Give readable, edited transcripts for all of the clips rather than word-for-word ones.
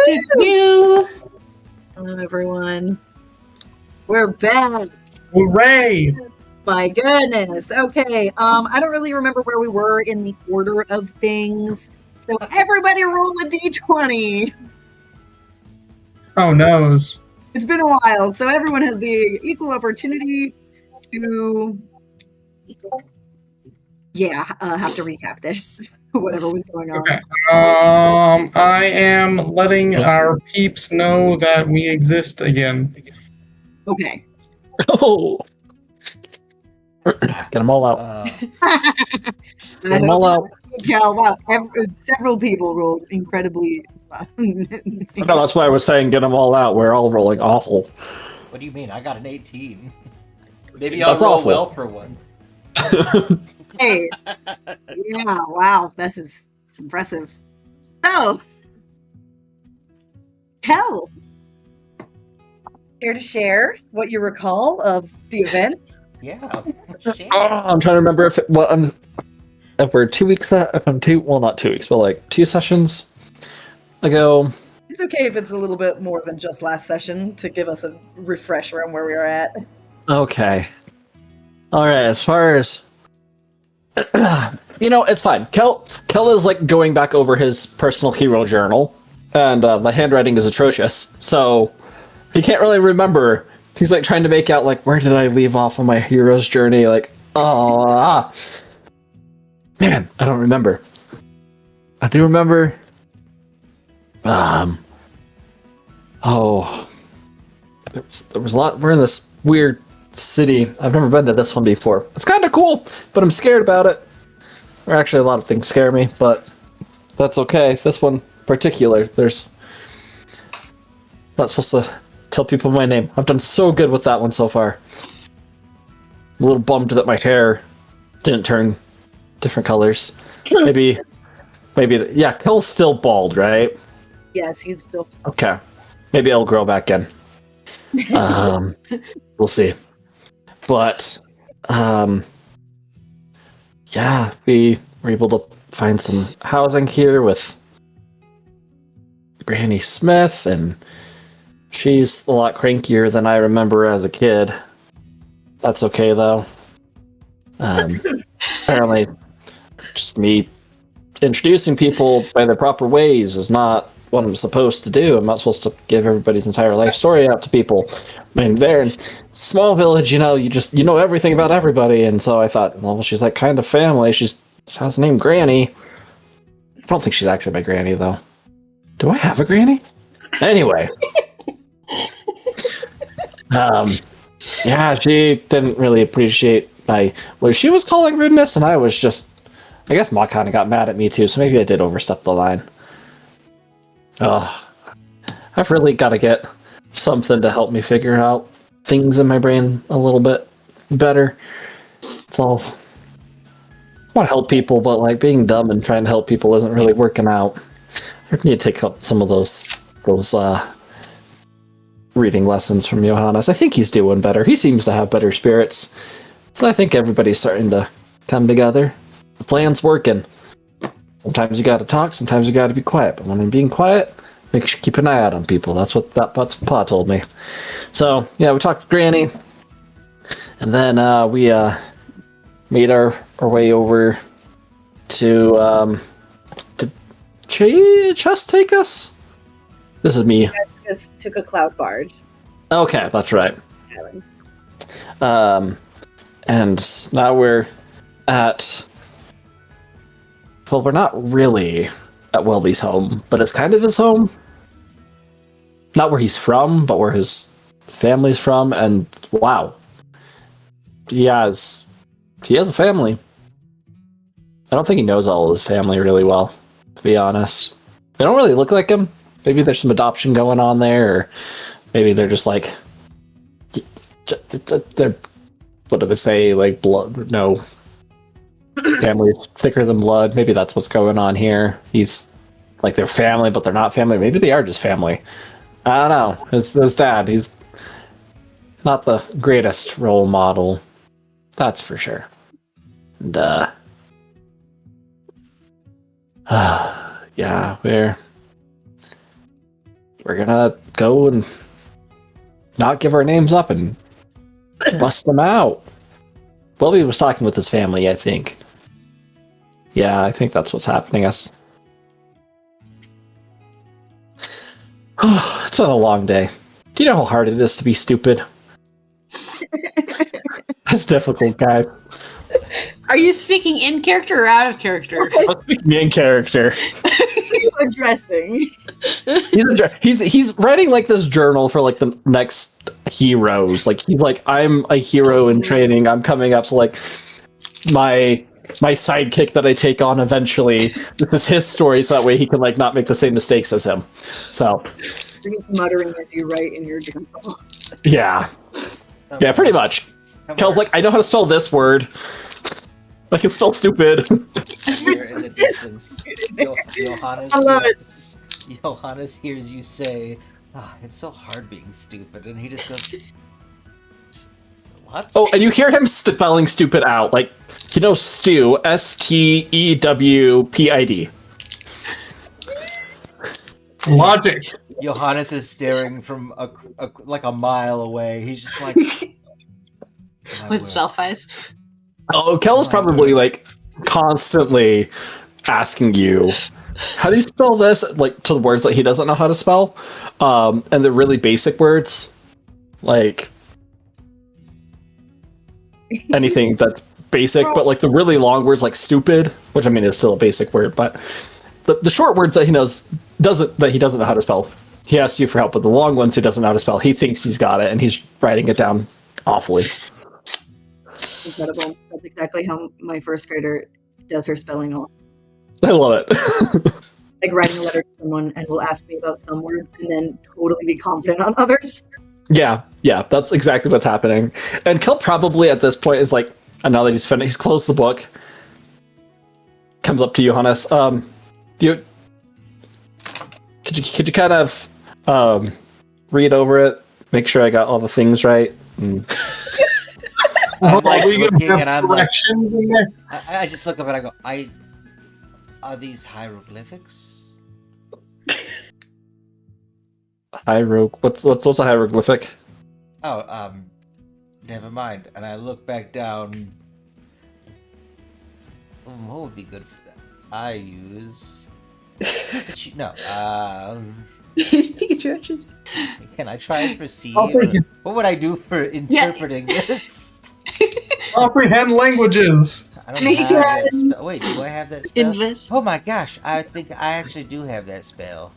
Hello, everyone. We're back. Hooray! My goodness. Okay. I don't really remember where we were in the order of things. So everybody roll a d20. Oh, noes. It's been a while, so everyone has the equal opportunity to have to recap this. Whatever was going on. Okay. I am letting our peeps know that we exist again. Okay. Oh. Get them all out. Get them all out. Cal, wow. Several people rolled incredibly. No, that's why I was saying get them all out. We're all rolling awful. What do you mean? I got an 18. Maybe I'll That's roll awful. well for once. Hey. Yeah, wow. This is impressive. So, Cal, care to share what you recall of the event? Yeah. I'm trying to remember if we're 2 weeks not 2 weeks, but like 2 sessions ago. It's okay if it's a little bit more than just last session to give us a refresher on where we are at. Okay. All right. As far as it's fine. Kel is like going back over his personal hero journal, and the handwriting is atrocious, so he can't really remember. He's like trying to make out like, where did I leave off on my hero's journey? Like, man, I don't remember. I do remember. There was a lot. We're in this weird city. I've never been to this one before. It's kind of cool, but I'm scared about it. Or actually, a lot of things scare me, but that's okay. This one in particular, not supposed to tell people my name. I've done so good with that one so far. I'm a little bummed that my hair didn't turn different colors. Maybe, yeah, Kel's still bald, right? Yes, he's still. Okay. Maybe it'll grow back in. We'll see. But, yeah, we were able to find some housing here with Granny Smith, and she's a lot crankier than I remember as a kid. That's okay, though. Apparently, just me introducing people by the proper ways is not what I'm supposed to do. I'm not supposed to give everybody's entire life story out to people. I mean, they're in small village, you know everything about everybody, and so I thought, well, she's like kind of family. She has the name Granny. I don't think she's actually my granny, though. Do I have a granny? Anyway. Yeah, she didn't really appreciate what she was calling rudeness, and I guess Ma kind of got mad at me too, so maybe I did overstep the line. I've really got to get something to help me figure out things in my brain a little bit better. It's all... I want to help people, but like being dumb and trying to help people isn't really working out. I need to take up some of those reading lessons from Johannes. I think he's doing better. He seems to have better spirits. So I think everybody's starting to come together. The plan's working. Sometimes you gotta talk, sometimes you gotta be quiet. But when I'm being quiet, make sure keep an eye out on people. That's what Pa told me. So, yeah, we talked to Granny. And then we made our way over to... did Chess take us? This is me. Just took a cloud barge. Okay, that's right. And now we're at... Well, we're not really at Welby's home, but it's kind of his home. Not where he's from, but where his family's from, and wow. He has a family. I don't think he knows all of his family really well, to be honest. They don't really look like him. Maybe there's some adoption going on there, or maybe they're just like... They're... What do they say? Like, blood... No. Family's thicker than blood. Maybe that's what's going on here. He's like they're family, but they're not family. Maybe they are just family. I don't know. His dad, he's not the greatest role model. That's for sure. And, yeah, we're gonna go and not give our names up and bust them out. Welby was talking with his family, I think. Yeah, I think that's what's happening. It's been a long day. Do you know how hard it is to be stupid? It's difficult, guys. Are you speaking in character or out of character? I'm speaking in character. Addressing. He's writing like this journal for like the next heroes. Like he's like, I'm a hero in training. I'm coming up. So like my sidekick that I take on eventually. This is his story, so that way he can like not make the same mistakes as him. So You're just muttering as you write in your journal. yeah, pretty much. Kel's like, I know how to spell this word. I can spell stupid. Here in the distance, Johannes, I love it. Johannes hears you say, it's so hard being stupid, and he just goes, what? Oh, and you hear him spelling stupid out. Like, he knows Stew, Stewpid. Logic. Johannes is staring from like a mile away. He's just like, With self eyes. Oh, Kel is probably like constantly asking you, how do you spell this? Like to the words that he doesn't know how to spell. And the really basic words, like anything that's basic, but like the really long words like stupid, which I mean is still a basic word, but the short words that he doesn't know how to spell. He asks you for help, but the long ones he doesn't know how to spell. He thinks he's got it, and he's writing it down awfully. Incredible. That's exactly how my first grader does her spelling also. I love it. Like writing a letter to someone and will ask me about some words and then totally be confident on others. Yeah, that's exactly what's happening. And Kel probably at this point is like, and now that he's finished, he's closed the book, comes up to Johannes. Could you kind of read over it, make sure I got all the things right? I'm like Are we gonna looking, have and I'm like, corrections in there? I just look up and I go, are these hieroglyphics? What's a hieroglyphic? Oh, never mind. And I look back down. What would be good for that? I use. No. Pikachu actions. Can I try and perceive? I'll take it. What would I do for interpreting this? Comprehend languages. I don't have that spell. Wait, do I have that spell? Invest. Oh my gosh, I think I actually do have that spell.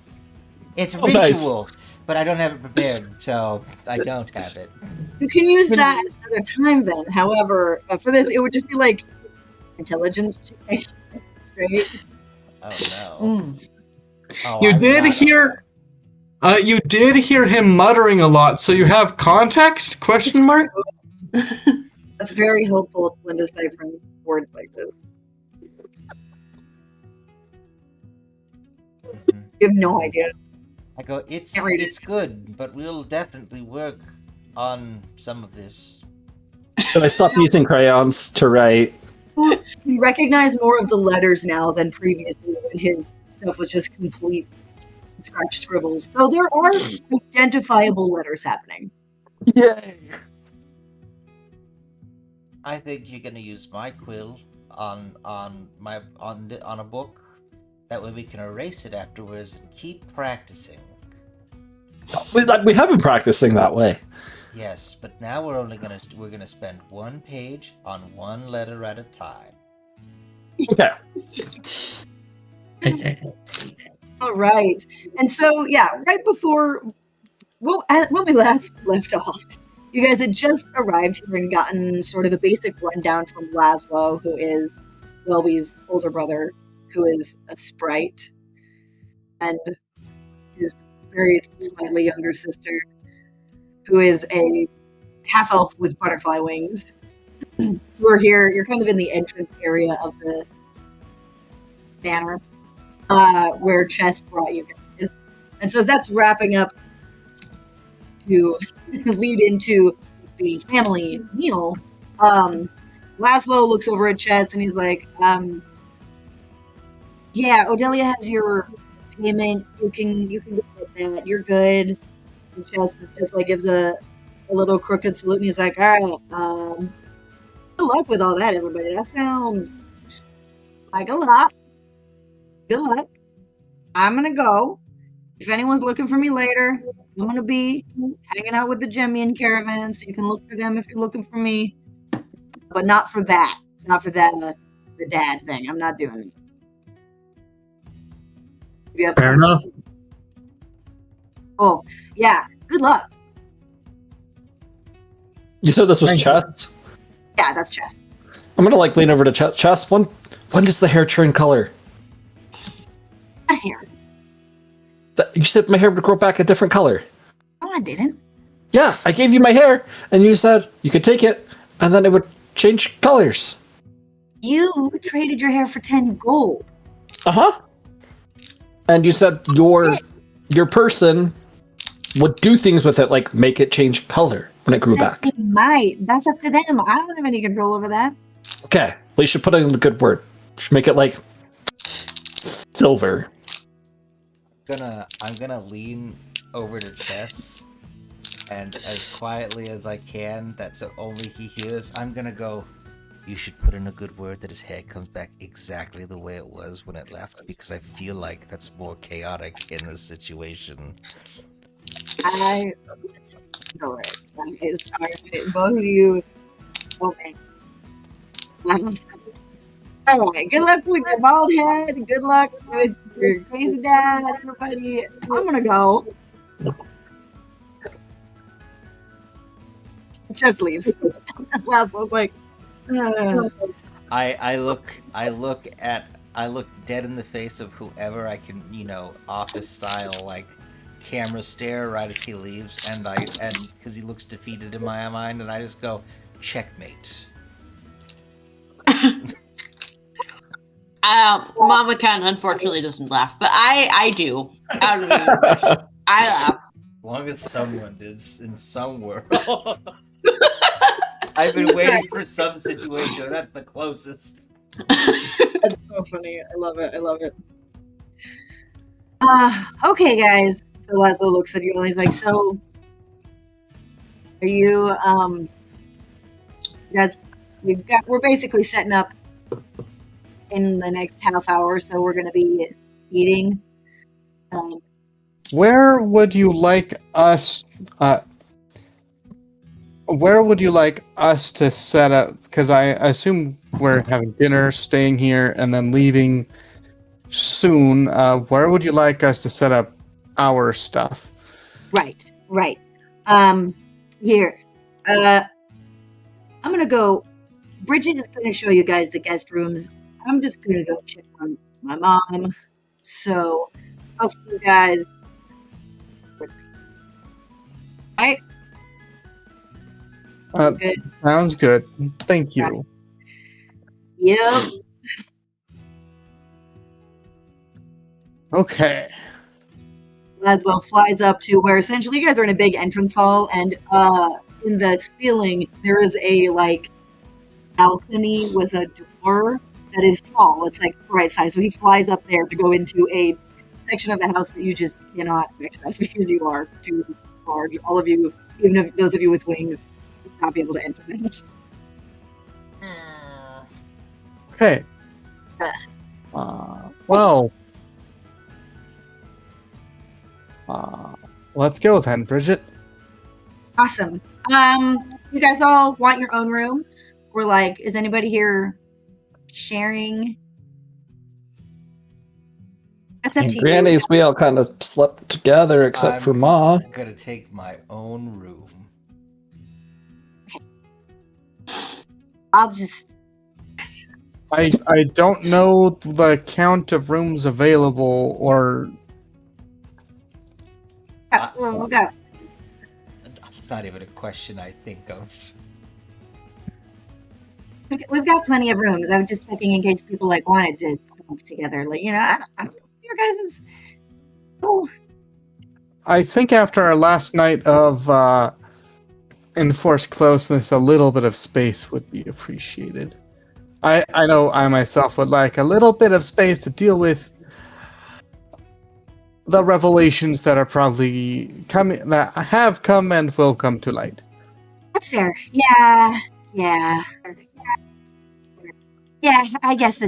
It's Oh, nice. ritual, but I don't have it prepared, so I don't have it. You can use that another time then. However, for this, it would just be like intelligence check. Straight. Oh no. Mm. Oh, You I'm did not- you did hear him muttering a lot, so you have context? Question mark? That's very helpful when deciphering words like this. Mhm. You have no idea. I go, it's Can't read it. good, but we'll definitely work on some of this. And I stopped using crayons to write. You recognize more of the letters now than previously when his stuff was just complete scratch scribbles. So there are identifiable letters happening. Yay! I think you're gonna use my quill on a book. That way we can erase it afterwards and keep practicing. We have been practicing that way. Yes, but now we're gonna spend one page on one letter at a time. Okay. All right. And so, yeah, right before, well, when we last left off, you guys had just arrived here and gotten sort of a basic rundown from Laszlo, who is Welby's older brother, who is a sprite, and his very slightly younger sister, who is a half-elf with butterfly wings. Who are here. You're kind of in the entrance area of the manor, where Chess brought you guys. And so that's wrapping up to lead into the family meal. Laszlo looks over at Chess and he's like, yeah, Odelia has your payment. You can get that. You're good. And just like gives a little crooked salute, and he's like, all right, good luck with all that, everybody. That sounds like a lot. Good luck. I'm gonna go. If anyone's looking for me later, I'm gonna be hanging out with the Gemian caravan, so you can look for them if you're looking for me. But not for that. Not for that the dad thing. I'm not doing it. Fair enough. Oh, yeah. Good luck. You said this was Thank you. chest? Yeah, that's chess. I'm gonna like lean over to chest. When does the hair turn color? A hair. You said my hair would grow back a different color. No, I didn't. Yeah, I gave you my hair, and you said you could take it, and then it would change colors. You traded your hair for 10 gold. Uh-huh. And you said your person would do things with it, like make it change color when it grew back. They might. That's up to them. I don't have any control over that. Okay, well, you should put in a good word. You should make it like silver. I'm gonna lean over to Chess, and as quietly as I can, that's only he hears, I'm gonna go, you should put in a good word that his hair comes back exactly the way it was when it left, because I feel like that's more chaotic in this situation. I know it. Alright, both of you. Okay. Alright, good luck with your bald head. Good luck with your crazy dad, everybody. I'm gonna go. Just leaves. Last one's like, I look dead in the face of whoever I can, office style, like camera stare right as he leaves, and because he looks defeated in my mind, and I just go, checkmate. Mama Khan unfortunately doesn't laugh, but I do. I laugh. As long as someone did in some world. I've been waiting for some situation, and that's the closest. that's so funny. I love it. I love it. Okay, guys. So Laszlo looks at you and he's like, so are you guys, we're basically setting up in the next half hour, so we're gonna be eating. Where would you like us to set up? Because I assume we're having dinner, staying here, and then leaving soon. Where would you like us to set up our stuff? Right. Here. I'm gonna go. Bridget is gonna show you guys the guest rooms. I'm just gonna go check on my mom. So I'll see you guys. Right? Good. Sounds good. Thank you. Right. Yep. Okay. Laszlo flies up to where essentially you guys are in a big entrance hall, and in the ceiling there is a balcony with a door that is small. It's like the right size. So he flies up there to go into a section of the house that you just cannot access because you are too large. All of you, even if those of you with wings, will not be able to enter that. Okay. Well. Let's go then, Bridget. Awesome. You guys all want your own rooms? Or is anybody here sharing? That's up to you. Granny's, we all kind of slept together except for Ma. I'm gonna take my own room. I'll just. I don't know the count of rooms available, or Okay. It's not even a question I think of. We've got plenty of rooms. I was just checking in case people wanted to come together. I don't your guys is. Oh. I think after our last night of enforced closeness, a little bit of space would be appreciated. I know I myself would like a little bit of space to deal with the revelations that are probably coming, that have come and will come to light. That's fair. Yeah. Yeah, I guess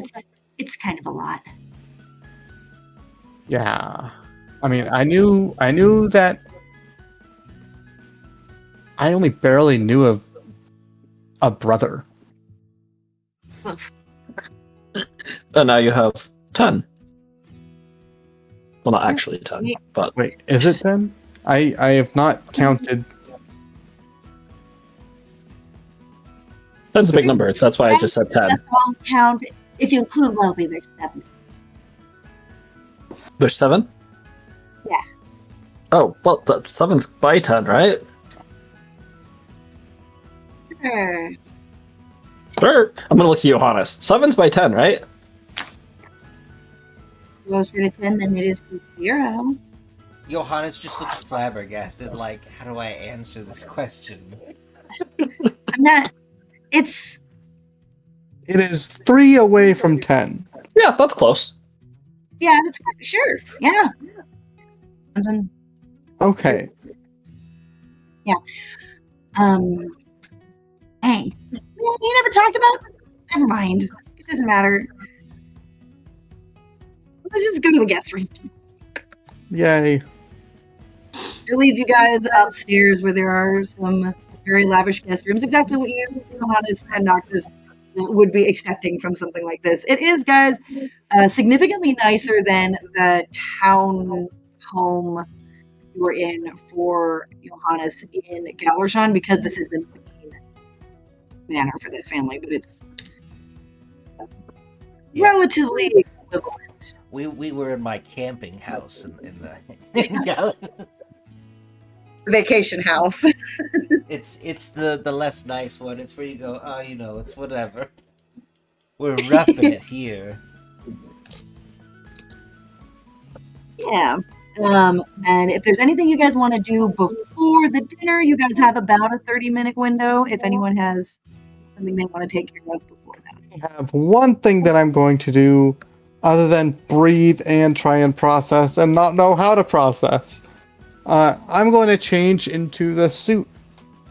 it's kind of a lot. Yeah. I mean, I knew that I only barely knew of a brother. And now you have 10. Well, not actually 10, but Wait, is it then? I have not counted. 10's a big number, so that's why I just said 10. That's all count. If you include Welby, there's 7. There's 7? Yeah. Oh, well, 7's by 10, right? Sure. Sure. I'm gonna look at Johannes. 7's by 10, right? Closer to 10 than it is to 0. Johannes just looks flabbergasted, like, how do I answer this question? I'm not. It's. It is 3 away from 10. Yeah, that's close. Yeah, that's sure. Yeah. And then, Okay. hey, you never talked about. Never mind. It doesn't matter. Let's just go to the guest rooms. Yay. It leads you guys upstairs where there are some very lavish guest rooms. Exactly what you, Johannes and Noctis, would be expecting from something like this. It is, guys, significantly nicer than the town home you were in for Johannes in Galershan, because this is the main manor for this family, but it's relatively equivalent. We were in my camping house in the Vacation house. it's the less nice one. It's where you go, oh, you know, it's whatever. We're roughing it here. Yeah. And if there's anything you guys want to do before the dinner, you guys have about a 30-minute window if anyone has something they want to take care of before that. I have one thing that I'm going to do other than breathe and try and process and not know how to process. I'm going to change into the suit,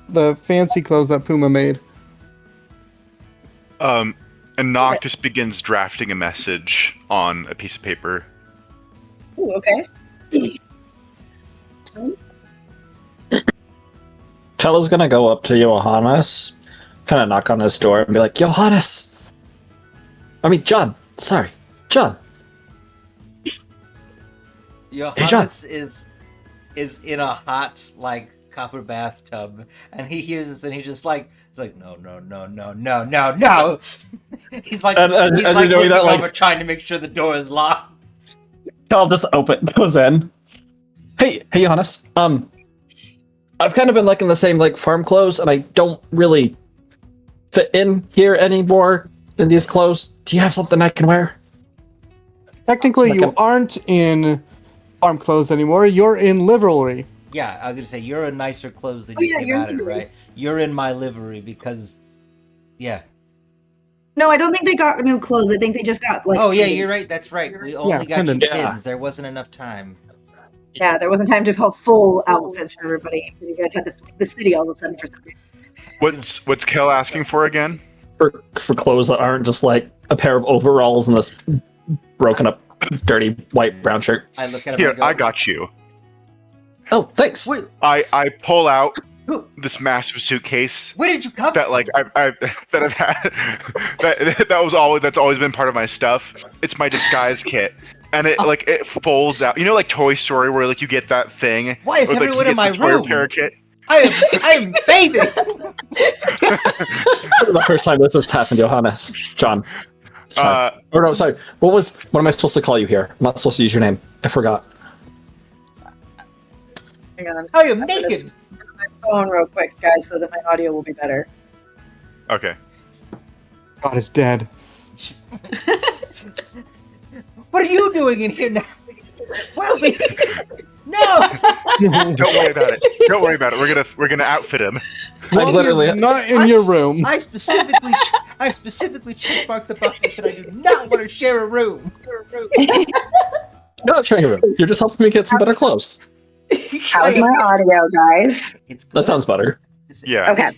the fancy clothes that Puma made. And Noctis begins drafting a message on a piece of paper. Ooh, okay. Fella's gonna go up to Johannes, kind of knock on his door and be like, Johannes! I mean, John. Sorry. John. Johannes is in a hot, like, copper bathtub, and he hears this and he's just like, he's like, no. He's like, And he's you like know looking that, like- over, trying to make sure the door is locked. Cal just goes in. Hey, Johannes. I've kind of been liking the same, like, farm clothes, and I don't really fit in here anymore in these clothes. Do you have something I can wear? Technically, you aren't in farm clothes anymore. You're in livery. Yeah, I was gonna say, you're in nicer clothes than Oh, you yeah, came you're out in in, right? You're in my livery because, yeah. No, I don't think they got new clothes. I think they just got like. Oh yeah, you're right. That's right. We only got you pendants. pins. There wasn't enough time. Yeah, there wasn't time to have full outfits for everybody. You guys had to flee the city all of a sudden for some reason. What's Kel asking for again? For clothes that aren't just, like, a pair of overalls and this broken up, dirty, white, brown shirt. I look at him. Here, and go, I got you. Oh, thanks. Wait, I pull out this massive suitcase where did you come that, from? like, I've had that's always been part of my stuff. It's my disguise kit. And it like it folds out. You know, like Toy Story, where like you get that thing. Why is or, like, everyone he in gets my the toy room? repair kit. I am bathing. The first time this has happened, Johannes. John. Or no, sorry. What am I supposed to call you here? I'm not supposed to use your name. I forgot. Hang on. I am naked. My phone real quick, guys, so that my audio will be better. Okay. God is dead. What are you doing in here now? Welby! No! Don't worry about it. Don't worry about it. We're gonna outfit him. Welby is not in your room. I specifically checkmarked the box and said I do not want to share a room. You're not sharing a room. You're just helping me get some better clothes. How's my audio, guys? It's good. That sounds better. Yeah. Okay.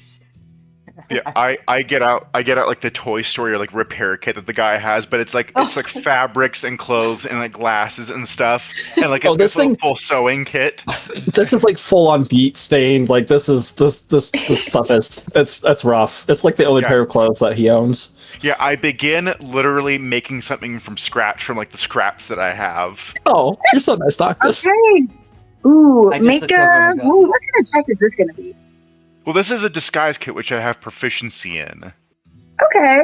Yeah, I get out like the Toy Story or like repair kit that the guy has, but it's like fabrics and clothes and like glasses and stuff, and like it's this this thing- full sewing kit. This is like full on beat stained. Like this stuff is it's rough. It's like the only Yeah. pair of clothes that he owns. Yeah, I begin literally making something from scratch from like the scraps that I have. Oh, you're so nice, Doc. This Okay. Ooh, I just make looked over a. and got- Ooh, what kind of check is this gonna be? Well, this is a disguise kit which I have proficiency in. Okay.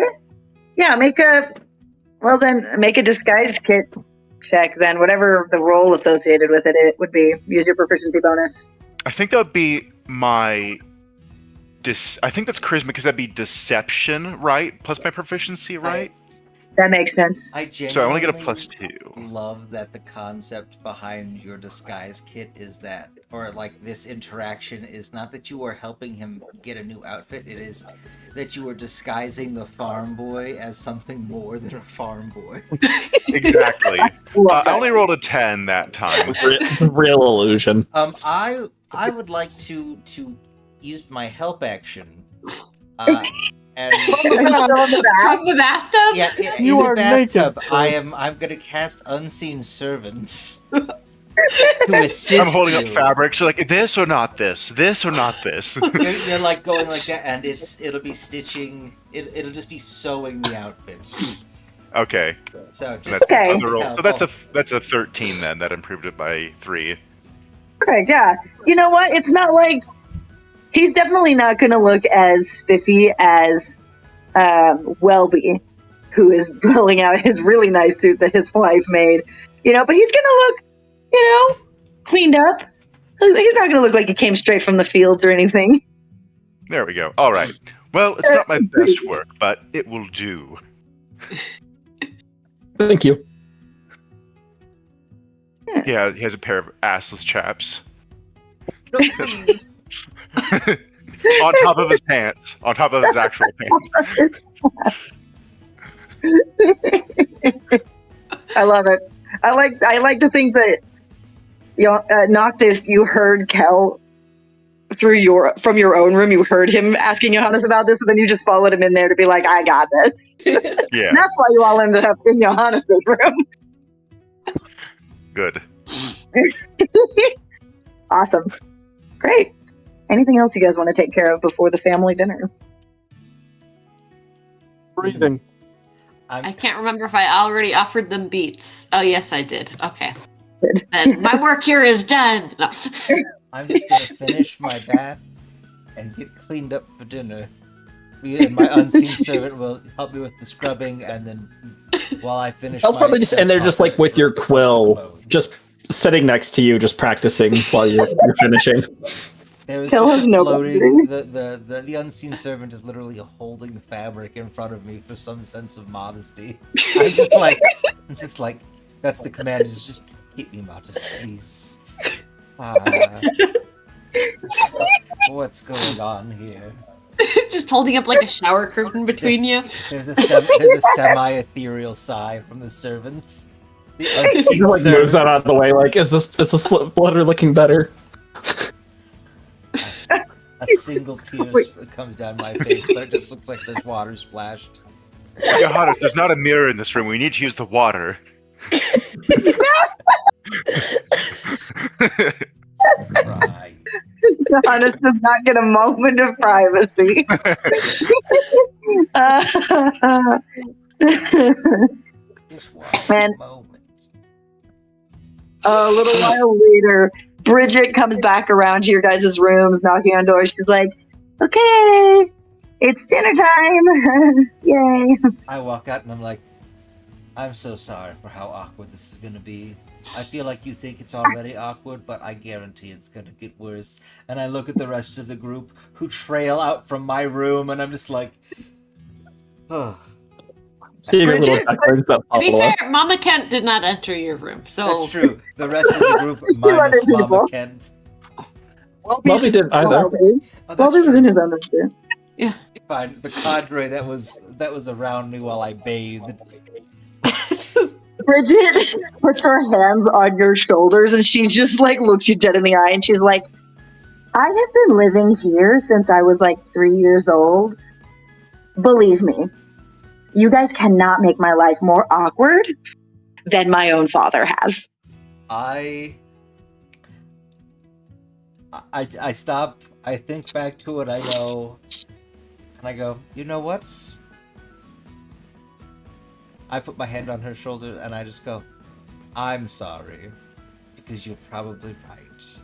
Yeah, make a. Well, then make a disguise kit check. Then whatever the role associated with it would be. Use your proficiency bonus. I think that would be my. I think that's charisma because that'd be deception, right? Plus my proficiency, right? That makes sense. I genuinely So I only get a +2. love that the concept behind your disguise kit is that, or like this interaction is not that you are helping him get a new outfit, it is that you are disguising the farm boy as something more than a farm boy. Exactly. Love I that. only rolled a 10 that time. real illusion. I would like to use my help action. And Are you still in the back? From the bathtub? yeah, in You the are bathtub, naked, sir. I'm gonna cast unseen servants to assist I'm holding you. up fabric. So like this or not this, this or not this. You're like going like that, and it'll be stitching. It'll just be sewing the outfit. Okay, So so just Okay. that's a 13 then. That improved it by 3. Okay, yeah. You know what? It's not like he's definitely not going to look as spiffy as Welby, who is pulling out his really nice suit that his wife made. You know, but he's going to look, cleaned up. He's not going to look like he came straight from the fields or anything. There we go. All right. Well, it's not my best work, but it will do. Thank you. Yeah, he has a pair of assless chaps no, please. on top of his pants, on top of his actual pants. I love it. I like to think that Noctis, you heard Kel from your own room. You heard him asking Johannes about this, and then you just followed him in there to be like, "I got this." Yeah, And that's why you all ended up in Johannes' room. good. Awesome, great. Anything else you guys want to take care of before the family dinner? Breathing. I can't remember if I already offered them beets. Oh, yes, I did. Okay. Then my work here is done. No. I'm just gonna finish my bath and get cleaned up for dinner. And my unseen servant will help me with the scrubbing, and then while I finish, I was probably just and they're just like with your quill, clothes. just sitting next to you, just practicing while you're finishing. There was Kel just has no floating. boundary. The unseen servant is literally holding the fabric in front of me for some sense of modesty. I'm just like, that's the command. Is just keep me modest, please. What's going on here? Just holding up like a shower curtain between you. There's a semi-ethereal sigh from the servants. The He unseen just, like moves that out of servants. the way. Like, is this letter looking better? A single tear comes down my face, but it just looks like there's water splashed. Johannes, there's not a mirror in this room. We need to use the water. Right. Johannes does not get a moment of privacy. Just one Man. moment. A little while later, Bridget comes back around to your guys' rooms, knocking on doors. She's like, "Okay, it's dinner time! Yay!" I walk out and I'm like, I'm so sorry for how awkward this is gonna be. I feel like you think it's already awkward, but I guarantee it's gonna get worse. And I look at the rest of the group who trail out from my room, and I'm just like, oh. See your little ducklings that To be follow fair, up. Mama Kent did not enter your room, so That's true. The rest of the group, minus other Mama people. Kent. Lovely didn't either. Oh, Well, that's this is in true. his own room too. Fine. The cadre that was around me while I bathed. Bridget puts her hands on your shoulders and she just like looks you dead in the eye and she's like, I have been living here since I was like 3 years old. Believe me, you guys cannot make my life more awkward than my own father has. I stop. I think back to it. I go, and I go. You know what? I put my hand on her shoulder and I just go, I'm sorry, because you're probably right.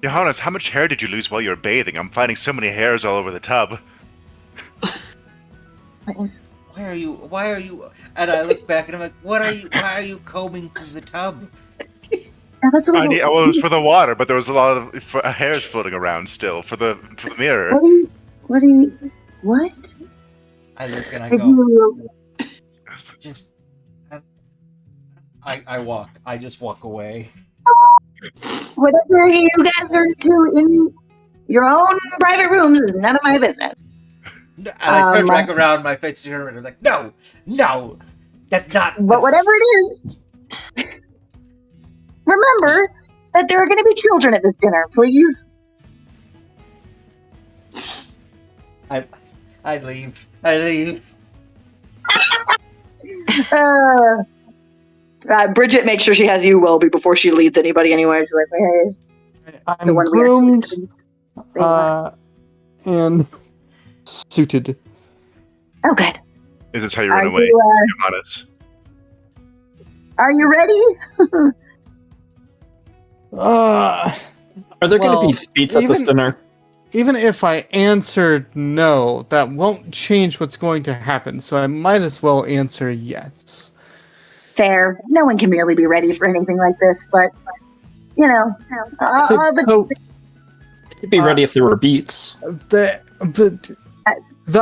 Johannes, how much hair did you lose while you were bathing? I'm finding so many hairs all over the tub. Why are you? And I look back and I'm like, why are you combing through the tub? Now, that's a little- Well, it was for the water, but there was a lot of hairs floating around still for the mirror. What? I look and I Did go, you- just. I just walk away. Whatever you guys are doing in your own private rooms is none of my business. And I turn back around, my face to her, and I'm like, no, that's not. But whatever it is, remember that there are going to be children at this dinner, please. I leave. Bridget makes sure she has you Welby before she leads anybody anywhere. She's like, hey, I'm the one we groomed are- and suited. Oh, good. Is this how you run away, Johannes? Are you ready? Are there Well, going to be beats at this dinner? Even if I answered no, that won't change what's going to happen, so I might as well answer yes. Fair. No one can really be ready for anything like this, but, you know. So, I'd be ready if there were beats. the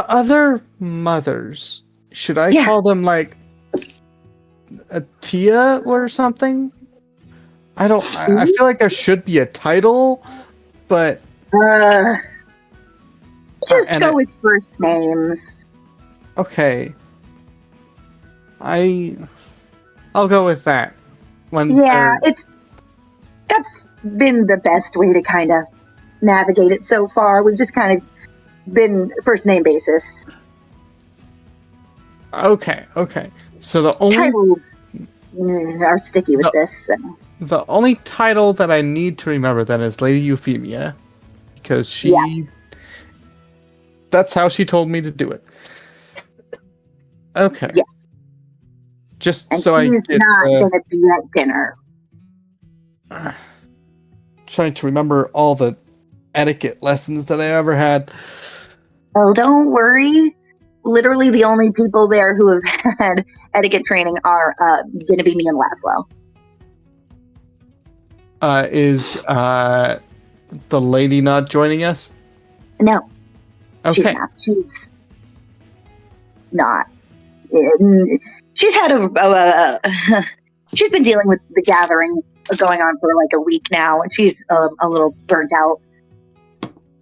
other mothers, should I call them like a Tia or something? I feel like there should be a title, but just go with first names. Okay. I'll go with that. That's been the best way to kind of navigate it so far. We've just kind of been first name basis. Okay. So the only Titles are sticky with this. So. the only title that I need to remember then is Lady Euphemia, because that's how she told me to do it. Okay. Yeah. Just And so I she's get not going to be at dinner. trying to remember all the etiquette lessons that I ever had. Oh, don't worry. Literally, the only people there who have had etiquette training are going to be me and Laszlo. Is the lady not joining us? No, Okay. she's not. She's had she's been dealing with the gathering going on for like a week now, and she's a little burnt out.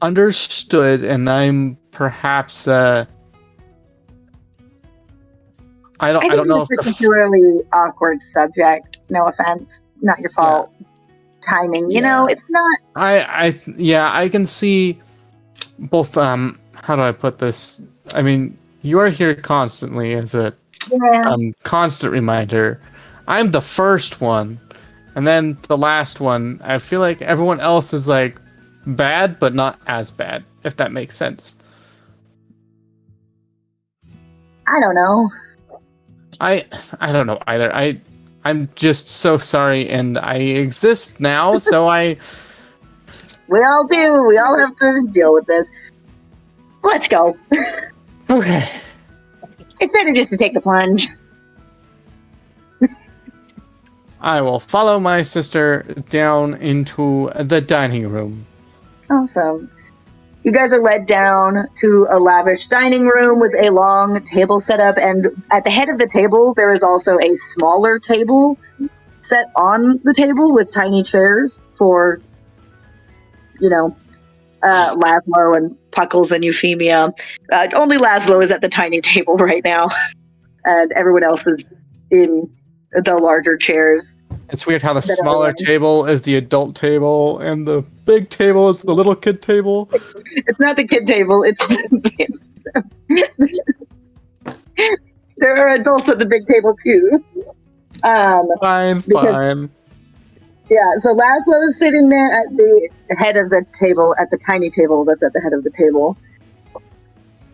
Understood, and I'm perhaps I don't know if it's a particularly awkward subject. No offense, not your fault. Timing, you know, it's not. I can see both. How do I put this? I mean, you are here constantly as a constant reminder. I'm the first one, and then the last one. I feel like everyone else is like bad, but not as bad. If that makes sense. I don't know. I don't know either. I'm just so sorry, and I exist now, so I. We all do. We all have to deal with this. Let's go. Okay. It's better just to take the plunge. I will follow my sister down into the dining room. Awesome. You guys are led down to a lavish dining room with a long table set up, and at the head of the table, there is also a smaller table set on the table with tiny chairs for, Laszlo and Puckles and Euphemia. Only Laszlo is at the tiny table right now. and everyone else is in the larger chairs. It's weird how the That are smaller around. table is the adult table and the big table is the little kid table. It's not the kid table. It's there are adults at the big table too. Fine, Because- fine. Yeah, so Laszlo is sitting there at the head of the table, at the tiny table that's at the head of the table.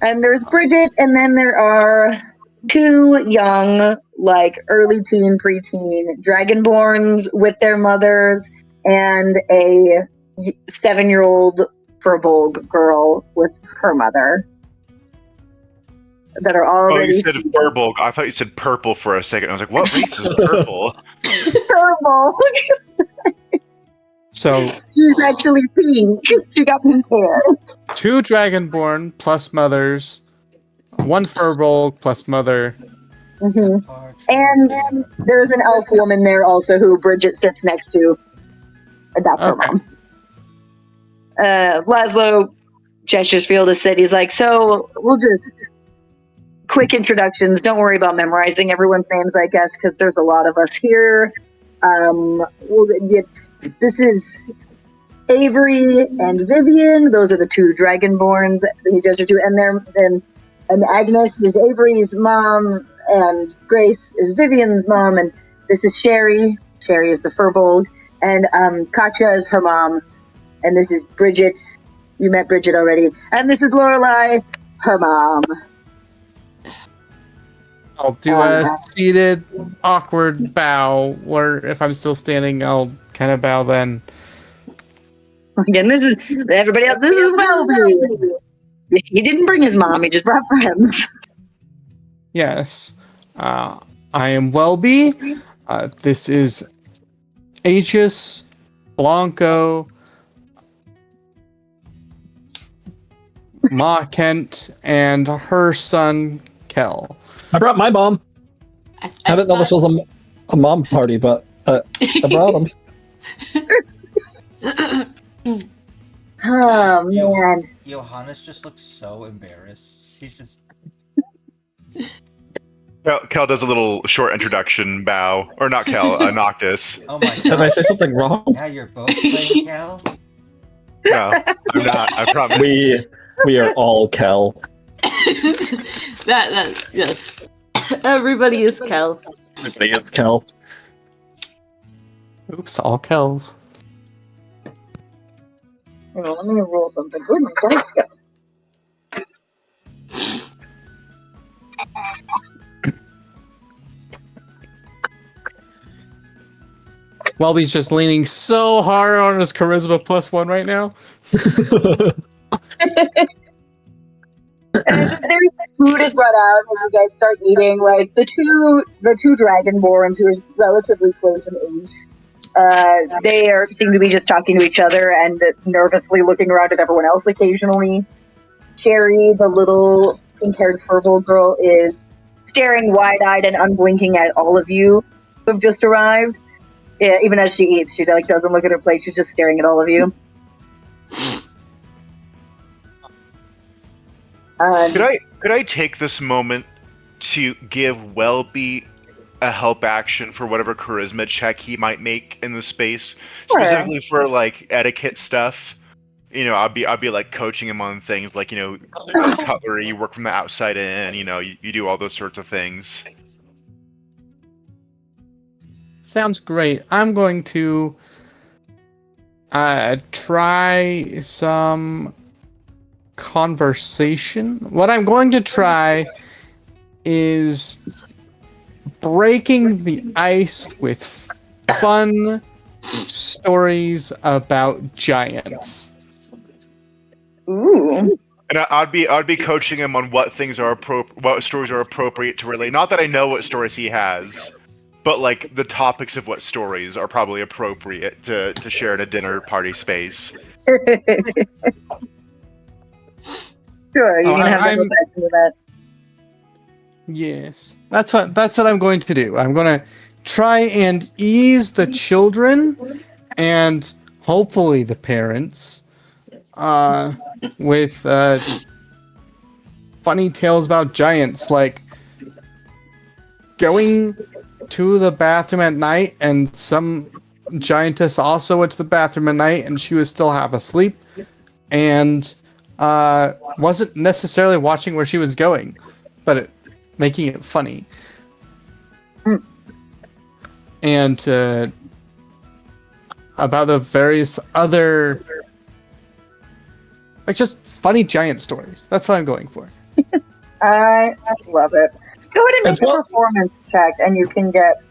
And there's Bridget, and then there are two young, like early teen, preteen dragonborns with their mothers, and a 7-year-old Furbolg girl with her mother. That are Oh, already you said purple. I thought you said purple for a second. I was like, what race is purple? Furbolg. So She's actually pink. She got pink hair. 2 dragonborn plus mothers, 1 furbolg plus mother. hmm And there's an elf woman there also who Bridget sits next to. And that's her Okay. mom. Laszlo gestures field to sit. He's like, so we'll just quick introductions. Don't worry about memorizing everyone's names, I guess, because there's a lot of us here. This is Avery and Vivian. Those are the 2 dragonborns that he gestures to. And Agnes is Avery's mom, and Grace is Vivian's mom, and this is Sherry. Sherry is the Furbolg, and Katja is her mom, and this is Bridget. You met Bridget already, and this is Lorelai, her mom. I'll do a seated, awkward bow, where if I'm still standing, I'll kind of bow then. Again, this is everybody else. This is Welby. He didn't bring his mom; he just brought friends. Yes. I am Welby. This is Aegis, Blanco, Ma Kent, and her son, Kel. I brought my mom. I didn't know this was a mom party, but I brought them. Oh man! Johannes just looks so embarrassed. He's just. Kel does a little short introduction bow. Or not Kel, Noctis. Oh my Did I god. say something wrong? Now you're both playing Cal? No, I'm not. I promise. We are all Kel. that yes. Everybody is Kel. Everybody is Kel. Oops, all Kels. Well, let me roll something. Goodness gracious. Welby's just leaning so hard on his charisma +1 right now. And there's food is brought out, and you guys start eating. Like the two dragonborns who are relatively close in age, they seem to be just talking to each other and nervously looking around at everyone else occasionally. Sherry, the little pink-haired Furbolg girl, is staring wide-eyed and unblinking at all of you who have just arrived. Yeah, even as she eats, she doesn't look at her plate. She's just staring at all of you. Could I take this moment to give Welby a help action for whatever charisma check he might make in the space, Sure. specifically for like etiquette stuff? You know, I'll be like coaching him on things like, you know, cutlery, you work from the outside in, you know, you do all those sorts of things. Sounds great. I'm going to try some conversation. What I'm going to try is breaking the ice with fun stories about giants. Ooh. And I'd be coaching him on what things are what stories are appropriate to relate. Not that I know what stories he has, but like the topics of what stories are probably appropriate to share at a dinner party space. Sure, you Oh, can have I'm- them back into that. Yes, that's what I'm going to do. I'm going to try and ease the children and hopefully the parents with funny tales about giants. Like going to the bathroom at night, and some giantess also went to the bathroom at night, and she was still half asleep, and wasn't necessarily watching where she was going, but making it funny. And about the various other, like, just funny giant stories. That's what I'm going for. I love it. Go ahead and make As a well- performance check, and you can get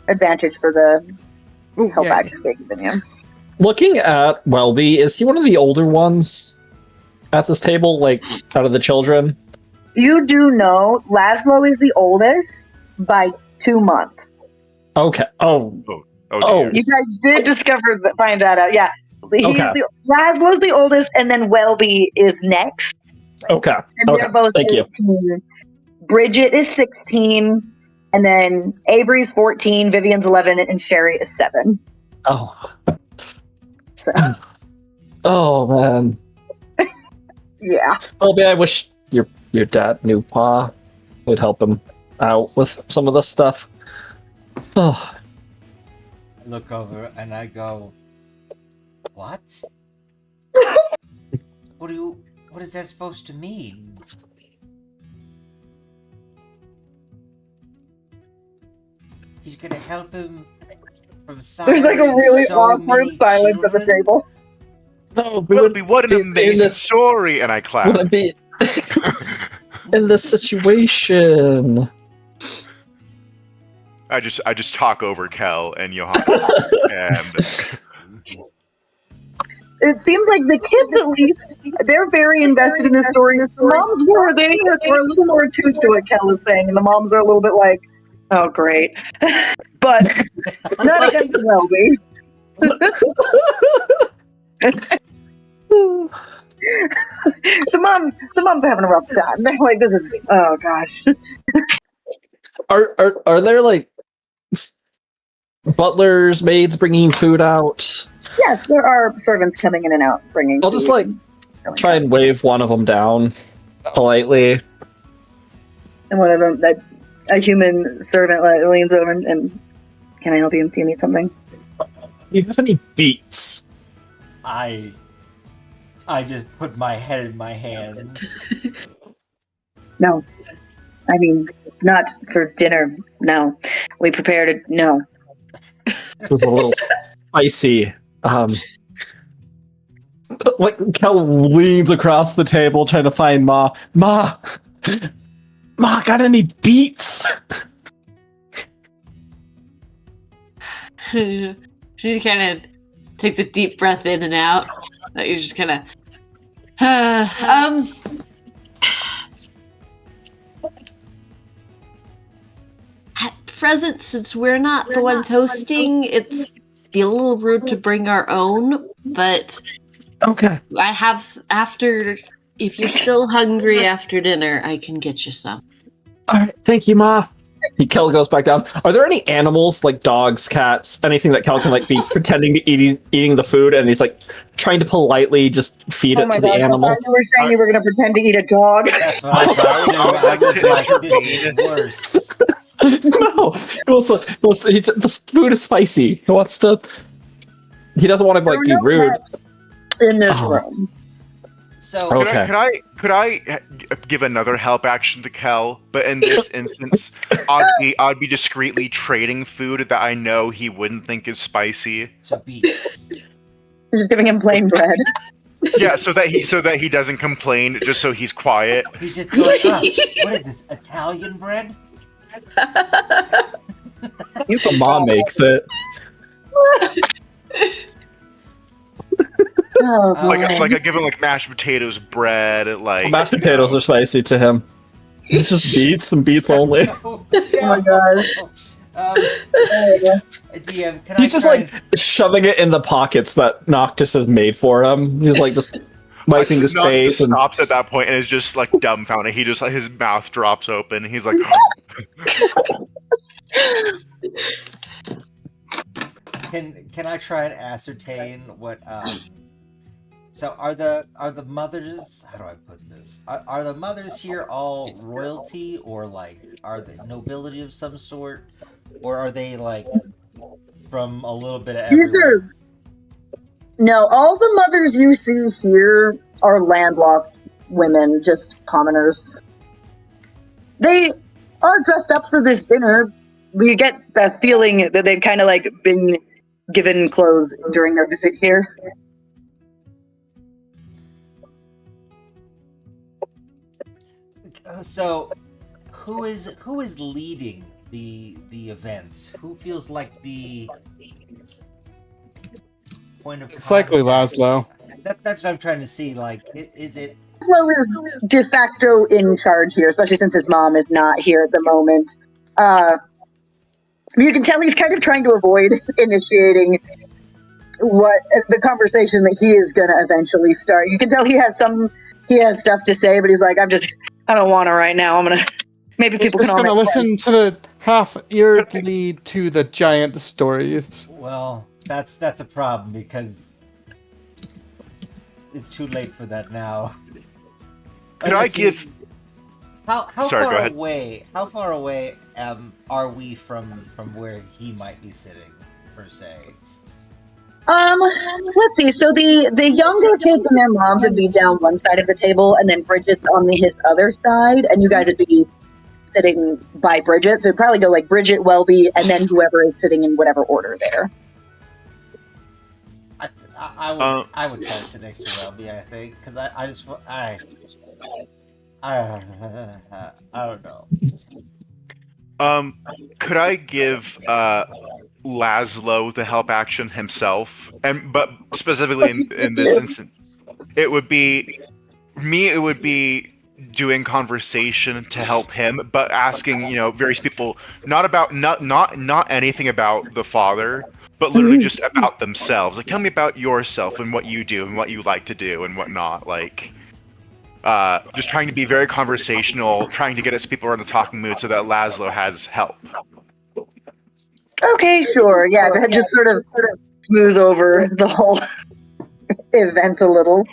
advantage for the Ooh, help yeah. action thing than you. Looking at Welby, is he one of the older ones at this table, like out of the children? You do know Laszlo is the oldest by 2 months. Okay. Oh, Oh, dear. You guys did find that out. Yeah. Okay. Laszlo's the oldest, and then Welby is next. okay. And Okay, they're both thank you. 18. Bridget is 16, and then Avery's 14, Vivian's 11, and Sherry is 7. Oh. So, Oh man. yeah. Welby, I wish your dad knew Pa would help him out with some of this stuff. Oh. I look over and I go, what? What is that supposed to mean? He's gonna help him from There's like a silencing really so awkward many silence at the children? table. No, Welby, what an in amazing this- story! And I clap. wouldn't be in this situation. I just talk over Kel and Johannes, and It seems like the kids, at least, they're very invested in the story. The moms were, they were a little more attuned to what Kel is saying, and the moms are a little bit like, oh, great. But not against Welby. The moms are having a rough time. They're like, this is, oh gosh. Are there like butlers, maids bringing food out? Yes, there are servants coming in and out bringing. I'll just food like and going try out. and wave one of them down politely. And one of them, that a human servant leans over and can I help you? Do you need something? Do you have any beets? I just put my head in my hands. No. I mean, not for dinner. No. We prepared it. No. This is a little spicy. Like Kel leans across the table trying to find Ma. Ma, got any beets? She kind of takes a deep breath in and out. Like you just kind of, at present, since we're not the ones hosting, it's be a little rude to bring our own. But Okay. I have after. If you're still hungry after dinner, I can get you some. All right. Thank you, Ma. Kel goes back down. Are there any animals like dogs, cats, anything that Kel can like be pretending to eating the food, and he's like trying to politely just feed it to the animal? I thought you were saying you were going to pretend to eat a dog. That's what I thought too. I was like, this is worse. No, this food is spicy. He wants to. He doesn't want to like be rude. In this Oh. room. So Okay. could I give another help action to Kel? But in this instance, I'd be discreetly trading food that I know he wouldn't think is spicy. so beets. You're just giving him plain bread. Yeah, so that he doesn't complain, just so he's quiet. He's just going, what is this, Italian bread? The mom makes it. Oh, boy. Like I give him like mashed potatoes, bread, like Mashed potatoes are spicy to him. It's just beets and beets only. Oh my gosh. DM, can He's I just try like shoving it in the pockets that Noctis has made for him. He's like just wiping his Noctis face and stops at that point and is just like dumbfounded. He just like his mouth drops open. He's like, Can I try and ascertain what So are the mothers? How do I put this? Are the mothers here all royalty, or like are they nobility of some sort, or are they like from a little bit of These everywhere? are no. All the mothers you see here are landlocked women, just commoners. They are dressed up for this dinner. We get the feeling that they've kind of like been given clothes during their visit here. So, who is leading the events? Who feels like the point of It's likely contact? Laszlo. That's what I'm trying to see. Like, is it? Flo is de facto in charge here, especially since his mom is not here at the moment. You can tell he's kind of trying to avoid initiating what the conversation that he is going to eventually start. You can tell he has stuff to say, but he's like, I don't want to right now. Maybe He's people just can all gonna make sense. listen to the half-earedly to the giant stories. Well, that's a problem because it's too late for that now. Could I give? How Sorry, go far ahead. away? How far away are we from where he might be sitting, per se? Let's see. So the younger kids and their moms would be down one side of the table, and then Bridget's on his other side, and you guys would be sitting by Bridget. So it'd probably go like Bridget, Welby, and then whoever is sitting in whatever order there. I would try to sit next to Welby, I think, because I don't know. Could I give Laszlo the help action himself, but specifically in this instance, it would be doing conversation to help him, but asking various people not anything about the father, but literally just about themselves. Like, tell me about yourself and what you do and what you like to do and whatnot. Like, just trying to be very conversational, trying to get us people are in the talking mood so that Laszlo has help. Okay, sure. Yeah, just sort of smooth over the whole event a little.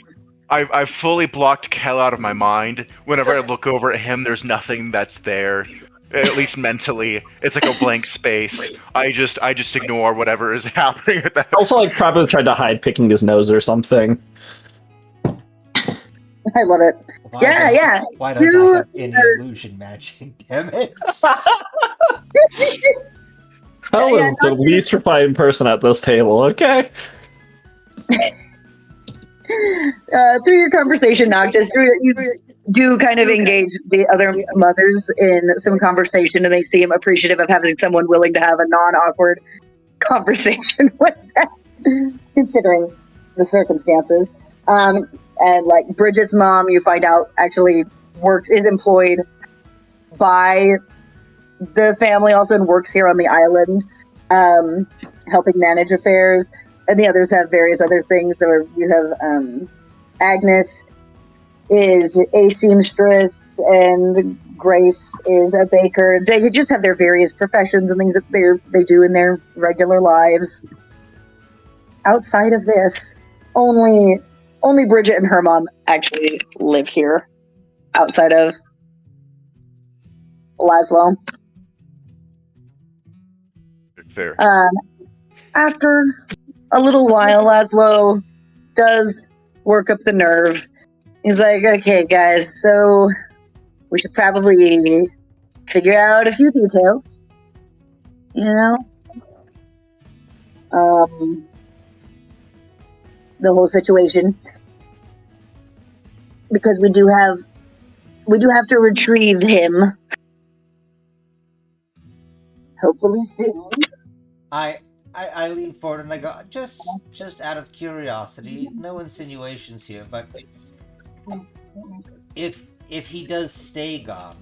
I've fully blocked Kel out of my mind. Whenever I look over at him, there's nothing that's there. At least mentally, it's like a blank space. I just ignore whatever is happening at that. Also, like, probably tried to hide picking his nose or something. I love it. Yeah. Why don't I have any illusion matching? Damn it! Hell is the least refined person at this table, okay? Through your conversation, Noctis, you do kind of engage the other mothers in some conversation, and they seem appreciative of having someone willing to have a non-awkward conversation with them, considering the circumstances. And like Bridget's mom, you find out actually is employed by the family also and works here on the island, helping manage affairs. And the others have various other things. So you have Agnes is a seamstress, and Grace is a baker. They just have their various professions and things that they do in their regular lives. Outside of this, only Bridget and her mom actually live here, outside of Laszlo. Fair. After a little while, Laszlo does work up the nerve. He's like, okay, guys, so we should probably figure out a few details. The whole situation. Because we do have to retrieve him. Hopefully soon. I lean forward and I go, just out of curiosity, no insinuations here, but if he does stay gone,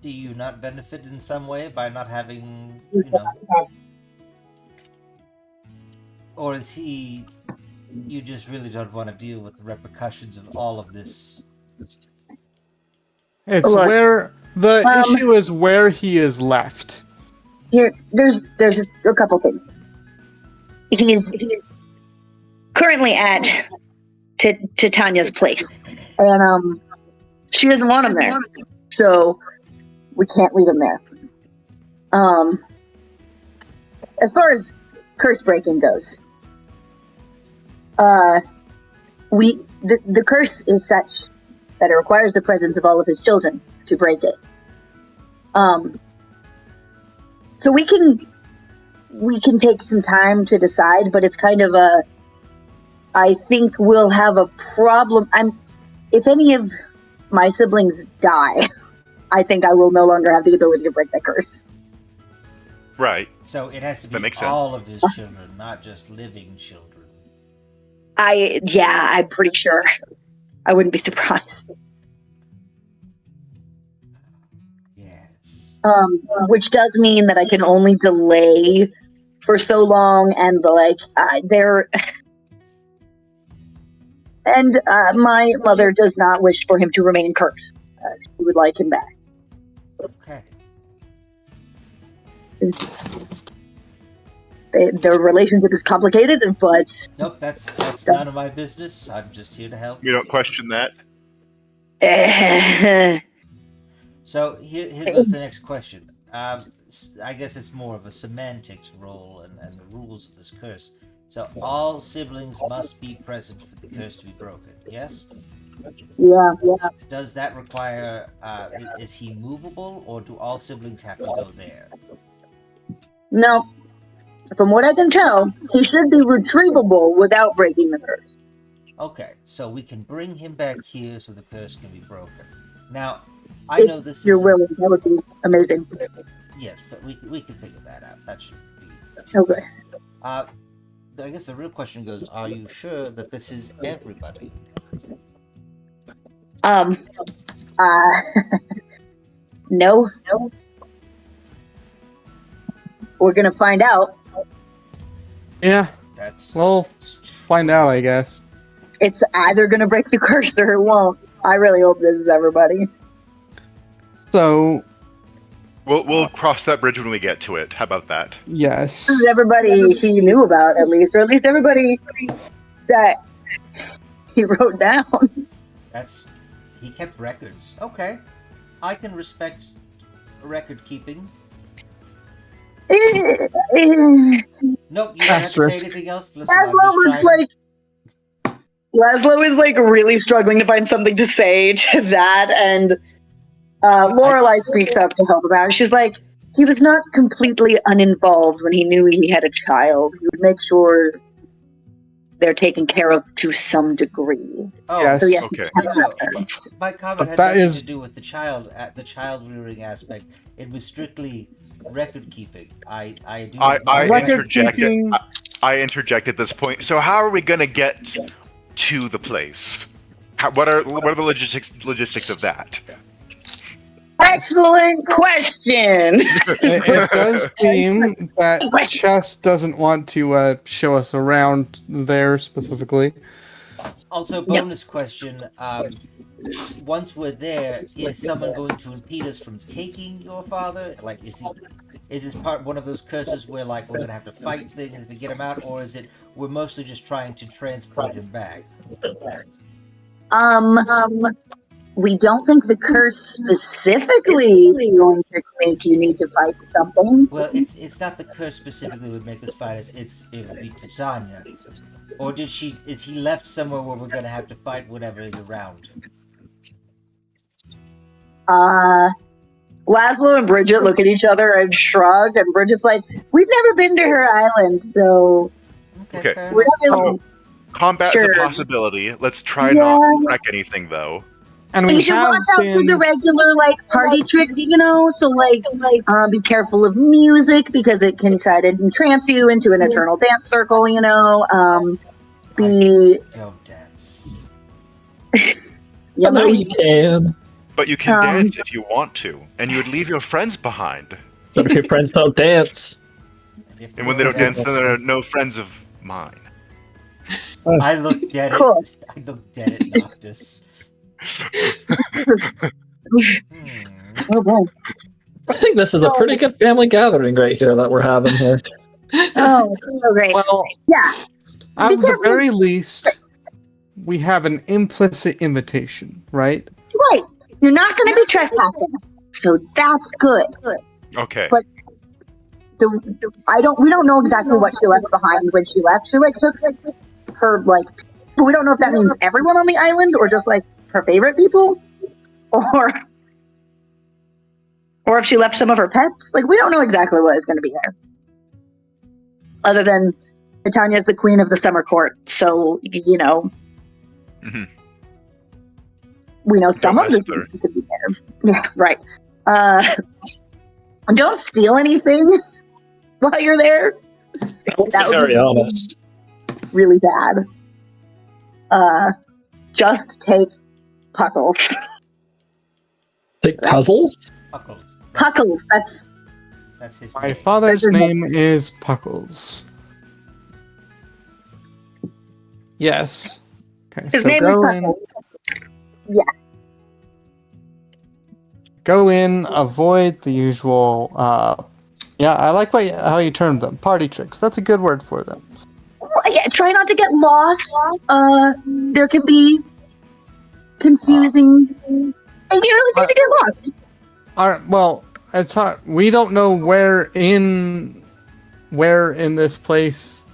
do you not benefit in some way by not having, or is he, you just really don't want to deal with the repercussions of all of this? It's Look, where the issue is where he is left. Here, there's just a couple things. He could currently at Titania's place, and she doesn't want him there, so we can't leave him there. As far as curse breaking goes, the curse is such that it requires the presence of all of his children to break it. So we can take some time to decide, but it's kind of I think we'll have a problem. If any of my siblings die, I think I will no longer have the ability to break that curse. Right. So it has to be That makes sense. all of his children, not just living children. I'm pretty sure. I wouldn't be surprised. Yes. Which does mean that I can only delay for so long, and my mother does not wish for him to remain cursed. She would like him back. Okay. Their relationship is complicated, but Nope, that's none of my business. I'm just here to help. We don't question that. So here goes the next question. I guess it's more of a semantics role and the rules of this curse. So all siblings must be present for the curse to be broken. Yes. yeah. Does that require? Is he movable, or do all siblings have to go there? No. From what I can tell, he should be retrievable without breaking the curse. Okay, so we can bring him back here so the curse can be broken. Now, I know this is... You're willing. That would be amazing. Yes, but we can figure that out. That should be... Okay. I guess the real question goes, are you sure that this is everybody? No. We're gonna find out. Yeah, That's... we'll find out, I guess. It's either gonna break the curse or it won't. I really hope this is everybody. So, We'll cross that bridge when we get to it. How about that? yes. This is everybody he knew about, at least, or at least everybody that he wrote down. That's... He kept records. Okay. I can respect record keeping. Nope, you don't have to Asterisk. say anything else. Listen, I'm just trying... Laszlo is like really struggling to find something to say to that, and Lorelai speaks up to help him out. She's like, he was not completely uninvolved when he knew he had a child. He would make sure they're taken care of to some degree. Oh, Yes. So yes, Okay. my comment had that nothing is- to do with the child rearing aspect. It was strictly record keeping. I Record keeping. I interject at this point. So how are we going to get to the place? What are the logistics of that? Excellent question. It does seem that Chess doesn't want to show us around there specifically. Also, bonus question. Once we're there, is someone going to impede us from taking your father? Like, is this part one of those curses where, like, we're gonna have to fight things to get him out, or is it we're mostly just trying to transport him back? We don't think the curse specifically is going to make you need to fight something. Well, it's not the curse specifically would make us fight us. It would be Titania, or is he left somewhere where we're gonna have to fight whatever is around? Laszlo and Bridget look at each other and shrug, and Bridget's like, "We've never been to her island, so Okay. Fair we're enough. not really." Combat's Sure. a possibility. Let's try Yeah. not to wreck anything, though. And You we should have watch out for been. the regular party tricks, So be careful of music because it can try to entrance you into an eternal dance circle. Don't dance. You No, might. you can. But you can Um, dance if you want to, and you would leave your friends behind. But if your friends don't dance, If And when they don't dance, then dance- there are no friends of mine. I look dead at Cool. Noctis. Oh, boy. I think this is a pretty good family gathering right here that we're having here. Oh, so great. Well, Yeah. At Be the careful. very least, we have an implicit invitation, right? Right. You're not going to be trespassing, so that's good. Okay. But we don't know exactly what she left behind when she left. She took her but we don't know if that means everyone on the island or just her favorite people, or if she left some of her pets. We don't know exactly what is going to be there. Other than Titania is the queen of the summer court, so Mhm. we know some Don't of the mess with her. things could be there. Yeah, right. Don't steal anything while you're there. That would Very be honest. really bad. Just take Puckles. Take puzzles? Puckles. Puckles. That's his My name. father's That's his name is Puckles. Yes. Okay, His so name is go in. Puckles. Yeah. Go in, avoid the usual. Yeah, I like how you termed them party tricks. That's a good word for them. Well, yeah, try not to get lost. There can be confusing. And you don't need to get lost. Well, it's hard. We don't know where in this place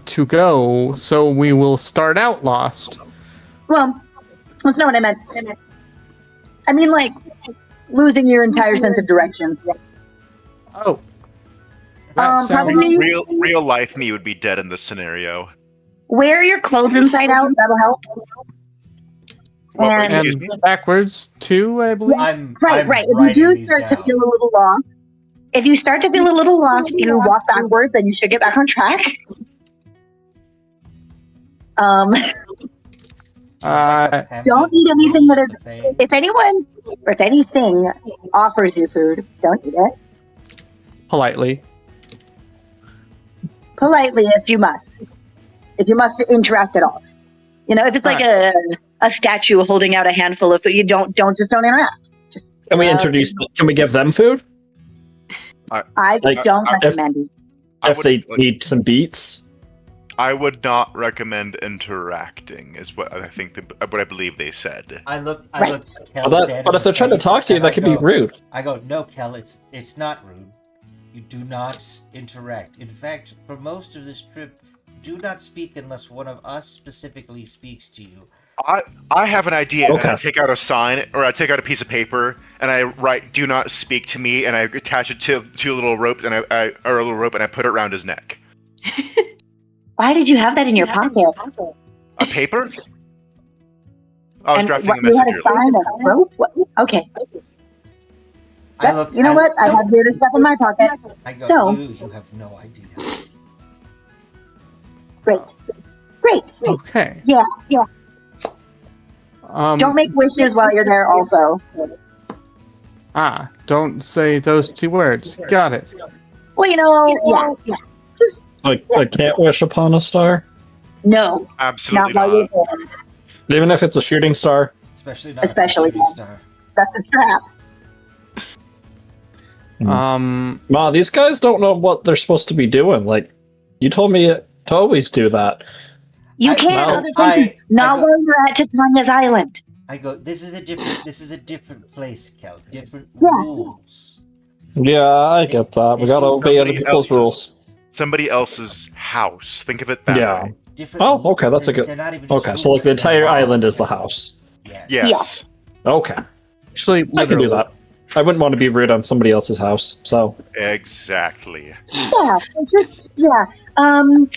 to go, so we will start out lost. Well, that's not what I meant. I mean, losing your entire sense of direction. Oh, that sounds. Probably Real life me would be dead in this scenario. wear your clothes inside out. That'll help. What, And- excuse me? And backwards too, I believe. I'm Right. If you writing do these start to down. feel a little lost, you walk backwards, and you should get back on track. Don't eat anything that is. If anyone or if anything offers you food, don't eat it. Politely. Politely, if you must. If you must interact at all. If it's a statue holding out a handful of food, you don't interact. Can we introduce? Can we give them food I Like, don't if- recommend it. I if would- they need some beats? I would not recommend interacting, is what I think. What I believe they said. I look But, Kel that, dead but in if they're the trying to face, talk to you, and that could be rude. I go, no, Kel, it's not rude. You do not interact. In fact, for most of this trip, do not speak unless one of us specifically speaks to you. I have an idea. And Okay. I take out a sign, or I take out a piece of paper, and I write "Do not speak to me," and I attach it to a little rope, and I put it around his neck. Why did you have that in your pocket? A paper? I was drafting a You message had a earlier. sign of rope? Okay. I look. You know what? I have weirder stuff in my pocket. I go, So- you have no idea. Great. Okay. Yeah. Um. Don't make wishes while you're there also. Don't say those two words. Got it. Well, yeah. I can't wish upon a star, No, Absolutely not while you're not. there. even if it's a shooting star. Especially not Especially a shooting star. That's a trap. Ma, these guys don't know what they're supposed to be doing. You told me to always do that. You I- can't no, other places, not go- while you're at Titania's island. I go, this is a different place, Kel. Different Yeah. rules. Yeah, I get that. We gotta obey other people's rules. Somebody else's house. Think of it that Yeah. way. Different Oh, okay, that's a they're- good. they're not even just Okay, so rules, the they're entire laws. island is the house. Yes. Yes. Okay, Actually, I can do literally. that. I wouldn't want to be rude on somebody else's house, so Exactly. Yeah.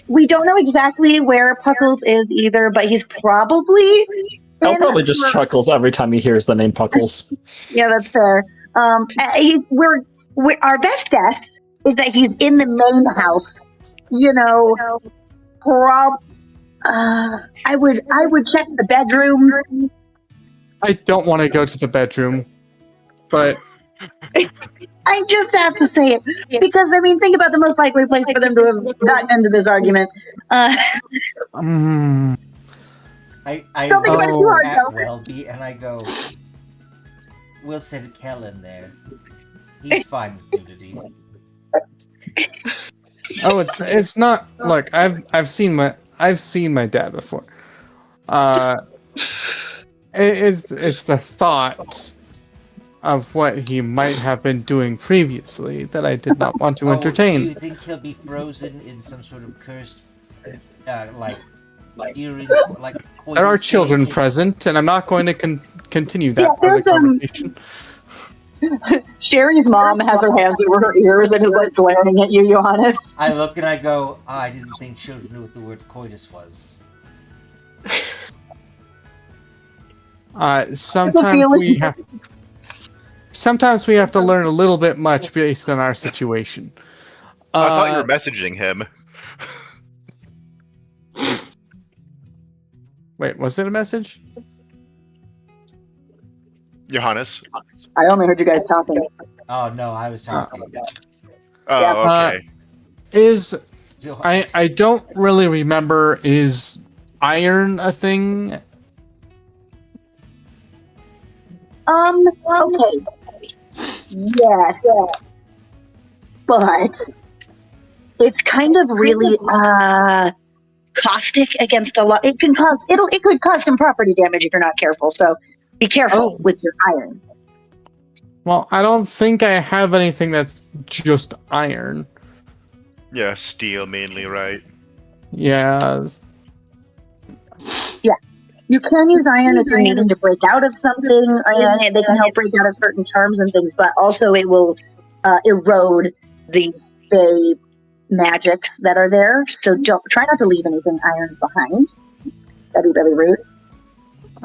We don't know exactly where Puckles is either, but he's probably. I'll in- probably just chuckles every time he hears the name Puckles. Yeah, that's fair. We're our best guess is that he's in the main house. I would check the bedroom. I don't want to go to the bedroom, but I just have to say it because think about the most likely place for them to have gotten into this argument. I Don't think about it look too hard, at though. Welby and I go, we'll send Kel in there. He's fine with nudity. Oh, it's not. Look, I've seen my dad before. It's the thought of what he might have been doing previously that I did not want to Do entertain. you think he'll be frozen in some sort of cursed, like during like? There are coitus children stage? present, and I'm not going to continue that Yeah, part of the there's, conversation. Sherry's mom has her hands over her ears and is like glaring at you, Johannes. I look and I go, I didn't think children knew what the word coitus was. Sometimes we have to learn a little bit much based on our situation. I thought you were messaging him. Wait, was it a message? Johannes. I only heard you guys talking. Oh no, I was talking. Oh, Yeah. okay. I don't really remember, is iron a thing? Okay. Yes. But it's kind of really caustic against a lot. It could cause some property damage if you're not careful. So be careful with your iron. Well, I don't think I have anything that's just iron. Yeah, steel mainly, right? Yeah. You can use iron if you're needing to break out of something. They can help break out of certain charms and things, but also it will erode the fey magics that are there. So try not to leave anything iron behind. That'd be really rude.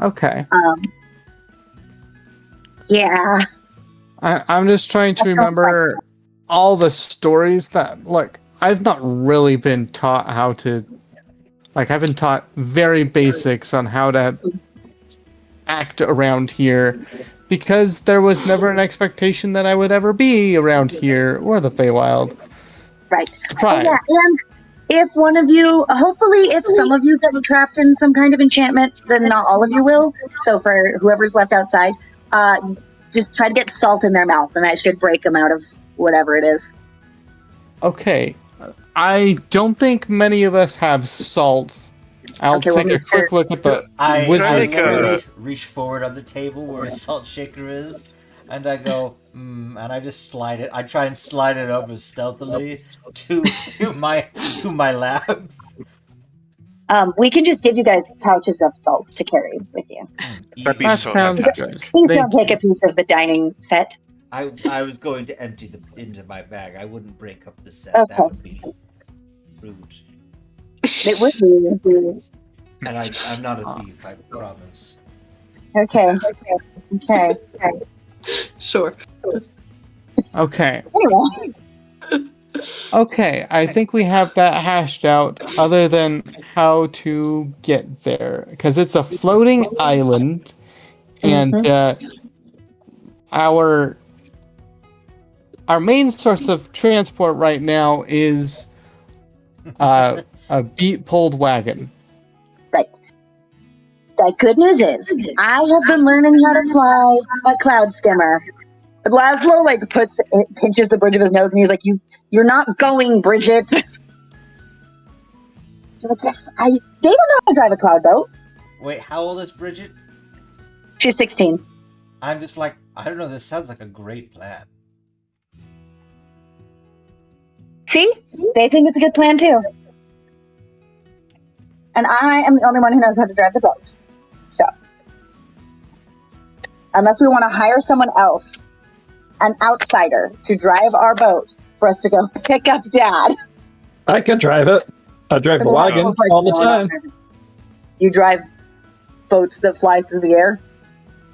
Okay. Yeah. I'm just trying to remember all the stories that, like, I've not really been taught how to, like, I've been taught very basics on how to act around here because there was never an expectation that I would ever be around here or the Feywild. Right. Surprise. Yeah, and if one of you, hopefully if some of you get trapped in some kind of enchantment, then not all of you will. So for whoever's left outside, just try to get salt in their mouth and that should break them out of whatever it is. Okay. I don't think many of us have salt. I'll Okay, take well, a quick look at the I wizard. reach forward on the table where a salt shaker is, and I go, and I just slide it. I try and slide it over stealthily to my lab. We can just give you guys pouches of salt to carry with you. That'd be That so sounds fantastic. good. Please Thank don't take a piece of the dining set. I was going to empty into my bag. I wouldn't break up the set. Okay. That would be rude. It would be. And I'm not a thief, I promise. Okay. Sure. Okay. Anyway, Okay, I think we have that hashed out, other than how to get there. Because it's a floating island, and our main source of transport right now is a beat-pulled wagon. the good news is, I have been learning how to fly a cloud skimmer. But Laszlo pinches the bridge of his nose and he's like, You're not going, Bridget. She's like, yes, they don't know how to drive a cloud boat. Wait, how old is Bridget? She's 16. I'm just like, I don't know, this sounds like a great plan. See? They think it's a good plan too. And I am the only one who knows how to drive the boat. So, unless we want to hire someone else, an outsider, to drive our boat for us to go pick up Dad. I can drive it. I drive a wagon all the time. You drive boats that fly through the air?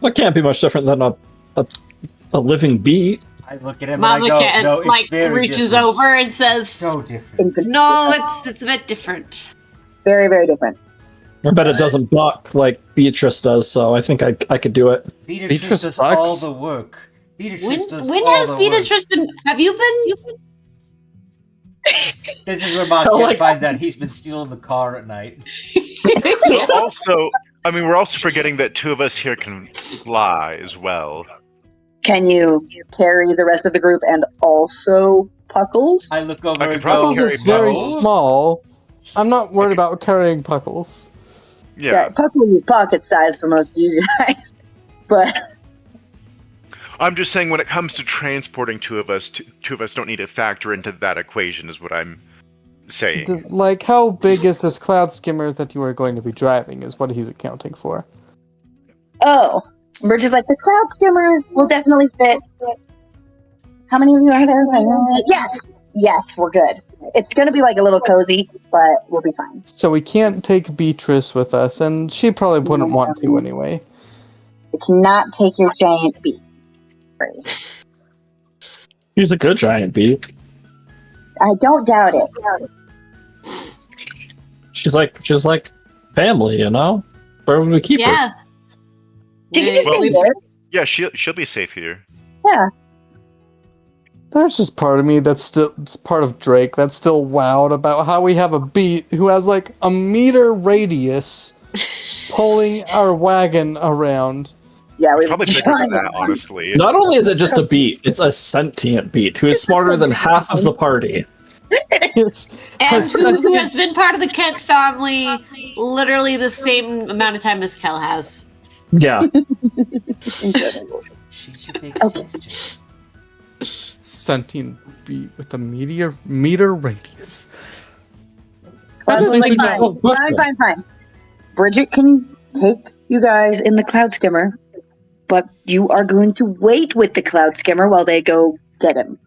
That can't be much different than a living beat. I look at him Mama and I go, Cat no, it's very reaches different. over and says, So different. "No, it's a bit different." Very, very different. I bet it doesn't buck like Beatrice does, so I think I could do it. Beatrice does bucks. all the work. Beatrice does When all has the Beatrice been? Have you been? This is where Mom finds out he's been stealing the car at night. Also, I mean, we're also forgetting that two of us here can fly as well. Can you carry the rest of the group and also Puckles? I look over I could and probably go, Puckles is very "No." small. I'm not worried about carrying Puckles. Yeah. Puckles is pocket size for most of you guys. But I'm just saying when it comes to transporting two of us don't need to factor into that equation, is what I'm saying. Like, how big is this cloud skimmer that you are going to be driving? Is what he's accounting for. oh, Bridge is like the cloud skimmer will definitely fit. How many of you are there? Yes, we're good. It's gonna be like a little cozy, but we'll be fine. So we can't take Beatrice with us, and she probably wouldn't want to anyway. We cannot take your giant beak. He's a good giant bee. I don't doubt it. She's like family, you know? Where would we keep her? Yeah. She can just Well, stay there. Yeah, she'll be safe here. Yeah. There's just part of me that's still it's part of Drake that's still wowed about how we have a beat who has like a meter radius pulling our wagon around. Yeah, we Probably bigger than that, honestly. Not only is it just a beat, it's a sentient beat who is smarter than half of the party. Yes. And who has been part of the Kent family literally the same amount of time as Kel has. Yeah. She's your big Okay. sister. Sentient beat with a meter radius. That just Like, makes me just feel good. fine. Bridget can take you guys in the cloud skimmer, but you are going to wait with the cloud skimmer while they go get him.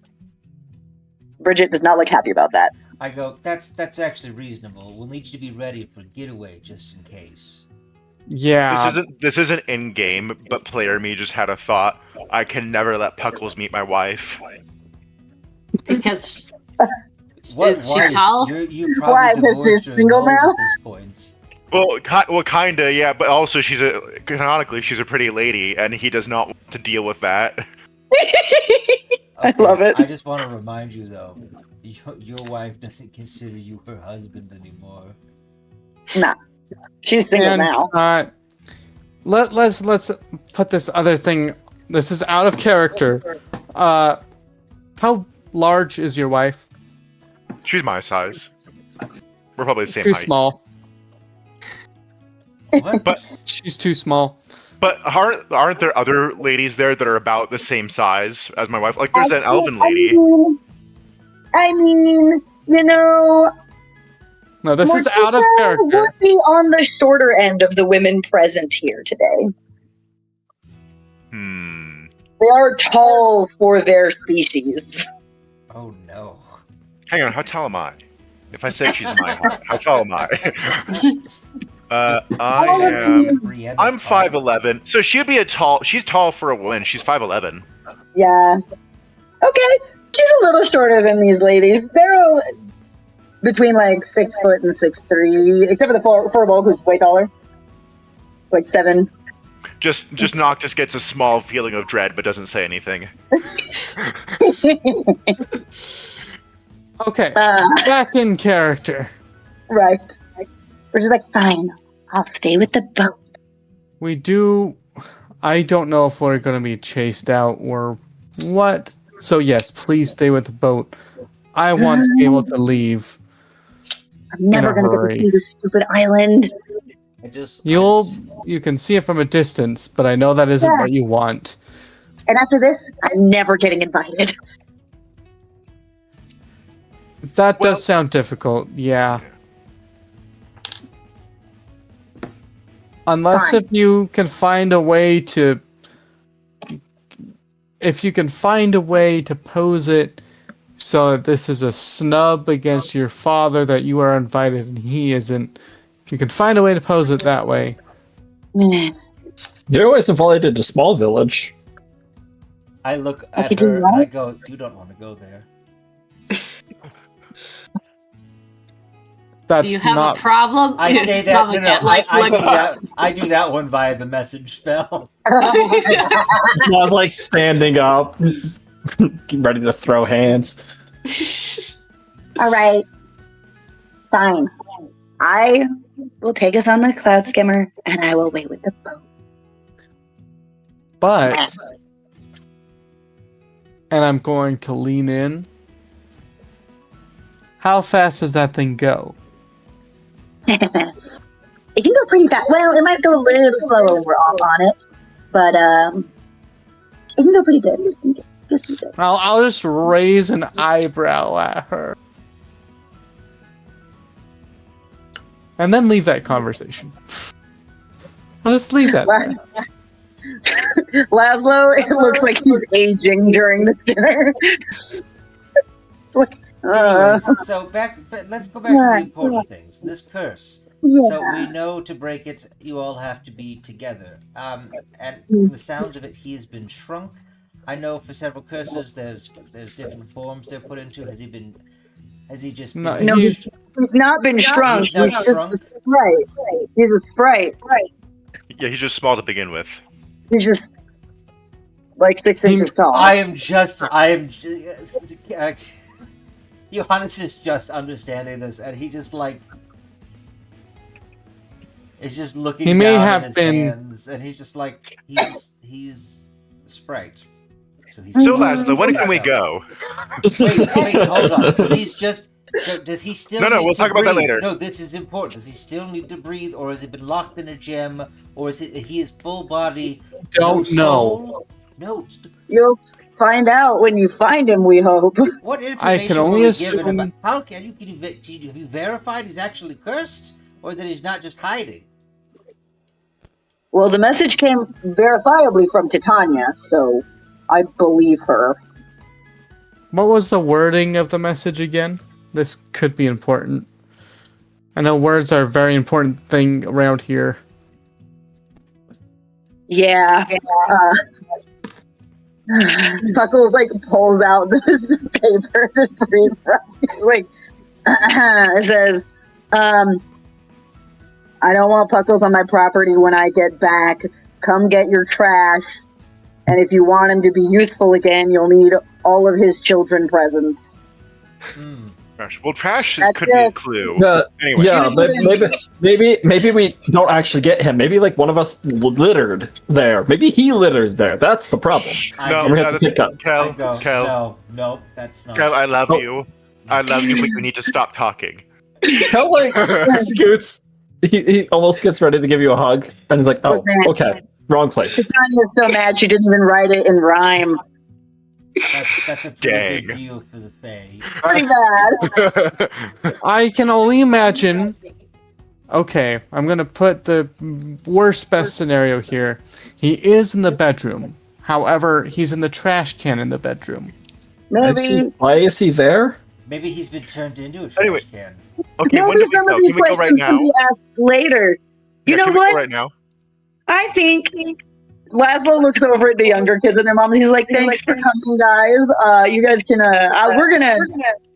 Bridget does not look happy about that. I go, that's actually reasonable. We'll need you to be ready for getaway just in case. Yeah. This isn't in game, but player me just had a thought. I can never let Puckles meet my wife. Because What is she wife? tall? You Why, probably 'cause you're divorced her single now? at this point. Well, kinda, yeah. But also, canonically, she's a pretty lady, and he does not want to deal with that. I love it. I just want to remind you, though, your wife doesn't consider you her husband anymore. Nah. She's single And now. let's put this other thing. This is out of character. How large is your wife? She's my size. We're probably the same Too height. small. What? But- She's too small. But aren't there other ladies there that are about the same size as my wife? Like, there's an elven lady. I mean, you know, No, this is out of Morticia character. would be on the shorter end of the women present here today. They are tall for their species. Oh no. Hang on, how tall am I? If I say she's my height, how tall am I? I'm 5'11", so she'd be she's tall for a woman. She's 5'11". Yeah. Okay. She's a little shorter than these ladies. They're all between like 6 foot and 6'3", except for the Furbolg, who's way taller. Like 7. Just Noctis gets a small feeling of dread, but doesn't say anything. Okay, back in character. Right. We're just like, fine, I'll stay with the boat. We do. I don't know if we're going to be chased out or what. So, yes, please stay with the boat. I want to be able to leave. I'm never In a going to hurry. get to see this stupid island. You can see it from a distance, but I know that isn't Yeah. what you want. And after this, I'm never getting invited. That does sound difficult, yeah. Unless Fine. if you can find a way to pose it so that this is a snub against your father that you are invited and he isn't. If you can find a way to pose it that way. You're always invited to Small Village. I look I at could do her and I what? go, you don't want to go there. That's Do you have not a problem? I say that, Probably no, can't, I do that one via the message spell. I was like standing up, ready to throw hands. All right. Fine. I will take us on the cloud skimmer, and I will wait with the boat. but and I'm going to lean in. how fast does that thing go? It can go pretty fast. Well, it might go a little slower when we're off on it, but it can go pretty good. I'll just raise an eyebrow at her. And then leave that conversation. I'll just leave that there. Laszlo, it looks like he's aging during this dinner. Anyways, so let's go back to the important things. This curse. So we know to break it, you all have to be together. And from the sounds of it, he has been shrunk. I know for several curses, there's different forms they're put into. Has he just been... No, he's not been shrunk. He's not shrunk? Right. He's a sprite. Right. Yeah, he's just small to begin with. He's just like 6 inches tall. Johannes is just understanding this, and he just is just looking He down may at have his been- hands, and he's just like, he's a sprite. So he's So, Laszlo, when can we go? Wait, hold on. So does he still No, need we'll to talk about that breathe? later. No, this is important. Does he still need to breathe, or has he been locked in a gem, or is he is full body? Don't no know. soul? No. You'll find out when you find him, we hope. What information can only were we assume- given about? How can you have you verified he's actually cursed, or that he's not just hiding? Well, the message came verifiably from Titania, so I believe her. What was the wording of the message again? This could be important. I know words are a very important thing around here. Yeah. Puckles pulls out this paper to breathe from. It says, I don't want Puckles on my property when I get back. Come get your trash. And if you want him to be useful again, you'll need all of his children presents. Gosh, well, trash That's could be a it. clue. Yeah, Anyway. maybe we don't actually get him. Maybe one of us littered there. Maybe he littered there. That's the problem. No, We're gonna have to pick up. Kel, No, that's not. Kel, I love Oh. you. I love you, but you need to stop talking. Kel scoots. He almost gets ready to give you a hug, and he's like, "Oh, okay, wrong place." Titania's so mad she didn't even write it in rhyme. That's a pretty Dang. good deal for the Fae. Pretty bad. I can only imagine. Okay, I'm gonna put the worst best scenario here. He is in the bedroom. However, he's in the trash can in the bedroom. Why is he there? Maybe he's been turned into a trash Anyway. can. Okay, when do we some go? of these Can we go right questions now? can be asked later. You Yeah, know can we what? go right now? I think Laszlo looks over at the younger kids and their mom, and he's like, "Thanks for coming, guys. You guys can.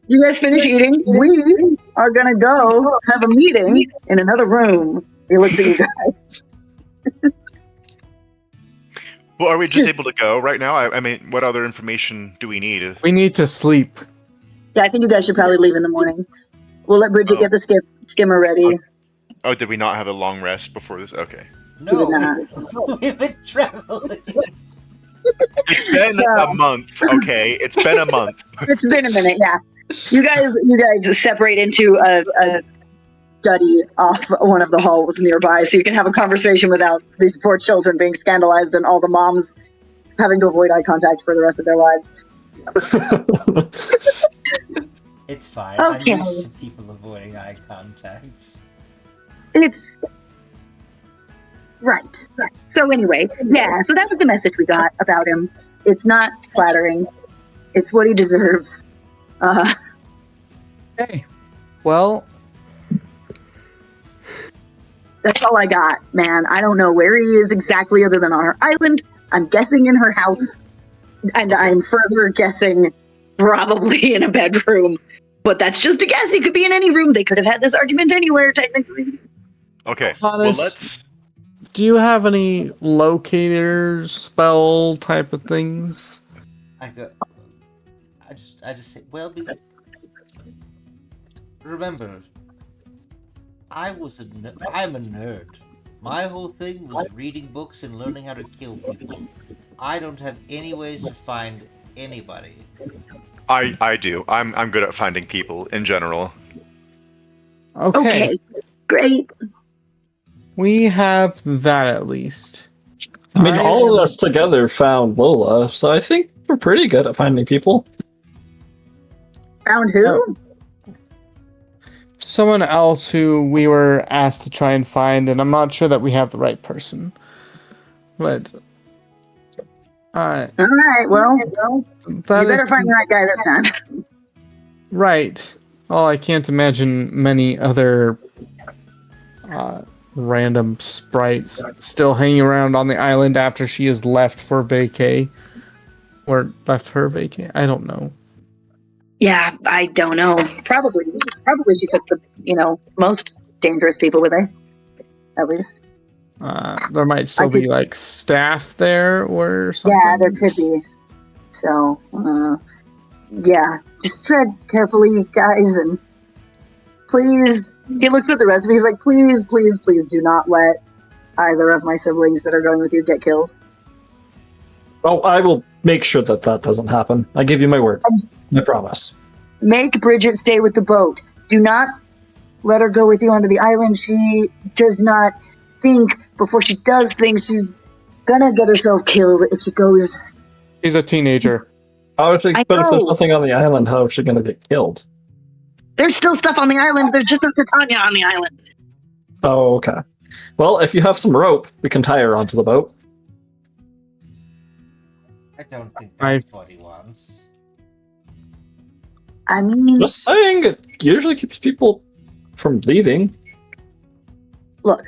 You guys finish eating. We are gonna go have a meeting in another room." He looks at you guys. Well, are we just able to go right now? I mean, what other information do we need? We need to sleep. Yeah, I think you guys should probably leave in the morning. We'll let Bridget get the skimmer ready. Oh, did we not have a long rest before this? Okay. No, Nah. we've been traveling. It's been a month, okay? It's been a month. It's been a minute, yeah. You guys separate into a study off one of the halls nearby, so you can have a conversation without these poor children being scandalized and all the moms having to avoid eye contact for the rest of their lives. It's fine. Okay. I'm used to people avoiding eye contact. It's right. So anyway, yeah. So that was the message we got about him. It's not flattering. It's what he deserves. Okay. Well, That's all I got, man. I don't know where he is exactly other than on her island. I'm guessing in her house. And I'm further guessing probably in a bedroom. But that's just a guess. He could be in any room. They could have had this argument anywhere, technically. Okay. Well, Honest. let's. do you have any locator spell type of things? I just say, well, remember, I'm a nerd. My whole thing was reading books and learning how to kill people. I don't have any ways to find anybody. I do. I'm good at finding people in general. Okay. Great. We have that at least. I mean, all of us together found Lola, so I think we're pretty good at finding people. Found who? Oh. Someone else who we were asked to try and find, and I'm not sure that we have the right person. But All right. Well, you that is better find the right guy this time. right. Oh, I can't imagine many other random sprites still hanging around on the island after she has left for vacay. Or left her vacay. I don't know. Yeah, I don't know. Probably she took the most dangerous people with her. At least. There might still be like staff there or something. Yeah, there could be. So, yeah, just tread carefully, guys, and please. He looks at the rest of He's like, please, please, please, do not let either of my siblings that are going with you get killed. Oh, I will make sure that doesn't happen. I give you my word. I promise. Make Bridget stay with the boat. Do not let her go with you onto the island. She does not think before she does things. She's gonna get herself killed if she goes. He's a teenager. But if there's nothing on the island, how is she going to get killed? There's still stuff on the island. There's just a Titania on the island. Oh, okay. Well, if you have some rope, we can tie her onto the boat. I don't think that's what he wants. I mean, Just saying, it usually keeps people from leaving. look,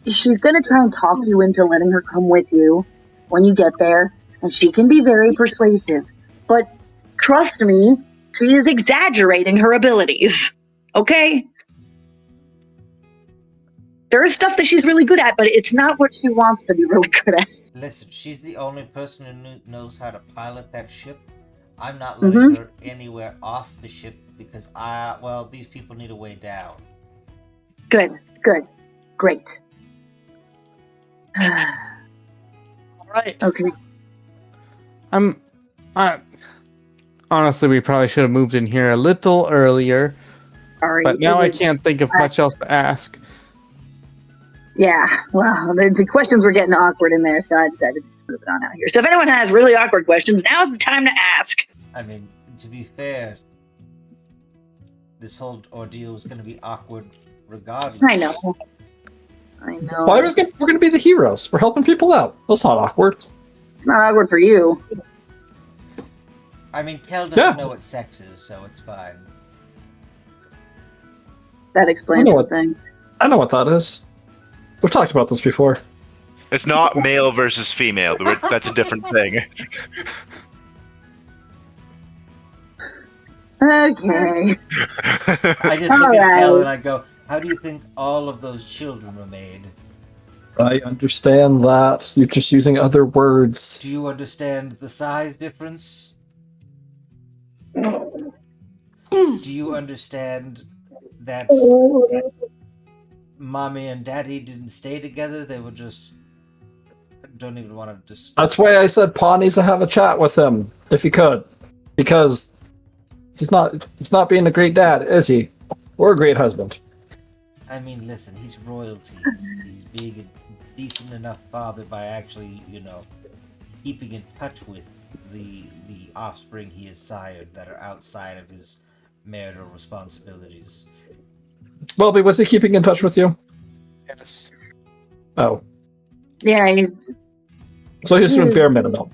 she's going to try and talk you into letting her come with you when you get there, and she can be very persuasive. But trust me, she is exaggerating her abilities. Okay? There is stuff that she's really good at, but it's not what she wants to be really good at. Listen, she's the only person who knows how to pilot that ship. I'm not letting her anywhere off the ship because these people need a way down. Good, great. All right. Okay. Honestly, we probably should have moved in here a little earlier. Sorry. But now I can't think of much else to ask. Yeah, well, the questions were getting awkward in there, so I decided to move it on out here. So if anyone has really awkward questions, now's the time to ask. I mean, to be fair, this whole ordeal is going to be awkward regardless. I know. We're going to be the heroes. We're helping people out. That's not awkward. It's not awkward for you. I mean, Kel doesn't know what sex is, so it's fine. That explains everything. I know what that is. We've talked about this before. It's not male versus female. That's a different thing. Okay. I just look at Kel and I go, how do you think all of those children were made? I understand that. You're just using other words. Do you understand the size difference? Do you understand that mommy and daddy didn't stay together? They were just... don't even want to just... That's why I said Pa needs to have a chat with him, if he could. Because he's not being a great dad, is he? Or a great husband. I mean, listen, he's royalty. He's being a decent enough father by actually, keeping in touch with the offspring he has sired that are outside of his marital responsibilities. Welby, was he keeping in touch with you? Yes. Oh. Yeah, So he's doing bare minimum.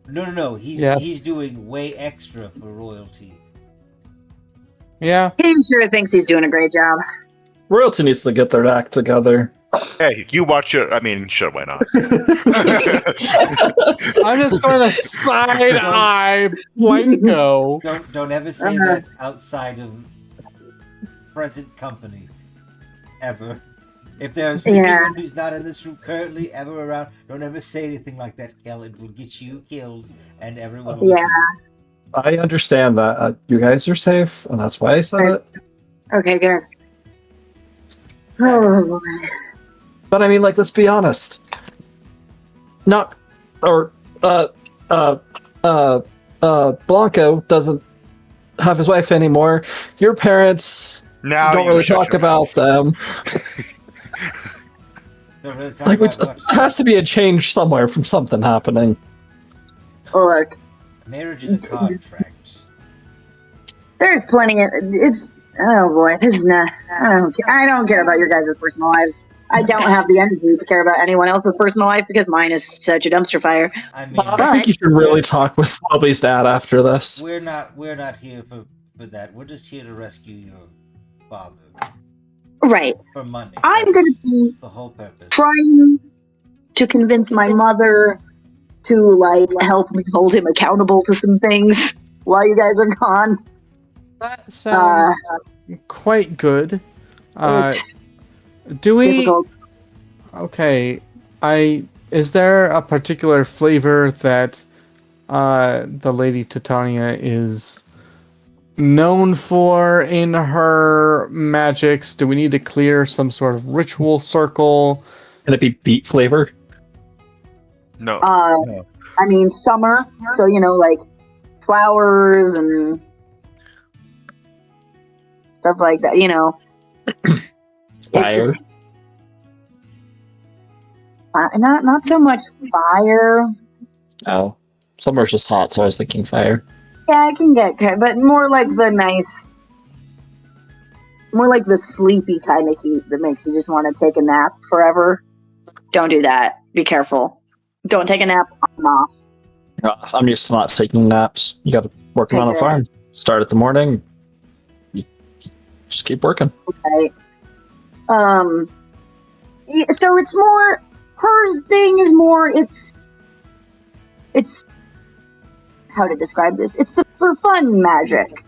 No. He's doing way extra for royalty. Yeah. he sure thinks he's doing a great job. Royalty needs to get their act together. Hey, you watch it. I mean, sure, why not? I'm just going to side eye Blanco. Don't ever say that outside of present company. Ever. If there's anyone who's not in this room currently ever around, don't ever say anything like that, Kel. It will get you killed and everyone will I understand that. You guys are safe, and that's why I said it. Okay, good. Oh, boy. But I mean, let's be honest. Blanco doesn't have his wife anymore. Your parents Now don't you really shut talk your about them. Don't really talk Like, about there much. has to be a change somewhere from something happening. Look, Marriage is a contract. there's plenty of it's. Oh boy, this is not. I don't care about your guys' personal lives. I don't have the energy to care about anyone else's personal life because mine is such a dumpster fire. I mean, I think you should really talk with Welby's dad after this. we're not here for that. We're just here to rescue your father Right. for money. I'm That's- gonna be that's the whole purpose. Trying to convince my mother to like help me hold him accountable to some things while you guys are gone. That sounds quite good. Do we? Difficult. Okay. Is there a particular flavor that the Lady Titania is known for in her magics? Do we need to clear some sort of ritual circle? Can it be beet flavor? No. I mean summer, so like flowers and stuff like that. Fire. Not so much fire. Oh. Summer's just hot, so I was thinking fire. Yeah, I can get, but more like the sleepy kind of heat that makes you just want to take a nap forever. Don't do that. Be careful. Don't take a nap on off. I'm used to not taking naps. You gotta work on a Okay. farm. Start at the morning. You just keep working. Okay. So it's more. Her thing is more. It's how to describe this. It's for fun magic.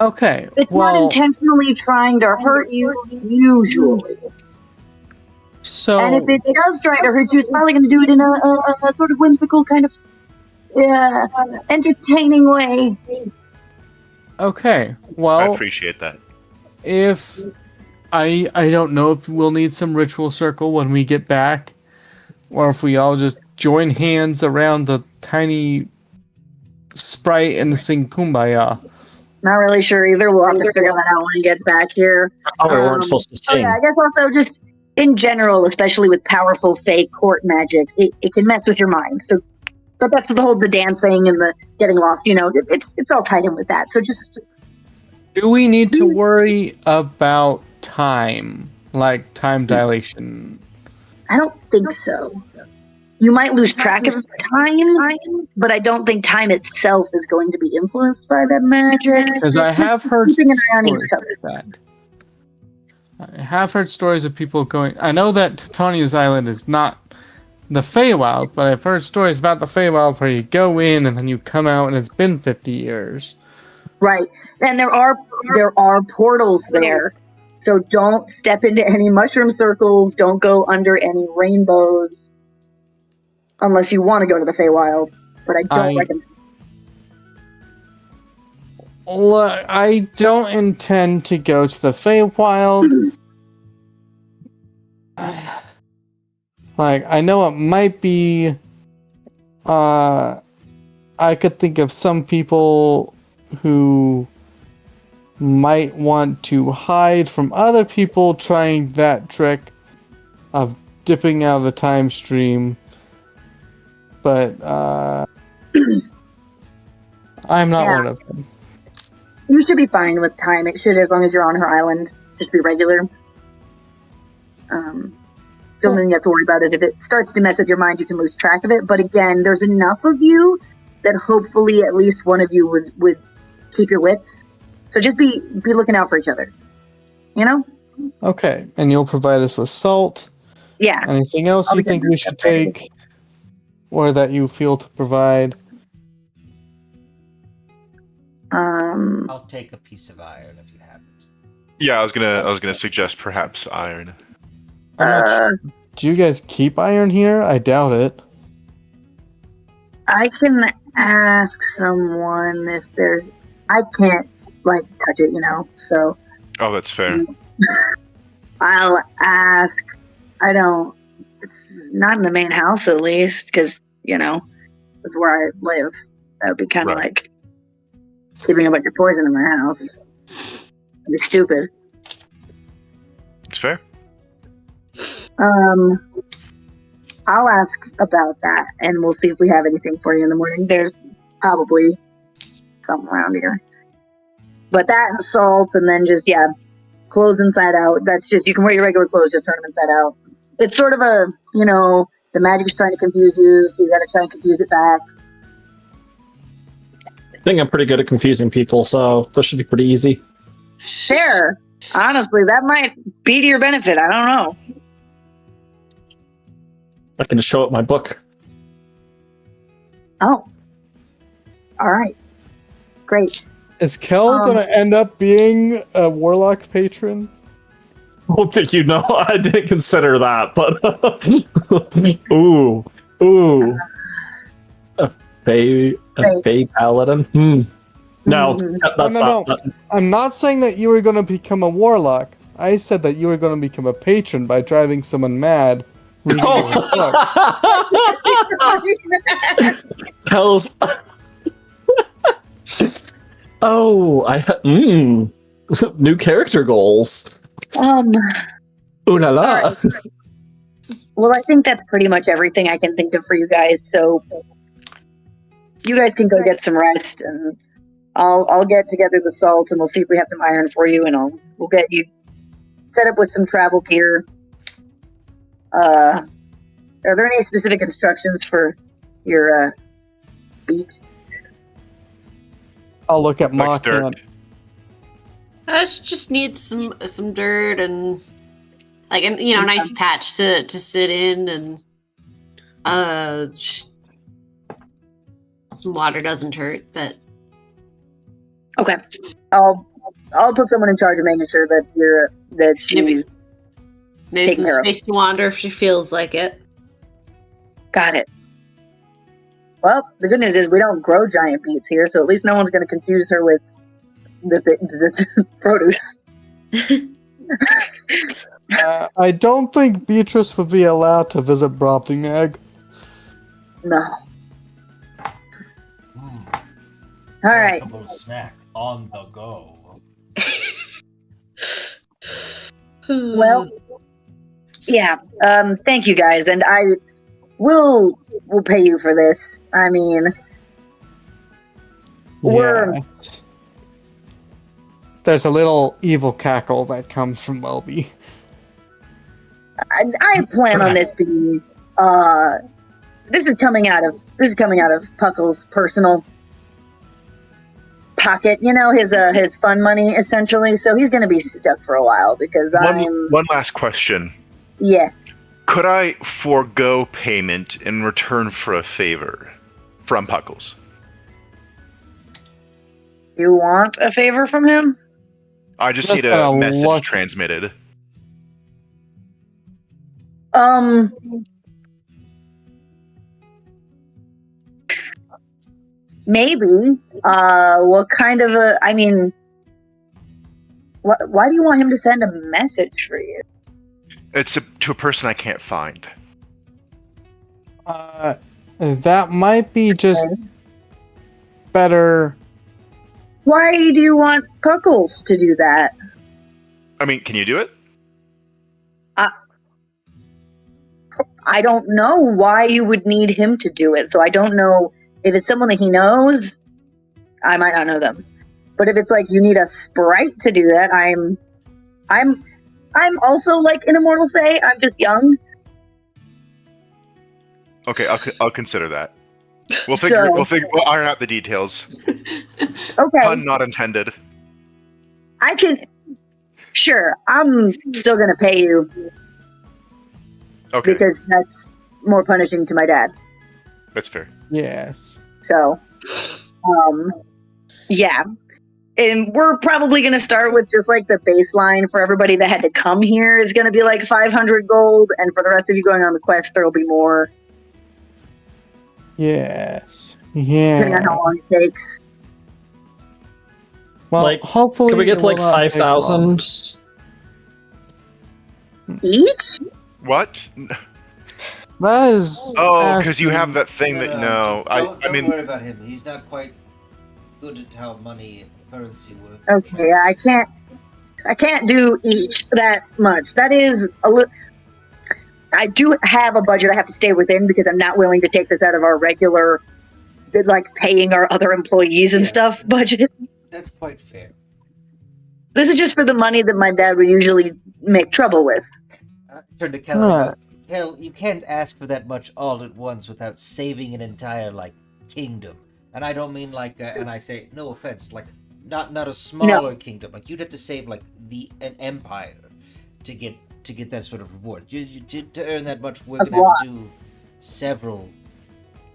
Okay. It's not Well, intentionally trying to hurt you, usually. so And if it does try to hurt you, it's probably going to do it in a sort of whimsical kind of entertaining way. okay. I Well, appreciate that. if I don't know if we'll need some ritual circle when we get back, or if we all just join hands around the tiny sprite and sing Kumbaya. Not really sure either. We'll have to figure that out when he gets back here. Oh, we weren't Um, supposed to Oh sing. yeah, I guess also just in general, especially with powerful fake court magic, it can mess with your mind. So, but that's the whole the dancing and the getting lost. It's all tied in with that. So just Do we need to worry about time, like time dilation? I don't think so. You might lose track of time, but I don't think time itself is going to be influenced by that magic. Because I have heard Keeping an eye on stories each other. like that. I have heard stories of people going. I know that Titania's Island is not the Feywild, but I've heard stories about the Feywild where you go in and then you come out and it's been 50 years. Right. And there are portals there. So don't step into any mushroom circles. Don't go under any rainbows. Unless you want to go to the Feywild. But I don't recommend. Look, I don't intend to go to the Feywild. Like, I know it might be. I could think of some people who might want to hide from other people trying that trick of dipping out of the time stream. But, I'm not Yeah. one of them. You should be fine with time. It should, as long as you're on her island. Just be regular. Don't really have to worry about it. If it starts to mess with your mind, you can lose track of it. But again, there's enough of you that hopefully at least one of you would keep your wits. So just be looking out for each other. You know? Okay, and you'll provide us with salt. Yeah. Anything else I'll you be think good. we should take, or that you feel to provide? I'll take a piece of iron if you have it. Yeah, I was gonna suggest perhaps iron. How much do you guys keep iron here? I doubt it. I can ask someone if there's. I can't touch it, So Oh, that's fair. I'll ask. I don't. It's not in the main house, at least, because it's where I live. That would be kind of Right. like keeping a bunch of poison in my house. It'd be stupid. It's fair. I'll ask about that, and we'll see if we have anything for you in the morning. There's probably something around here. But that and salt, and then just, clothes inside out. That's just, you can wear your regular clothes, just turn them inside out. It's sort of a, the magic's trying to confuse you, so you gotta try and confuse it back. I think I'm pretty good at confusing people, so this should be pretty easy. Fair. Honestly, that might be to your benefit. I don't know. I can just show it my book. Oh. All right. Great. Is Kel gonna end up being a warlock patron? I don't think you know. I didn't consider that, but ooh, a Fey paladin. No, that's No. not. I'm not saying that you were gonna become a warlock. I said that you were gonna become a patron by driving someone mad. reading your book. Hell's. New character goals. Ooh la la. Right. Well, I think that's pretty much everything I can think of for you guys. So you guys can go get some rest, and I'll get together the salt, and we'll see if we have some iron for you, and we'll get you set up with some travel gear. Are there any specific instructions for your beat? I'll look at Like Mock dirt. Hand. I just need some dirt and nice patch to sit in, and some water doesn't hurt. But Okay, I'll put someone in charge of making sure that maybe she's maybe taken some care of. space to wander if she feels like it. Got it. Well, the good news is we don't grow giant beets here, so at least no one's going to confuse her with this produce. I don't think Beatrice would be allowed to visit Brobdingnag. No. All right. Walkable snack on the go. Well, yeah. Thank you guys, and we'll pay you for this. I mean, Yes. There's a little evil cackle that comes from Welby. I plan on this being this is coming out of Puckle's personal pocket, his fun money essentially. So he's going to be stuck for a while because One last question. Yeah. Could I forego payment in return for a favor from Puckles? You want a favor from him? I just Just need a gonna message look- transmitted. Maybe. What kind of why do you want him to send a message for you? It's to a person I can't find. That might be just better. Why do you want Puckles to do that? I mean, can you do it? I don't know why you would need him to do it. So I don't know if it's someone that he knows. I might not know them, but if it's like you need a sprite to do that, I'm also like an immortal Fae. I'm just young. Okay, I'll consider that. We'll we'll iron out the details. Okay, Pun not intended. I can. Sure, I'm still gonna pay you Okay, because that's more punishing to my dad. that's fair. Yes. So, yeah. And we're probably going to start with just like the baseline for everybody that had to come here is going to be like 500 gold. And for the rest of you going on the quest, there will be more, Yes. depending on how Yeah. long it takes. Well, Like, hopefully. Can we get it to like will not take long. 5,000? Each? What? That is. Oh, because you actually- have that thing that no. Don't I mean, worry about him. He's not quite good at how money and currency work. Okay, I can't do each that much. That is a little. I do have a budget I have to stay within because I'm not willing to take this out of our regular, like paying our other employees and Yes. stuff budget. That's quite fair. This is just for the money that my dad would usually make trouble with. Turn to Kel. and go, Kel, you can't ask for that much all at once without saving an entire kingdom. And I don't mean and I say no offense, not a smaller kingdom. Like you'd have to save an empire to get that sort of reward. To earn that much, we're gonna have to do several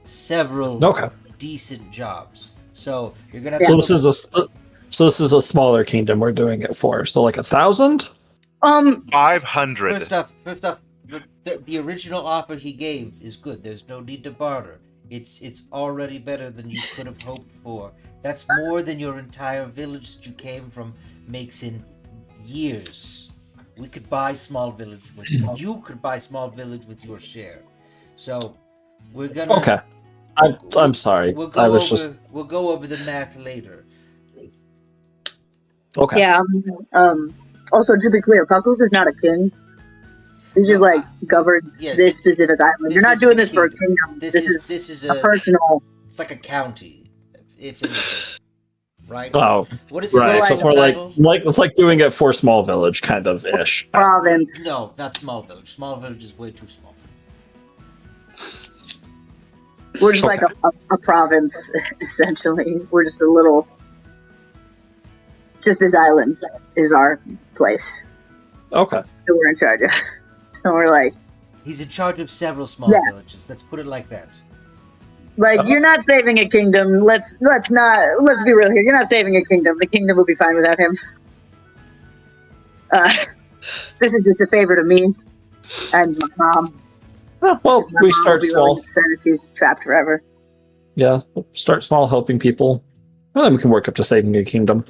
Okay. decent jobs. So you're gonna have So to. this is a smaller kingdom we're doing it for. So like 1,000. 500. First off, the original offer he gave is good. There's no need to barter. It's already better than you could have hoped for. That's more than your entire village that you came from makes in years. We could buy small village. You could buy small village with your share. So we're gonna. Okay. I'm sorry. We'll go over the math later. Okay. Yeah. Also, to be clear, Puckles is not a king. He's just governed Yes, this specific island. You're not doing this for a kingdom. This is a personal. It's like a county, if anything, right? Oh, What is right. his So it's more title? like it's like doing it for small village kind of ish. Province. No, not small village. Small village is way too small. We're just like a province, essentially. We're just a little. Just this island is our place Okay. that we're in charge of. So we're like, He's in charge of several small Yeah. villages. Let's put it like that. you're not saving a kingdom. Let's be real here. You're not saving a kingdom. The kingdom will be fine without him. This is just a favor to me and my mom. Well, My we mom start will be small. really upset if she's trapped forever. Yeah, start small, helping people, and then we can work up to saving a kingdom.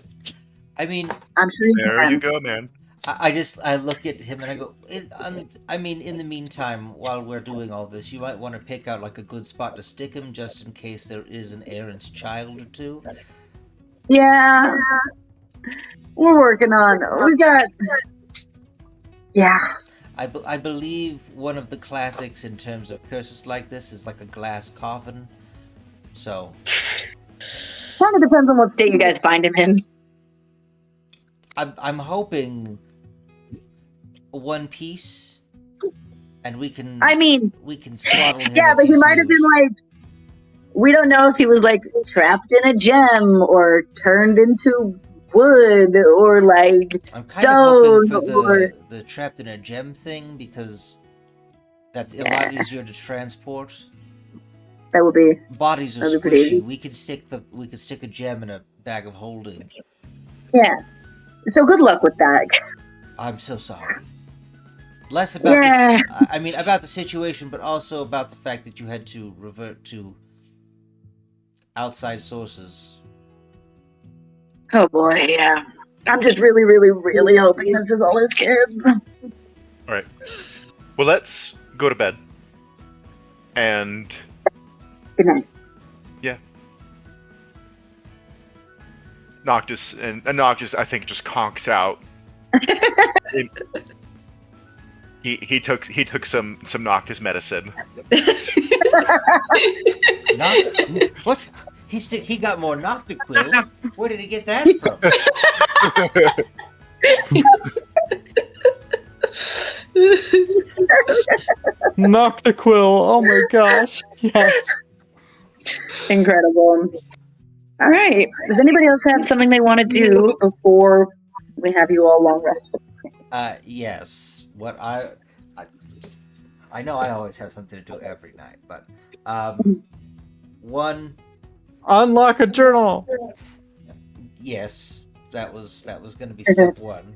I mean, I'm sure you There can. you go, man. I look at him and I go. In the meantime, while we're doing all this, you might want to pick out a good spot to stick him, just in case there is an errant child or two. Yeah. We're working on. We got. Yeah. I believe one of the classics in terms of curses like this is like a glass coffin. So Kind of depends on what state you guys find him in. I'm hoping one piece, and we can swaddle him. Yeah, if but he he's might have nude. been we don't know if he was trapped in a gem or turned into wood or I'm kind of hoping for stone or. the trapped in a gem thing because that's a lot easier to transport. That would be. Bodies are That'd be pretty easy. squishy. We could stick a gem in a bag of holding. Yeah. So good luck with that. I'm so sorry. Less about about the situation, but also about the fact that you had to revert to outside sources. Oh boy, yeah. I'm just really, really, really hoping this is all his kids. All right. Well, let's go to bed. And Good night. Noctis Noctis, I think, just conks out. He took some Noctis medicine. What? He got more Noctiquil. Where did he get that from? Noctiquil. Oh my gosh. Yes. Incredible. All right. Does anybody else have something they want to do before we have you all long rest? Yes. What I know I always have something to do every night, but one. Unlock a journal. Yes, that was going to be step one.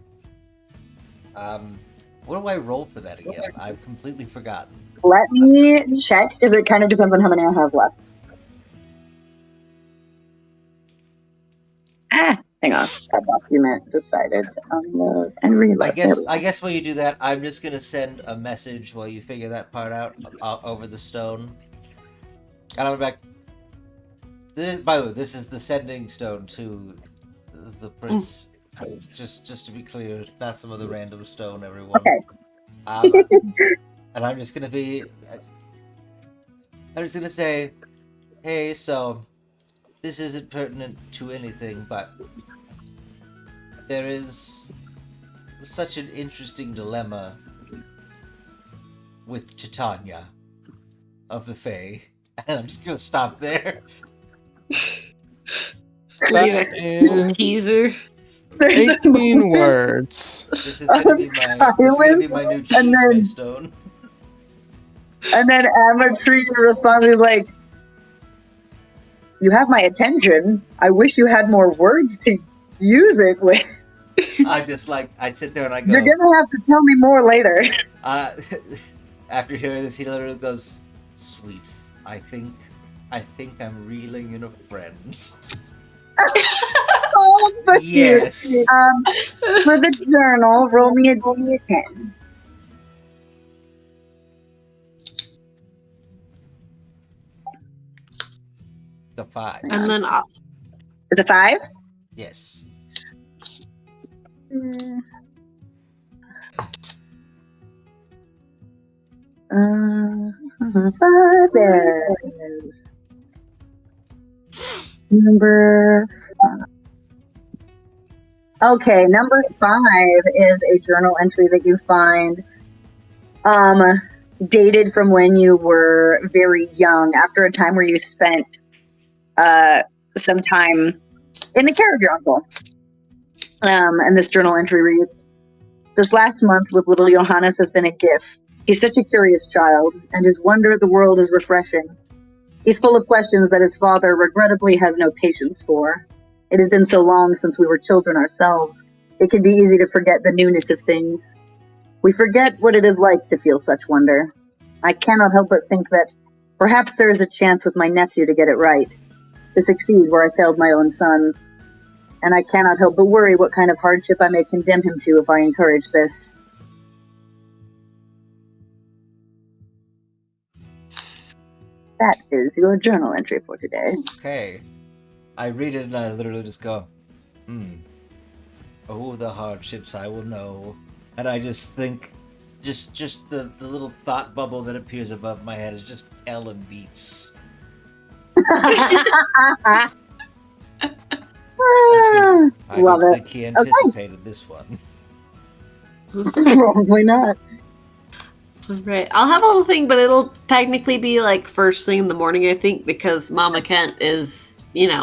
What do I roll for that again? I've completely forgotten. Let me check, because it kind of depends on how many I have left. Hang on. A document decided unload and reload. I There guess we go. I guess while you do that, I'm just gonna send a message while you figure that part out over the stone. And I'm back. By the way, this is the sending stone to the prince. Just to be clear, not some other random stone, everyone. Okay. And I'm just gonna say, hey, so this isn't pertinent to anything, but there is such an interesting dilemma with Titania of the Fae, and I'm just gonna stop there. That is Teaser. 18 words. This is gonna be my new And cheese then- stone. And then Amatria responds like, "You have my attention. I wish you had more words to use it with. I'm just like, I sit there and I go, You're gonna have to tell me more later." After hearing this, he literally goes, "Sweet, I think I'm reeling in a friend." Oh, but Yes. for the journal, roll me a 10. The 5. And then It's a 5? Yes. There it is. Number 5. Okay, number 5 is a journal entry that you find dated from when you were very young, after a time where you spent some time in the care of your uncle. And this journal entry reads, "This last month with little Johannes has been a gift. He's such a curious child, and his wonder at the world is refreshing. He's full of questions that his father regrettably has no patience for. It has been so long since we were children ourselves. It can be easy to forget the newness of things. We forget what it is like to feel such wonder. I cannot help but think that perhaps there is a chance with my nephew to get it right, to succeed where I failed my own sons. And I cannot help but worry what kind of hardship I may condemn him to if I encourage this." That is your journal entry for today. Okay. I read it and I literally just go, oh, the hardships I will know. And I just think, just the little thought bubble that appears above my head is just Ellen Beats. I Love don't it. think he anticipated this one. Probably not. Right. I'll have a whole thing, but it'll technically be like first thing in the morning, I think, because Mama Kent is, Yeah.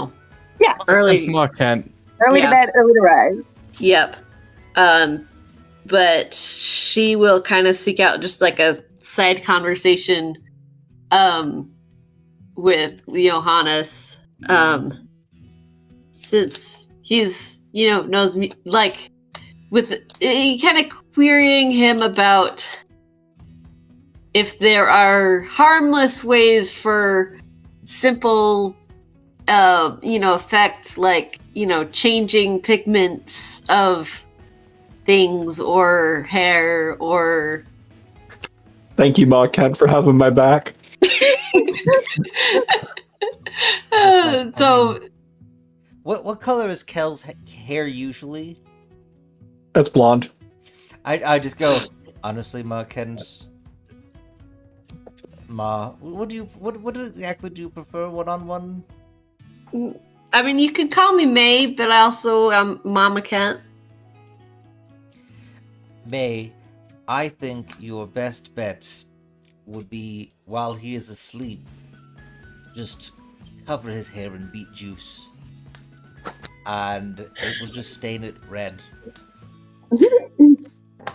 early. It's Mark Kent. Early to Yeah. bed, early to rise. Yep. But she will kind of seek out just like a side conversation with Johannes. Since he's, knows me, like, with kind of querying him about if there are harmless ways for simple effects like, changing pigment of things or hair or Thank you, Ma Kent, for having my back. so What color is Kel's hair usually? That's blonde. I just go, honestly, Ma Kent. Ma, what exactly do you prefer? One-on-one? I mean, you can call me May, but I also Mama Kent. May, I think your best bet would be, while he is asleep, just cover his hair in beet juice. And it will just stain it red.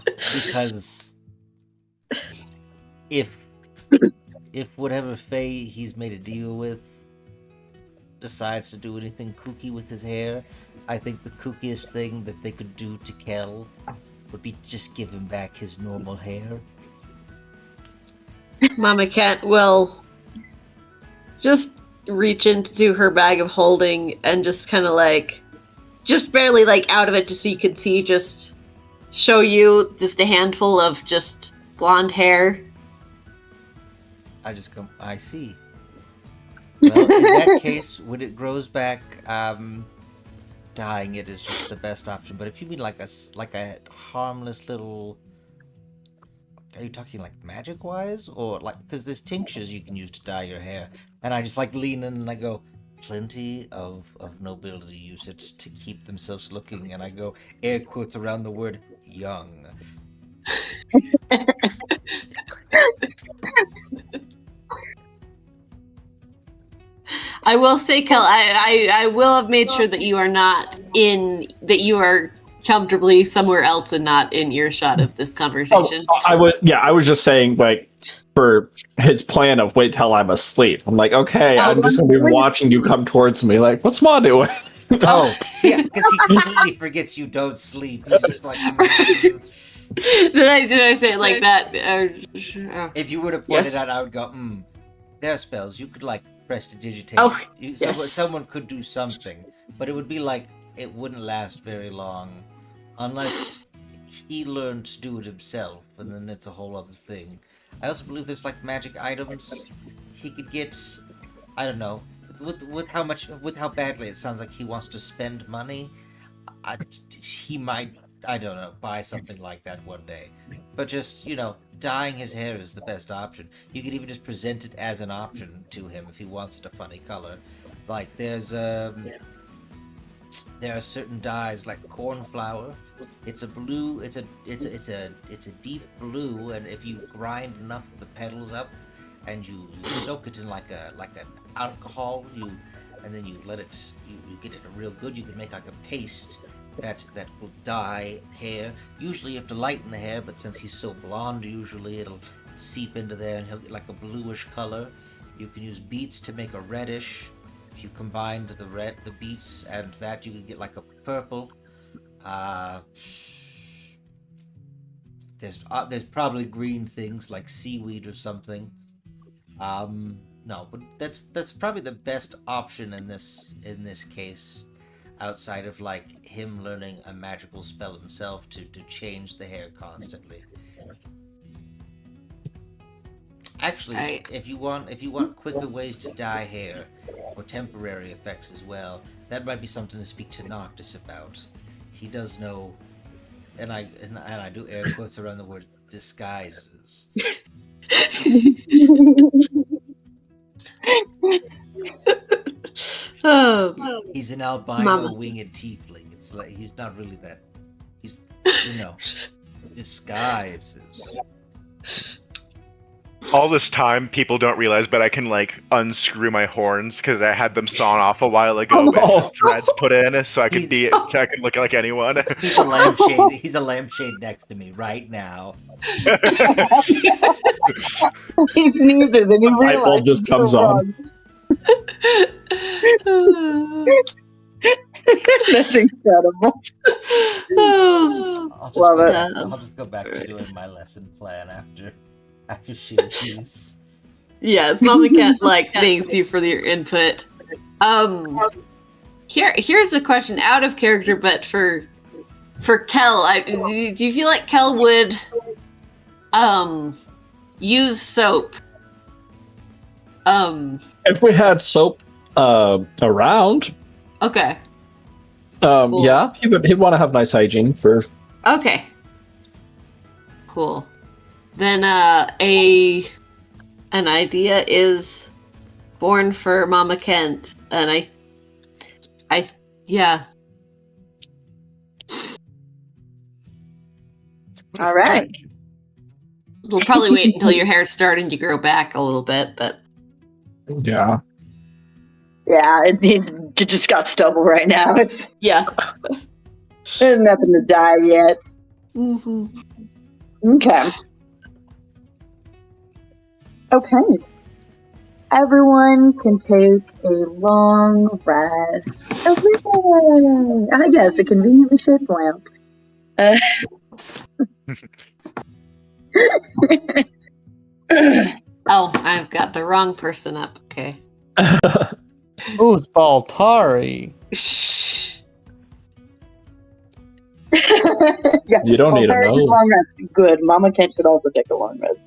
Because if whatever Fae he's made a deal with decides to do anything kooky with his hair, I think the kookiest thing that they could do to Kel would be to just give him back his normal hair. Mama Kent will just reach into her bag of holding and just kind of like just barely like out of it, just so you can see, just show you just a handful of just blonde hair. I see. Well, in that case, when it grows back, dyeing it is just the best option. But if you mean like a harmless little, are you talking like magic wise, or like, because there's tinctures you can use to dye your hair, and I just like lean in and I go, plenty of nobility use it to keep themselves looking, and I go air quotes around the word young. I will say, Kel, I will have made sure that you are you are comfortably somewhere else and not in earshot of this conversation. I was just saying, like, for his plan of wait till I'm asleep. I'm like, okay, I'm just gonna be watching you come towards me. Like, what's Ma doing? Oh, yeah, because he completely forgets you don't sleep. He's just like. Did I say it like that? If you would have pointed Yes. out, I would go, there are spells. You could, like, prestidigitate. Oh, Someone could do something. But it would be like, it wouldn't last very long. Unless he learned to do it himself. And then it's a whole other thing. I also believe there's, like, magic items he could get. I don't know. With how badly it sounds like he wants to spend money, he might, I don't know, buy something like that one day. But just, dyeing his hair is the best option. You could even just present it as an option to him if he wants it a funny color. Like there are certain dyes like cornflower. It's a blue. It's a deep blue, and if you grind enough of the petals up, and you soak it in like an alcohol, and then you let it, you get it real good. You can make like a paste that will dye hair. Usually you have to lighten the hair, but since he's so blonde, usually it'll seep into there and he'll get like a bluish color. You can use beets to make a reddish. If you combined the beets and that, you can get like a purple. There's probably green things like seaweed or something. No, but that's probably the best option in this case, outside of like him learning a magical spell himself to change the hair constantly. Actually, if you want quicker ways to dye hair or temporary effects as well, that might be something to speak to Noctis about. He does know, and I do air quotes around the word disguises. He's an albino winged tiefling. It's like he's not really that. He's disguises. All this time, people don't realize, but I can like unscrew my horns because I had them sawn off a while ago and threads put in, so I can look like anyone. He's a lampshade. He's a lampshade next to me right now. He sneezes and he Light bulb just comes on. That's incredible. Love it. I'll just go back to doing my lesson plan after she leaves. Yes, Mama Cat thanks you for your input. Here's a question out of character, but for Kel, do you feel like Kel would use soap? If we had soap around, Okay. Cool. yeah, he'd want to have nice hygiene for. Okay. Cool. Then an idea is born for Mama Kent, and yeah. All right. We'll probably wait until your hair's starting to grow back a little bit, but Yeah. Yeah, it just got stubble right now. yeah. There's nothing to dye yet. Mm-hmm. Okay. Okay. Everyone can take a long rest. Okay. I guess a conveniently shaped lamp. Oh, I've got the wrong person up. Okay. Who's Baltari? Yeah. You don't need to Sarah know. takes a long rest. Good. Mama Kent should also take a long rest.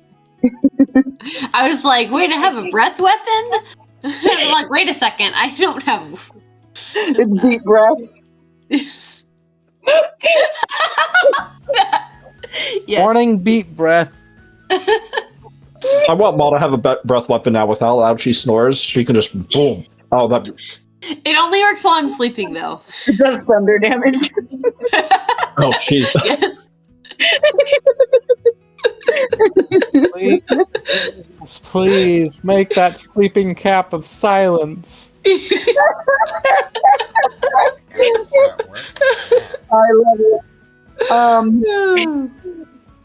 I was like, wait, I have a breath weapon? I'm like, wait a second, I don't have. It's deep breath. Yes. Warning, beat breath. I want Maul to have a breath weapon now. With how loud she snores, she can just boom. Oh, that. It only works while I'm sleeping, though. It does thunder damage. Oh, she's. Yes. Please make that sleeping cap of silence. Start work. I love it.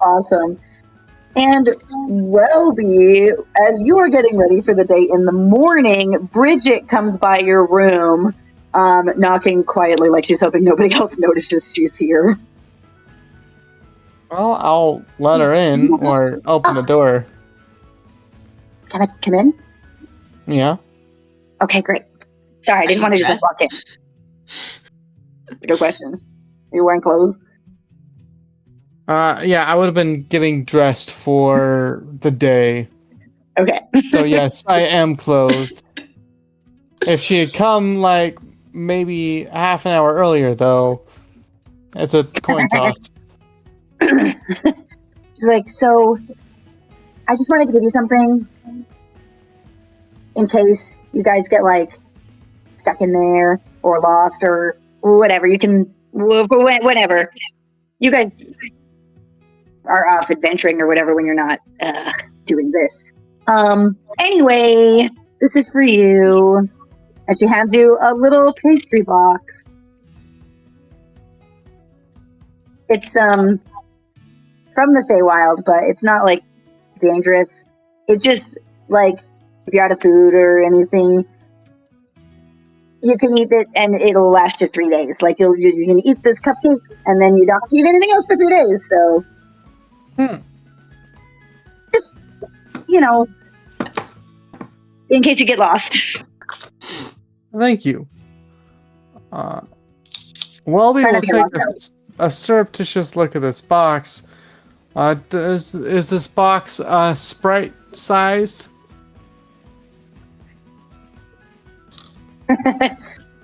Awesome. And Welby, as you are getting ready for the day in the morning, Bridget comes by your room, knocking quietly like she's hoping nobody else notices she's here. Well, I'll let her in or open the door. Can I come in? Yeah. Okay, great. Sorry, I didn't want to just walk in. Good question. Are you wearing clothes? Yeah, I would have been getting dressed for the day. Okay. So yes, I am clothed. If she had come like maybe half an hour earlier, though, it's a coin toss. She's like, so I just wanted to give you something in case you guys get like stuck in there or lost or whatever. You can whenever you guys are off adventuring or whatever when you're not doing this. Anyway, this is for you. And she hands you a little pastry box. It's from the Feywild, but it's not like dangerous. It's just like if you're out of food or anything, you can eat it and it'll last you 3 days. Like you can eat this cupcake and then you don't have to eat anything else for 3 days. So, just, you know, in case you get lost. Thank you. Welby will take a surreptitious look at this box. Is this box Sprite sized?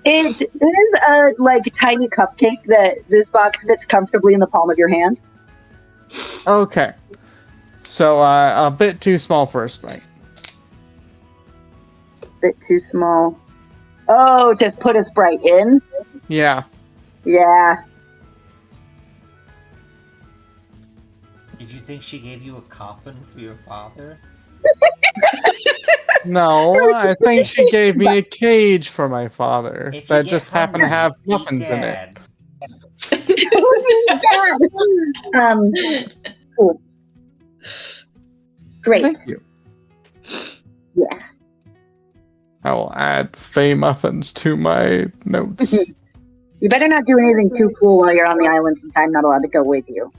It is a like tiny cupcake that this box fits comfortably in the palm of your hand. Okay. So a bit too small for a Sprite. Bit too small. Oh, to put a Sprite in? Yeah. Yeah. Did you think she gave you a coffin for your father? No, I think she gave me a cage for my father If you that get just happened to hungry, have eat muffins in it. Dad. Cool. Great. Thank you. Yeah. I will add Fey muffins to my notes. You better not do anything too cool while you're on the island since I'm not allowed to go with you.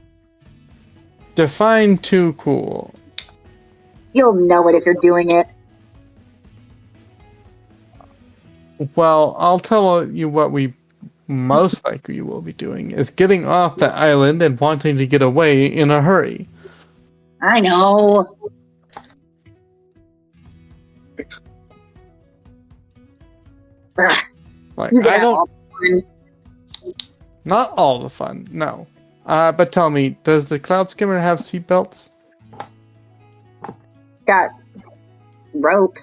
Define too cool. You'll know it if you're doing it. Well, I'll tell you what we most likely will be doing is getting off the island and wanting to get away in a hurry. I know. Ugh, Like you get I don't all fun. not all the fun, no. But tell me, does the Cloud Skimmer have seatbelts? Got ropes.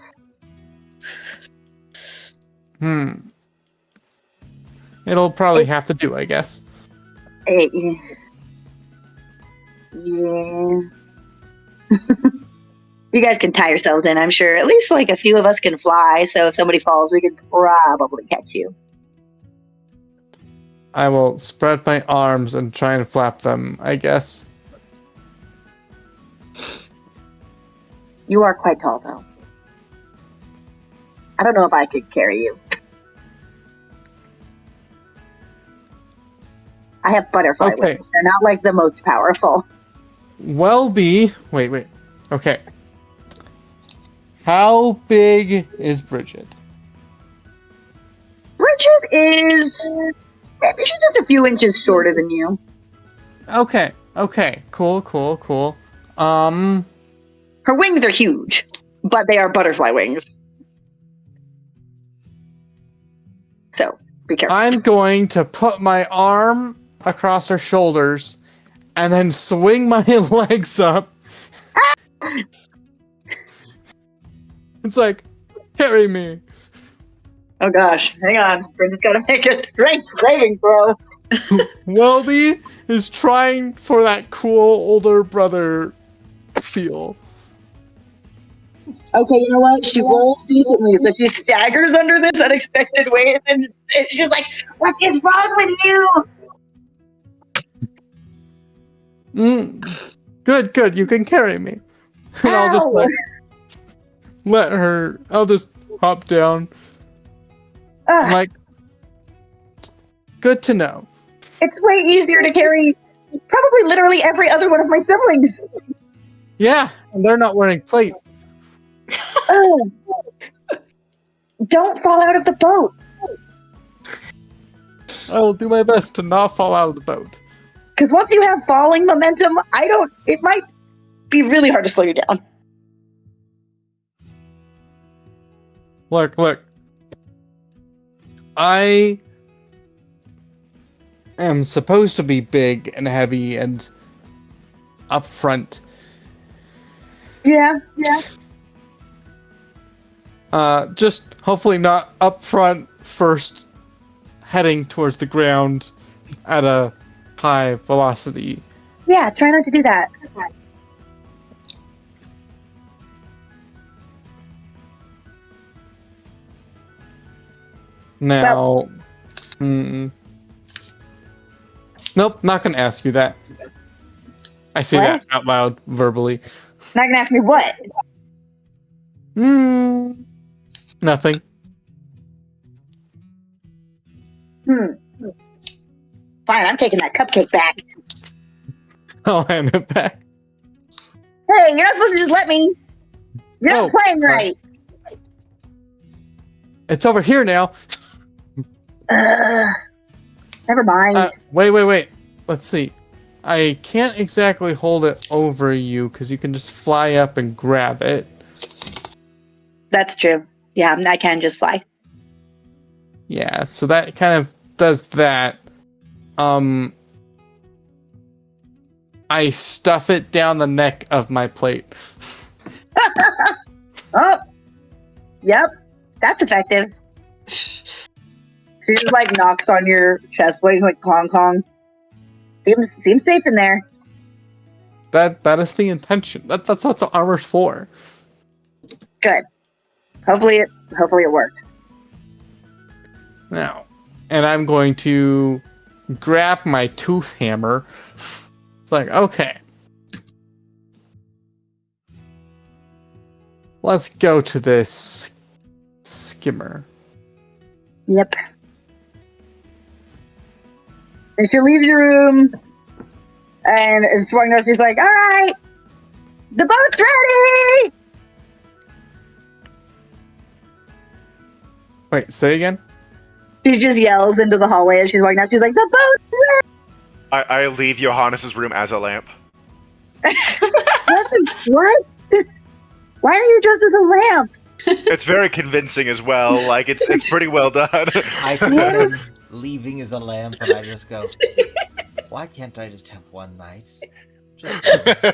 It'll probably have to do, I guess. Yeah. You guys can tie yourselves in, I'm sure. At least like a few of us can fly, so if somebody falls, we could probably catch you. I will spread my arms and try and flap them, I guess. You are quite tall, though. I don't know if I could carry you. I have butterfly Okay. wings. They're not like the most powerful. Welby, wait. Okay. How big is Bridget? Bridget is She's just a few inches shorter than you. Okay. Cool. Her wings are huge, but they are butterfly wings. So, be careful. I'm going to put my arm across her shoulders and then swing my legs up. It's like, carry me. Oh gosh, hang on. We're just gotta make a strength saving throw. Welby is trying for that cool older brother feel. Okay, you know what? She rolls decently, so she staggers under this unexpected weight, and she's like, "What is wrong with you?" Good. You can carry me. And I'll just Ow! let her. I'll just hop down. Ugh, I'm like, good to know. it's way easier to carry probably literally every other one of my siblings. Yeah, and they're not wearing plate. Ugh. Don't fall out of the boat. I will do my best to not fall out of the boat. Because once you have falling momentum, it might be really hard to slow you down. Look. I am supposed to be big and heavy and up front. Yeah. Just hopefully not up front first, heading towards the ground at a high velocity. Yeah, try not to do that. Now, nope, not gonna ask you that. I say What? that out loud, verbally. Not gonna ask me what? Nothing. Fine, I'm taking that cupcake back. I'll hand it back. Hey, you're not supposed to just let me. You're not Oh, playing sorry. right. It's over here now. Never mind. Wait. Let's see. I can't exactly hold it over you because you can just fly up and grab it. That's true. Yeah, I can just fly. Yeah, so that kind of does that. I stuff it down the neck of my plate. Oh, yep, that's effective. She just like knocks on your chest plate, like clong clong. Seems safe in there. That is the intention. That's what armor's for. Good. Hopefully it worked. Now, and I'm going to grab my tooth hammer. It's like, okay. Let's go to this skimmer. Yep. And she leaves your room, and she's like, "All right, the boat's ready." Wait, say again? She just yells into the hallway as she's walking out. She's like, "The boat's ready!" I leave Johannes's room as a lamp. What? Why are you dressed as a lamp? It's very convincing as well. Like it's pretty well done. I see him leaving as a lamp, and I just go, why can't I just have one night? I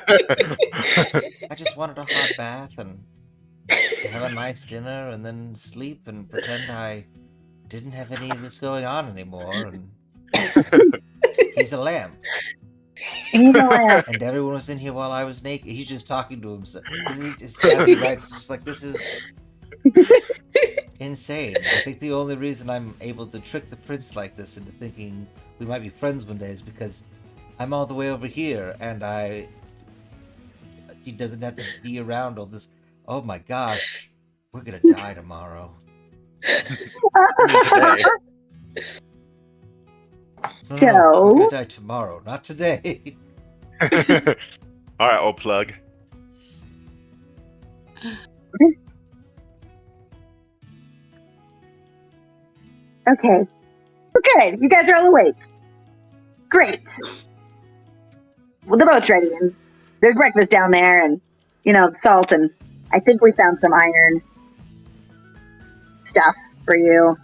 just wanted a hot bath and have a nice dinner and then sleep and pretend I didn't have any of this going on anymore. And he's a lamp. He's a lamp. And everyone was in here while I was naked. He's just talking to himself. As he writes, just like, this is insane. I think the only reason I'm able to trick the prince like this into thinking we might be friends one day is because I'm all the way over here and he doesn't have to be around all this. Oh my gosh, we're gonna die tomorrow. No, we're gonna die tomorrow, not today. All right, old plug. Okay. Good. You guys are all awake. Great. Well, the boat's ready, and there's breakfast down there, and, salt, and I think we found some iron stuff for you.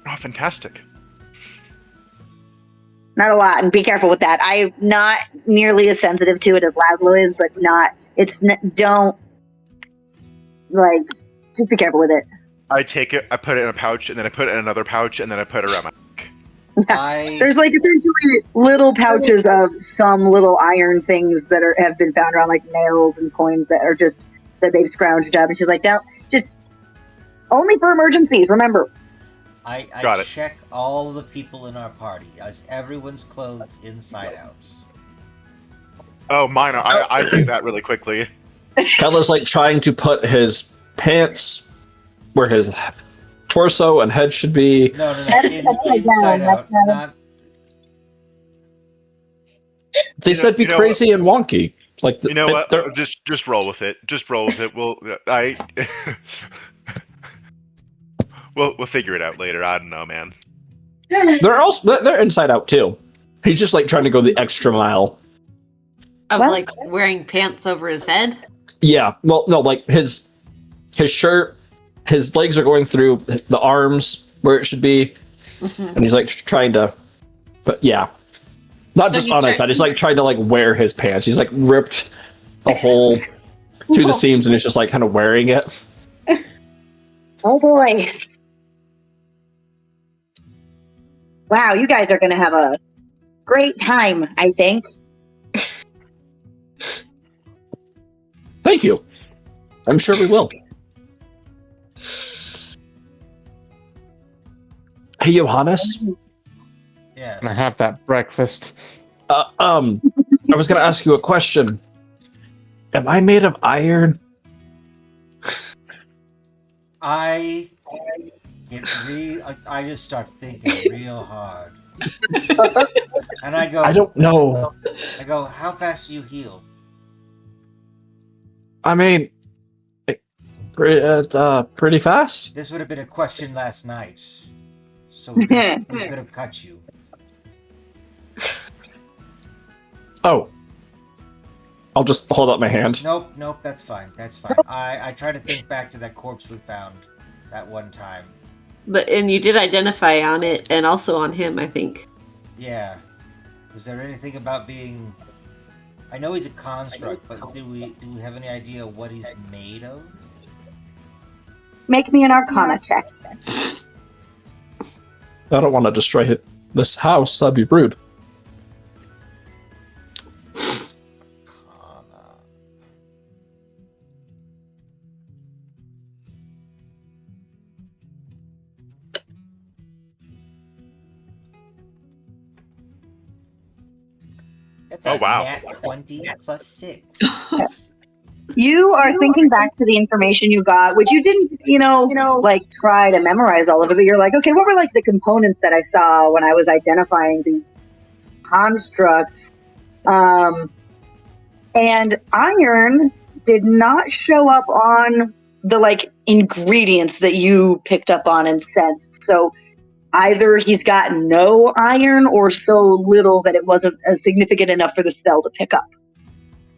Oh, fantastic. Not a lot, and be careful with that. I'm not nearly as sensitive to it as Laszlo is, but just be careful with it. I take it, I put it in a pouch, and then I put it in another pouch, and then I put it around my neck. There's essentially little pouches of some little iron things that have been found around, nails and coins that they've scrounged up. And she's like, no, just only for emergencies, remember. I Got it. check all the people in our party. Is everyone's clothes inside out? Oh, mine are. I do that really quickly. Kella's trying to put his pants where his torso and head should be. No. Inside out. Not. They said be crazy and wonky. You know what? Just roll with it. Just roll with it. We'll figure it out later. I don't know, man. They're inside out too. He's just trying to go the extra mile. Of wearing pants over his head? Yeah. Well, no, his shirt, his legs are going through the arms where it should be. And he's trying to, but yeah. Not just on his side, he's trying to wear his pants. He's ripped a hole through the seams and he's just kind of wearing it. Oh boy. Wow, you guys are going to have a great time, I think. Thank you. I'm sure we will. Hey, Johannes. Yes. Can I have that breakfast? I was going to ask you a question. Am I made of iron? I just start thinking real hard. And I go, I don't know. how fast do you heal? I mean, pretty fast. This would have been a question last night. So we could have cut you. Oh. I'll just hold up my hand. Nope, that's fine. I try to think back to that corpse we found that one time. And you did identify on it and also on him, I think. Yeah. Was there anything about being... I know he's a construct, but do we have any idea what he's made of? Make me an Arcana check. I don't want to destroy this house. That'd be rude. That's Oh, wow. Nat 20 plus 6. You are thinking back to the information you got, which you didn't, try to memorize all of it, but you're okay, what were the components that I saw when I was identifying these constructs? And iron did not show up on the ingredients that you picked up on and sensed. So either he's got no iron or so little that it wasn't significant enough for the spell to pick up.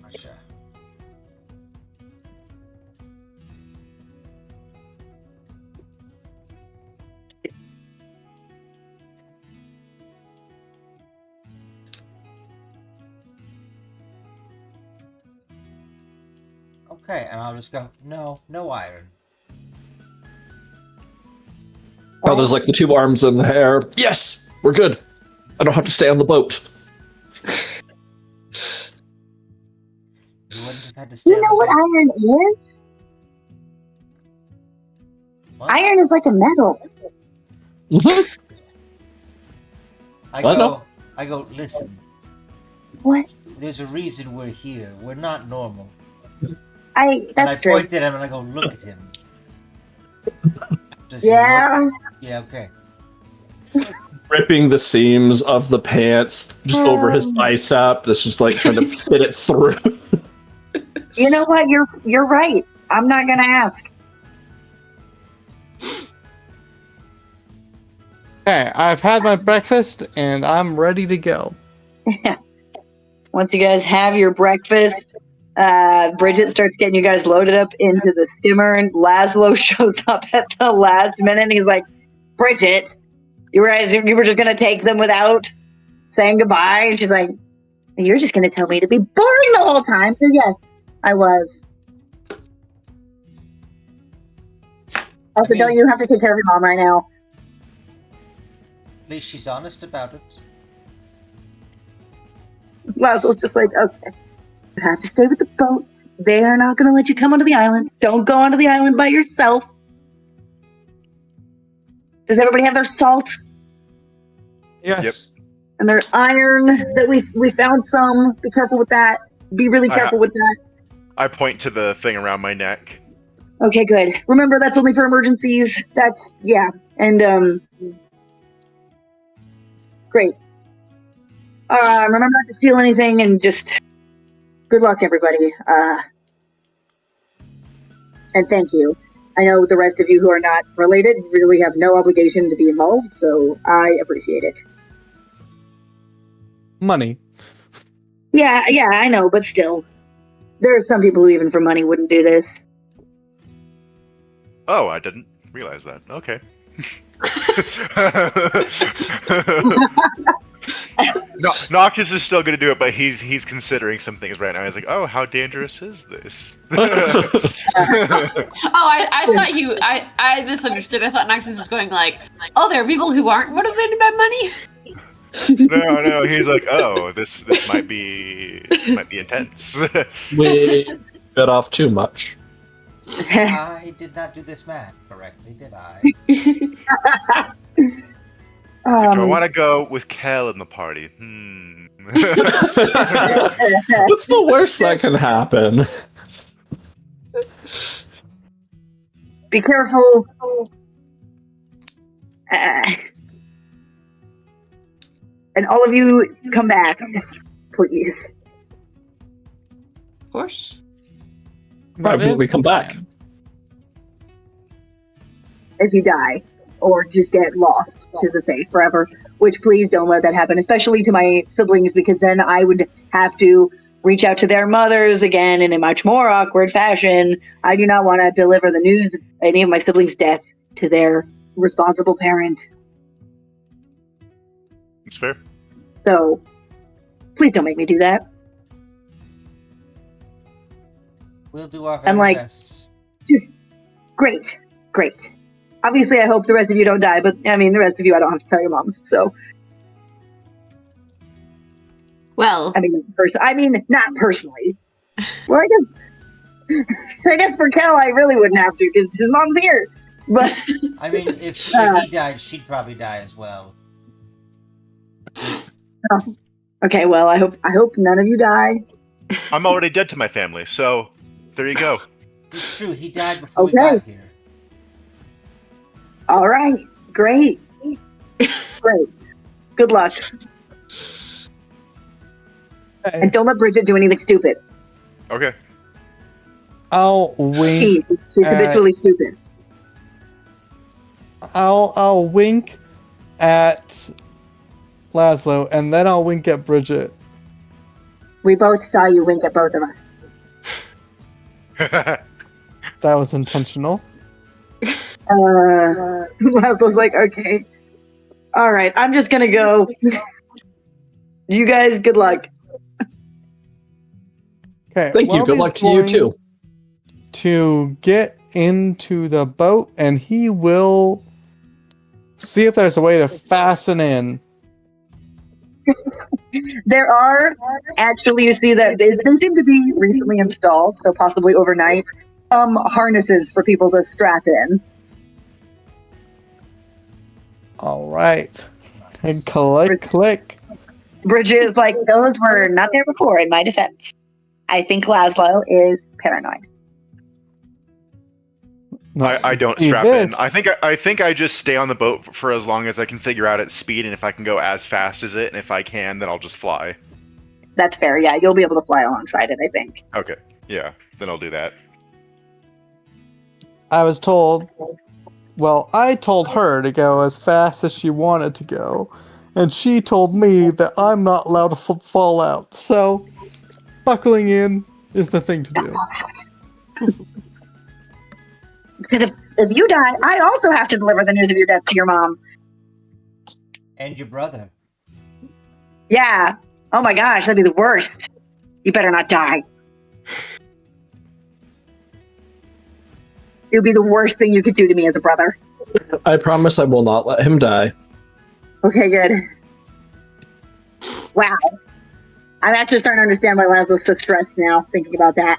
Gotcha. Okay, and I'll just go, no iron. Oh, there's the two arms in the hair. Yes, we're good. I don't have to stay on the boat. You wouldn't have had to stay You know what iron is? What? Iron is like a metal. Mhm. I know. go, listen, What? there's a reason we're here. We're not normal. That's And I true. point at him and I go, look at him. Does Yeah. he look? Yeah, okay. Ripping the seams of the pants just over his bicep. That's just trying to fit it through. You know what? You're right. I'm not gonna ask. Okay, I've had my breakfast and I'm ready to go. Once you guys have your breakfast, Bridget starts getting you guys loaded up into the skimmer, and Laszlo shows up at the last minute. And he's like, "Bridget, you were just gonna take them without saying goodbye?" And she's like, "You're just gonna tell me to be boring the whole time?" So yes, I was. Also, don't you have to take care of your mom right now? At least she's honest about it. Laszlo's just like, "Okay, you have to stay with the boat. They are not going to let you come onto the island. Don't go onto the island by yourself. Does everybody have their salt Yes. and their iron? That we found some. Be careful with that. Be really careful with that." I point to the thing around my neck. Okay, good. Remember, that's only for emergencies. Yeah. And, great. Remember not to steal anything, and just good luck, everybody. And thank you. I know the rest of you who are not related really have no obligation to be involved, so I appreciate it. Money. Yeah, I know, but still. There are some people who even for money wouldn't do this. Oh, I didn't realize that. Okay. No, Noctis is still going to do it, but he's considering some things right now. He's like, "Oh, how dangerous is this?" I thought I misunderstood. I thought Noctis was going like, "Oh, there are people who aren't motivated by money." No, he's like, "Oh, this might be intense." We bit off too much. I did not do this math correctly, did I? Do I want to go with Kel in the party? What's the worst that can happen? Be careful. And all of you come back, please. Of course. Why would we come back? If you die, or just get lost to the face forever. Which, please don't let that happen, especially to my siblings, because then I would have to reach out to their mothers again in a much more awkward fashion. I do not want to deliver the news of any of my siblings' death to their responsible parent. It's fair. So, please don't make me do that. We'll do our And, very like, best. Great. Obviously, I hope the rest of you don't die, but I mean, the rest of you, I don't have to tell your moms. So, Well, I mean, not personally. Well, I guess for Kel, I really wouldn't have to because his mom's here. But I mean, if he died, she'd probably die as well. okay, well, I hope none of you die. I'm already dead to my family, so there you go. It's true, he died before we Okay. got here. All right, great. Good luck, and don't let Bridget do anything stupid. Okay. I'll wink. She's habitually stupid. I'll wink at Laszlo, and then I'll wink at Bridget. We both saw you wink at both of us. That was intentional. Laszlo's like, okay. All right, I'm just gonna go. You guys, good luck. Okay. Thank you. Good Welby's luck to you going too. To get into the boat, and he will see if there's a way to fasten in. There are actually, you see that they seem to be recently installed, so possibly overnight, harnesses for people to strap in. All right. And click. Bridget is like, those were not there before, in my defense. I think Laszlo is paranoid. No, I don't he strap in. did. I think I just stay on the boat for as long as I can figure out its speed, and if I can go as fast as it, and if I can, then I'll just fly. That's fair, yeah. You'll be able to fly alongside it, I think. Okay. Yeah. Then I'll do that. I was told Well, I told her to go as fast as she wanted to go, and she told me that I'm not allowed to fall out. So, buckling in is the thing to do. Because if you die, I also have to deliver the news of your death to your mom. And your brother. Yeah. Oh my gosh, that'd be the worst. You better not die. It would be the worst thing you could do to me as a brother. I promise I will not let him die. Okay, good. Wow. I'm actually starting to understand why Laszlo's so stressed now, thinking about that.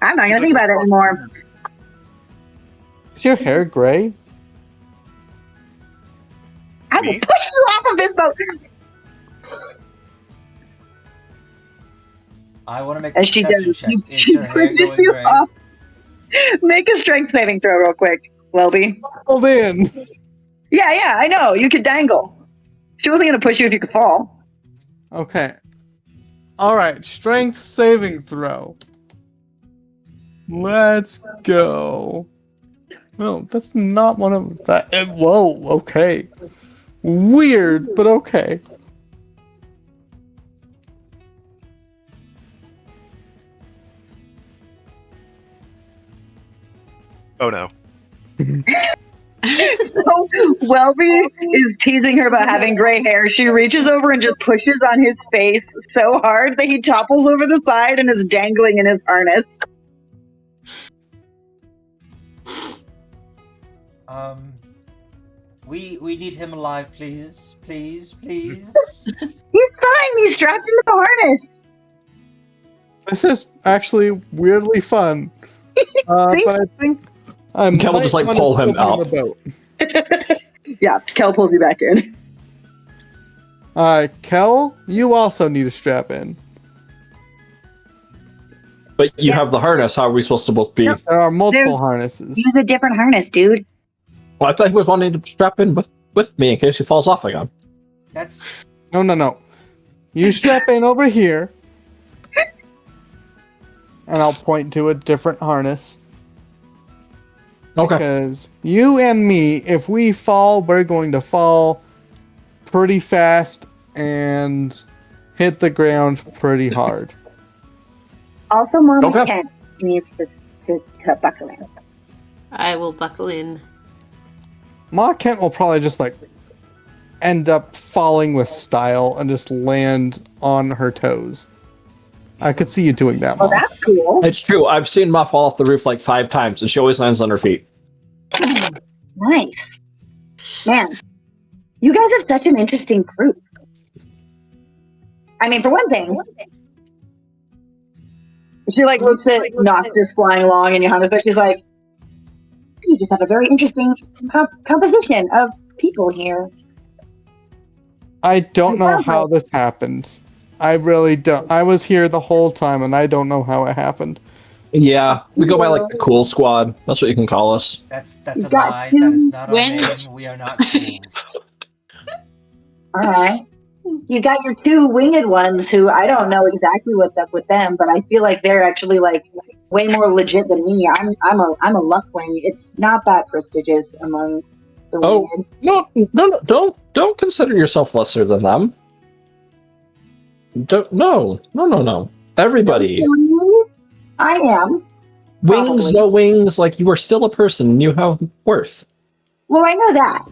I'm not going to think about it anymore. Is your hair gray? I will push you off of this boat! I want to make a As she perception does, check. Is she her hair pushes going you gray? off. Make a strength saving throw real quick, Welby. Hold in. Yeah, I know. You could dangle. She wasn't going to push you if you could fall. Okay. Alright, strength saving throw. Let's go. No, that's not one of that. Whoa, okay. Weird, but okay. Oh no. So Welby is teasing her about having gray hair. She reaches over and just pushes on his face so hard that he topples over the side and is dangling in his harness. We need him alive, please. Please. He's fine. He's strapped into the harness. This is actually weirdly fun. But I think Kel will just, like, might pull wanna him flip on out. the boat. Yeah, Kel pulls you back in. Kel, you also need a strap in. But you have the harness. How are we supposed to both be? Nope. There are multiple There's- harnesses. Use a different harness, dude. Well, I thought he was wanting to strap in with me in case he falls off again. That's No. You strap in over here. And I'll point to a different harness. Okay. Because you and me, if we fall, we're going to fall pretty fast and hit the ground pretty hard. Also, Mama Okay. Kent needs to buckle in. I will buckle in. Ma Kent will probably just like end up falling with style and just land on her toes. I could see you doing that, Well, Ma. that's cool. It's true. I've seen Ma fall off the roof like 5 times, and she always lands on her feet. Nice. Man, you guys have such an interesting group. I mean, for one thing, she like looks at Noctis flying along and Johannes, but she's like, you just have a very interesting composition of people here. I don't know how this happened. I really don't. I was here the whole time and I don't know how it happened. Yeah, we go by like the cool squad. That's what you can call us. a got lie. That is not our when- name. We are not cool. All right. You got your 2 winged ones who I don't know exactly what's up with them, but I feel like they're actually like way more legit than me. I'm a luck wing. It's not that prestigious among the Oh. winged. No, don't consider yourself lesser than them. No. Everybody. I am. Wings, Probably. no wings, like you are still a person and you have worth. Well, I know that.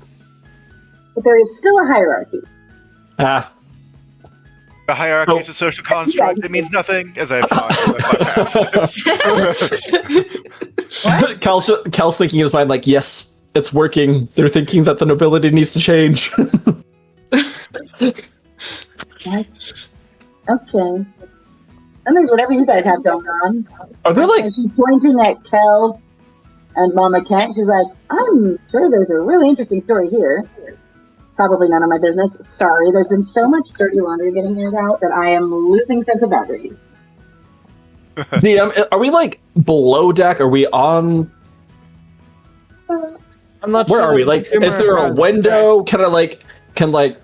But there is still a hierarchy. Ah, The hierarchy Oh. is a social construct. It means nothing, as I've thought. Cal's thinking in his mind like, yes, it's working. They're thinking that the nobility needs to change. Okay. And there's whatever you guys have going on. Are there like, And she's pointing at Kel and Mama Kent. She's like, I'm sure there's a really interesting story here. Probably none of my business. Sorry, there's been so much dirty laundry getting aired out that I am losing sense of boundaries. DM, are we like below deck? Are we on? I'm not Where sure. are we? Like, is there a window? Can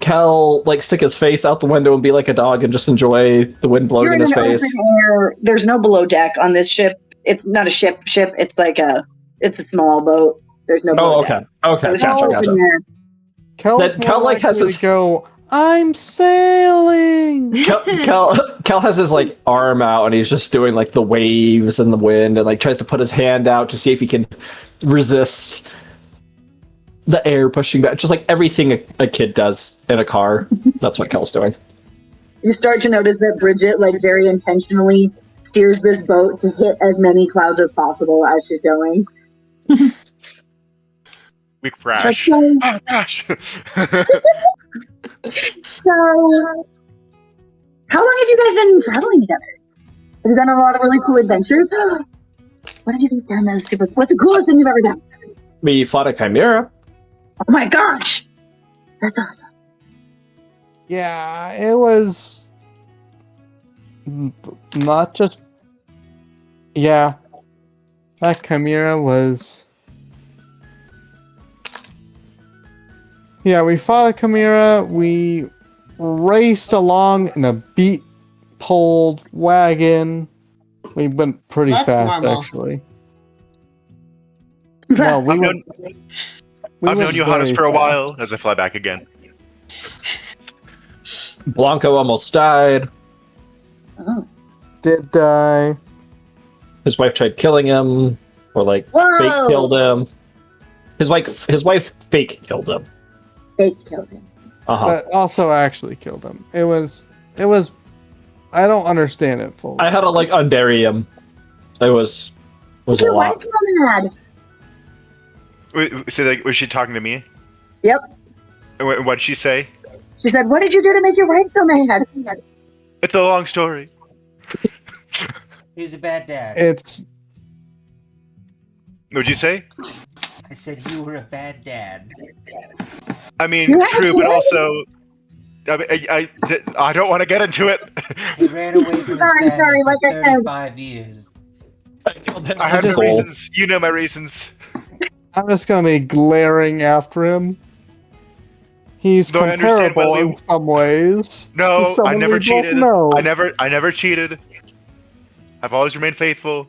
Cal like stick his face out the window and be like a dog and just enjoy the wind blowing You're in in his an face? open air. There's no below deck on this ship. it's not a ship. It's like it's a small boat. There's no boat. okay. Okay. There's Gotcha. no Gotcha. open there. Kel's That Kel, more like, has likely his- to go, I'm sailing! Kel has his like arm out and he's just doing like the waves and the wind and like tries to put his hand out to see if he can resist the air pushing back. Just like everything a kid does in a car. That's what Kel's doing. You start to notice that Bridget, like, very intentionally steers this boat to hit as many clouds as possible as she's going. We Like, crash. so, Oh gosh. so, how long have you guys been traveling together? Have you done a lot of really cool adventures? What have you guys done that's super? What's the coolest thing you've ever done? We fought a chimera. Oh my gosh! That's awesome. Yeah, it was not just. Yeah, that chimera was. Yeah, we fought a chimera. We raced along in a beat-pulled wagon. We went pretty That's fast, normal. actually. No, we I've went. known, we I've went known Johannes very for a fast. while as I fly back again. Blanco almost died. Oh. Did die. His wife tried killing him, or like Whoa! fake killed him. His wife fake killed him. Fake killed him. That also actually killed him. It was. I don't understand it fully. I had to like unbury him. It was a Your lot. wife's so mad. So, like, was she talking to me? Yep. And what'd she say? She said, "What did you do to make your wife so mad?" It's a long story. He was a bad dad. It's What'd you say? I said you were a bad dad. I mean, Yeah, true, but yeah. also, I don't want to get into it. He ran away from his Sorry, family like I for said. 35 years. I killed him. I have my just- reasons. You know my reasons. I'm just gonna be glaring after him. He's Though I understand comparable why we- in some ways. No, to I someone never we both cheated. know. I never cheated. I've always remained faithful.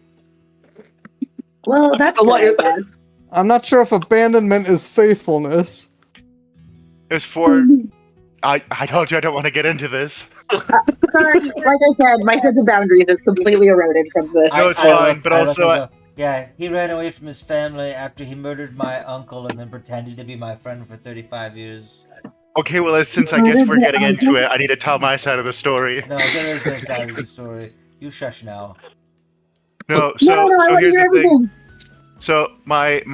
Well, that's A lot- good, I guess. I'm not sure if abandonment is faithfulness. It was for. I told you I don't want to get into this. Sorry, like I said, my sense of boundaries is completely eroded from this. No, it's fine, look- but look also and go, yeah, he ran away from his family after he murdered my uncle and then pretended to be my friend for 35 years. Okay, well, since I guess we're getting into it, I need to tell my side of the story. No, there is no side of the story. You shush now. No, no, so I want to here's hear the thing. everything. So I'm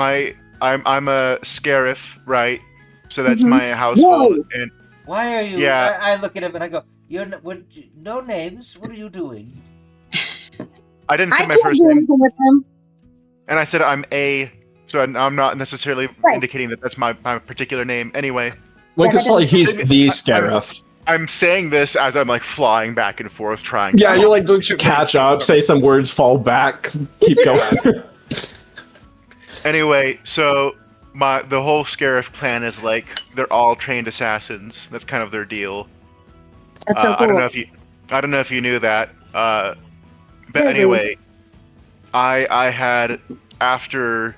a scarif, right? So that's Mhm. my household, and Why are you? Yeah. I look at him and I go, no names. What are you doing? I didn't I say my can't first do name, anything with him. and I said I'm a. So I'm not necessarily Right. indicating that that's my particular name. Anyway, Lincoln's like he's the Scarif. I'm saying this as I'm like flying back and forth trying. Yeah, you're like, don't you catch up, say some words, fall back, keep going. Anyway, so the whole Scarif plan is like they're all trained assassins. That's kind of their deal. That's so cool. I don't know if you knew that. But Really? anyway, I had after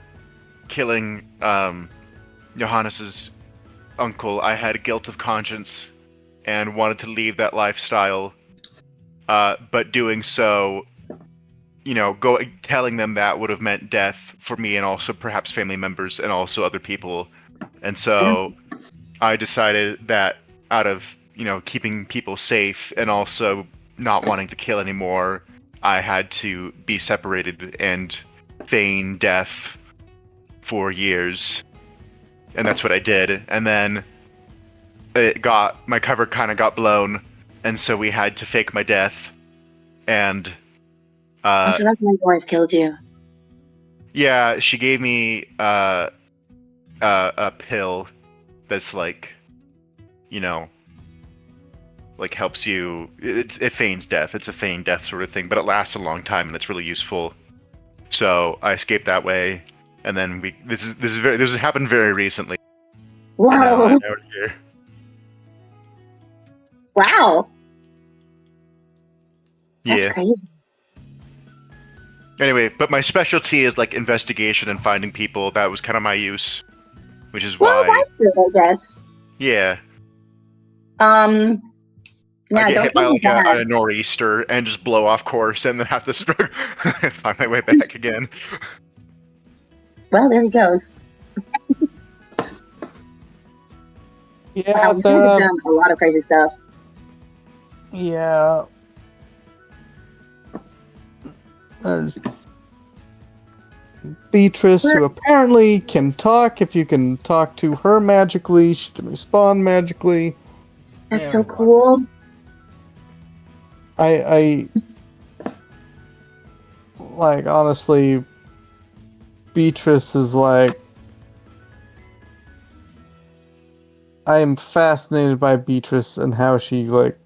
killing Johannes's uncle, I had guilt of conscience and wanted to leave that lifestyle. But doing so, telling them that would have meant death for me and also perhaps family members and also other people. And so I decided that out of, keeping people safe and also not wanting to kill anymore, I had to be separated and feign death for years. And that's what I did. And then my cover kind of got blown. And so we had to fake my death. And so that's why your wife killed you. yeah, she gave me a pill that's like, like helps you. It feigns death. It's a feigned death sort of thing, but it lasts a long time and it's really useful. So I escaped that way, and then this has happened very recently. And now Wow! I'm out here. Wow! That's Yeah. crazy. Anyway, but my specialty is like investigation and finding people. That was kind of my use, which is Well, why. that's good, I guess. Yeah, Yeah, I get don't hit by feel like bad. a nor'easter and just blow off course, and then have to find my way back again. Well, there he goes. Yeah, Wow, we've done a lot of crazy stuff. yeah. There's Beatrice, who apparently can talk. If you can talk to her magically, she can respond magically. That's Very so wonderful. cool. I like, honestly, Beatrice is like, I am fascinated by Beatrice and how she like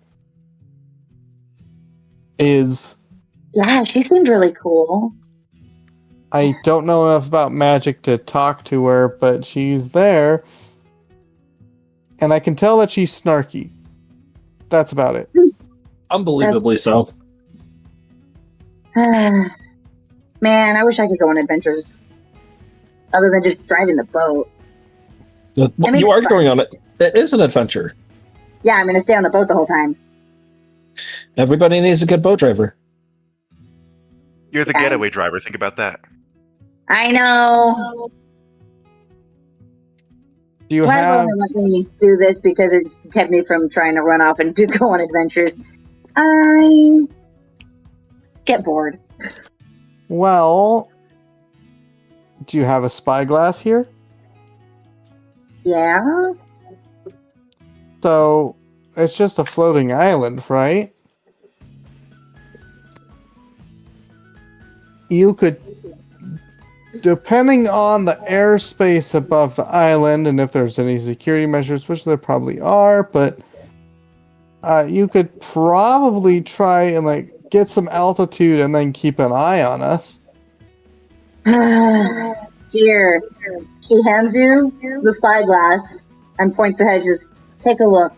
is. Yeah, she seemed really cool. I don't know enough about magic to talk to her, but she's there. And I can tell that she's snarky. That's about it. Unbelievably so. Man, I wish I could go on adventures. Other than just driving the boat. I mean, You are it's going on it. It is an adventure. Yeah, I'm gonna stay on the boat the whole time. Everybody needs a good boat driver. You're the Yeah. getaway driver. Think about that. I know. Do you Why have won't they let me do this because it kept me from trying to run off and do go on adventures? I get bored. well, do you have a spyglass here? Yeah. So it's just a floating island, right? You could, depending on the airspace above the island and if there's any security measures, which there probably are, but you could probably try and like get some altitude and then keep an eye on us. Here. She hands you the spyglass and points ahead. Just take a look.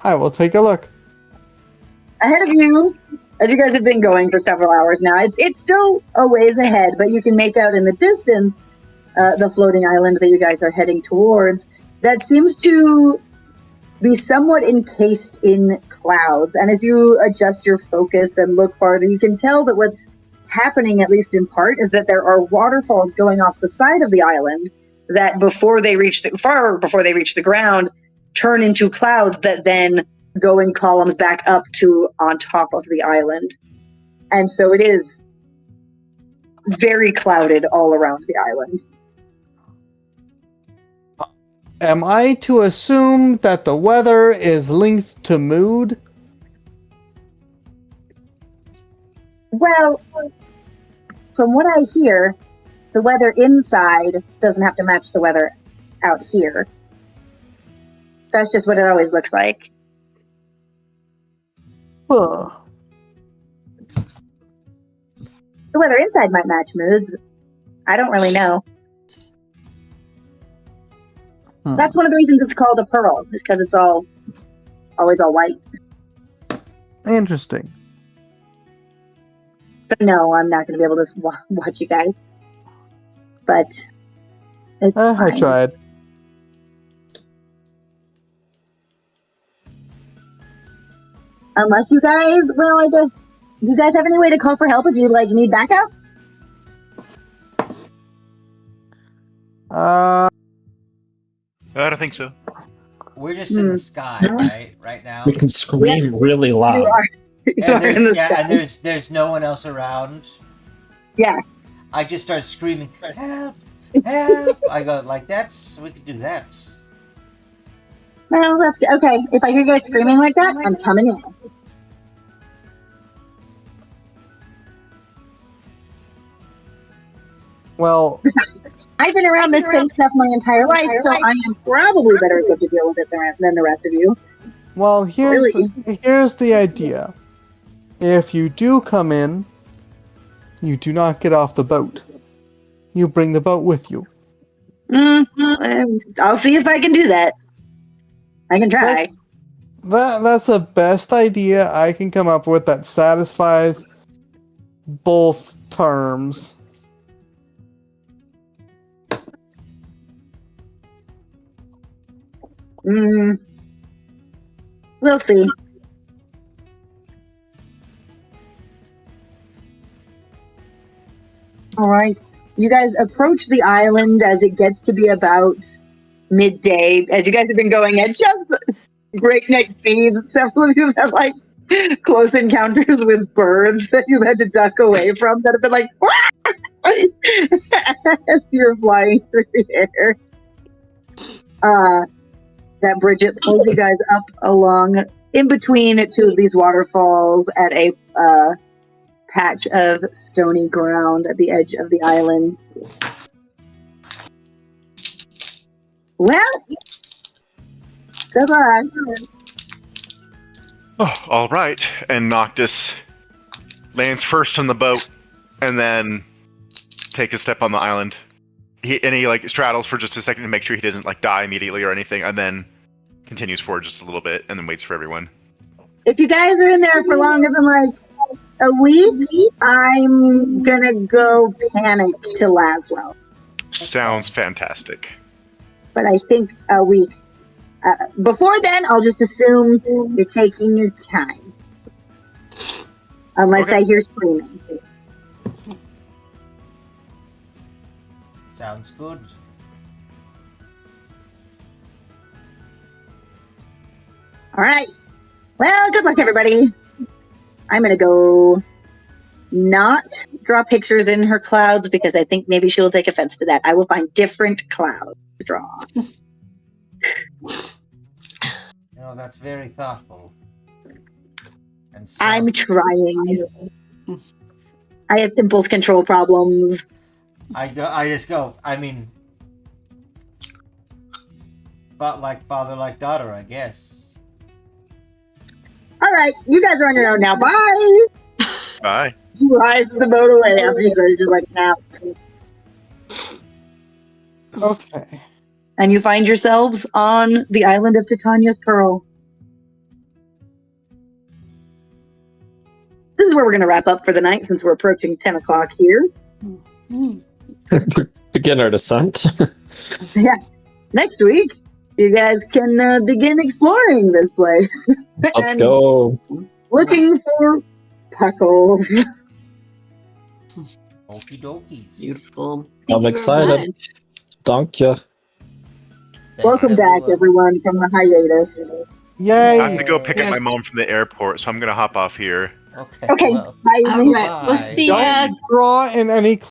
I will take a look. Ahead of you, as you guys have been going for several hours now, it's still a ways ahead, but you can make out in the distance the floating island that you guys are heading towards. That seems to be somewhat encased in clouds. And as you adjust your focus and look farther, you can tell that what's happening, at least in part, is that there are waterfalls going off the side of the island that before they reach the ground, turn into clouds that then go in columns back up to on top of the island. And so it is very clouded all around the island. Am I to assume that the weather is linked to mood? Well, from what I hear, the weather inside doesn't have to match the weather out here. That's just what it always looks like. Huh. The weather inside might match moods. I don't really know. That's one of the reasons it's called a pearl, is because it's always all white. Interesting. But no, I'm not going to be able to watch you guys. But it's I fine. tried. Unless you guys, well, I guess, do you guys have any way to call for help if you need backup? I don't think so. We're just in the sky, right now. We can scream really You loud. are. You And are in the there's, sky. and there's no one else around. Yeah. I just start screaming, help, help. I go, we could do that. Well, that's okay. If I hear you guys screaming like that, I'm coming in. Well, I've been around this same stuff my entire life, so I am probably better equipped to deal with it than the rest of you. well, here's Really? here's the idea. If you do come in, you do not get off the boat. You bring the boat with you. I'll see if I can do that. I can try. That's the best idea I can come up with that satisfies both terms. We'll see. All right. You guys approach the island as it gets to be about midday. As you guys have been going at just breakneck speeds, several of you have had close encounters with birds that you've had to duck away from that have been as you're flying through the air. That Bridget pulls you guys up along in between two of these waterfalls at a patch of stony ground at the edge of the island. Well, goodbye. Oh, all right. And Noctis lands first on the boat, and then take a step on the island. He straddles for just a second to make sure he doesn't die immediately or anything, and then continues forward just a little bit, and then waits for everyone. If you guys are in there for longer than a week, I'm gonna go panic to Laszlo. Sounds fantastic. But I think a week. Before then, I'll just assume you're taking your time. Unless Okay. I hear screaming. Sounds good. All right. Well, good luck, everybody. I'm going to go not draw pictures in her clouds because I think maybe she'll take offense to that. I will find different clouds to draw. That's very thoughtful. And I'm trying. I have impulse control problems. But like father, like daughter, I guess. All right, you guys are on your own now. Bye. Bye. You rise the boat away after you guys are nap. Okay. And you find yourselves on the island of Titania's Pearl. This is where we're going to wrap up for the night since we're approaching 10 o'clock here. Beginner descent. Yeah. Next week, you guys can begin exploring this place. Let's And go. looking for Puckles. Okie dokies. Beautiful. I'm excited. Thank you. Welcome back, everyone, from the hiatus. Yay! I have to go pick up Yes. my mom from the airport, so I'm gonna hop off here. Okay. Okay, Well, bye. All right. We'll Bye. see ya. Don't draw in any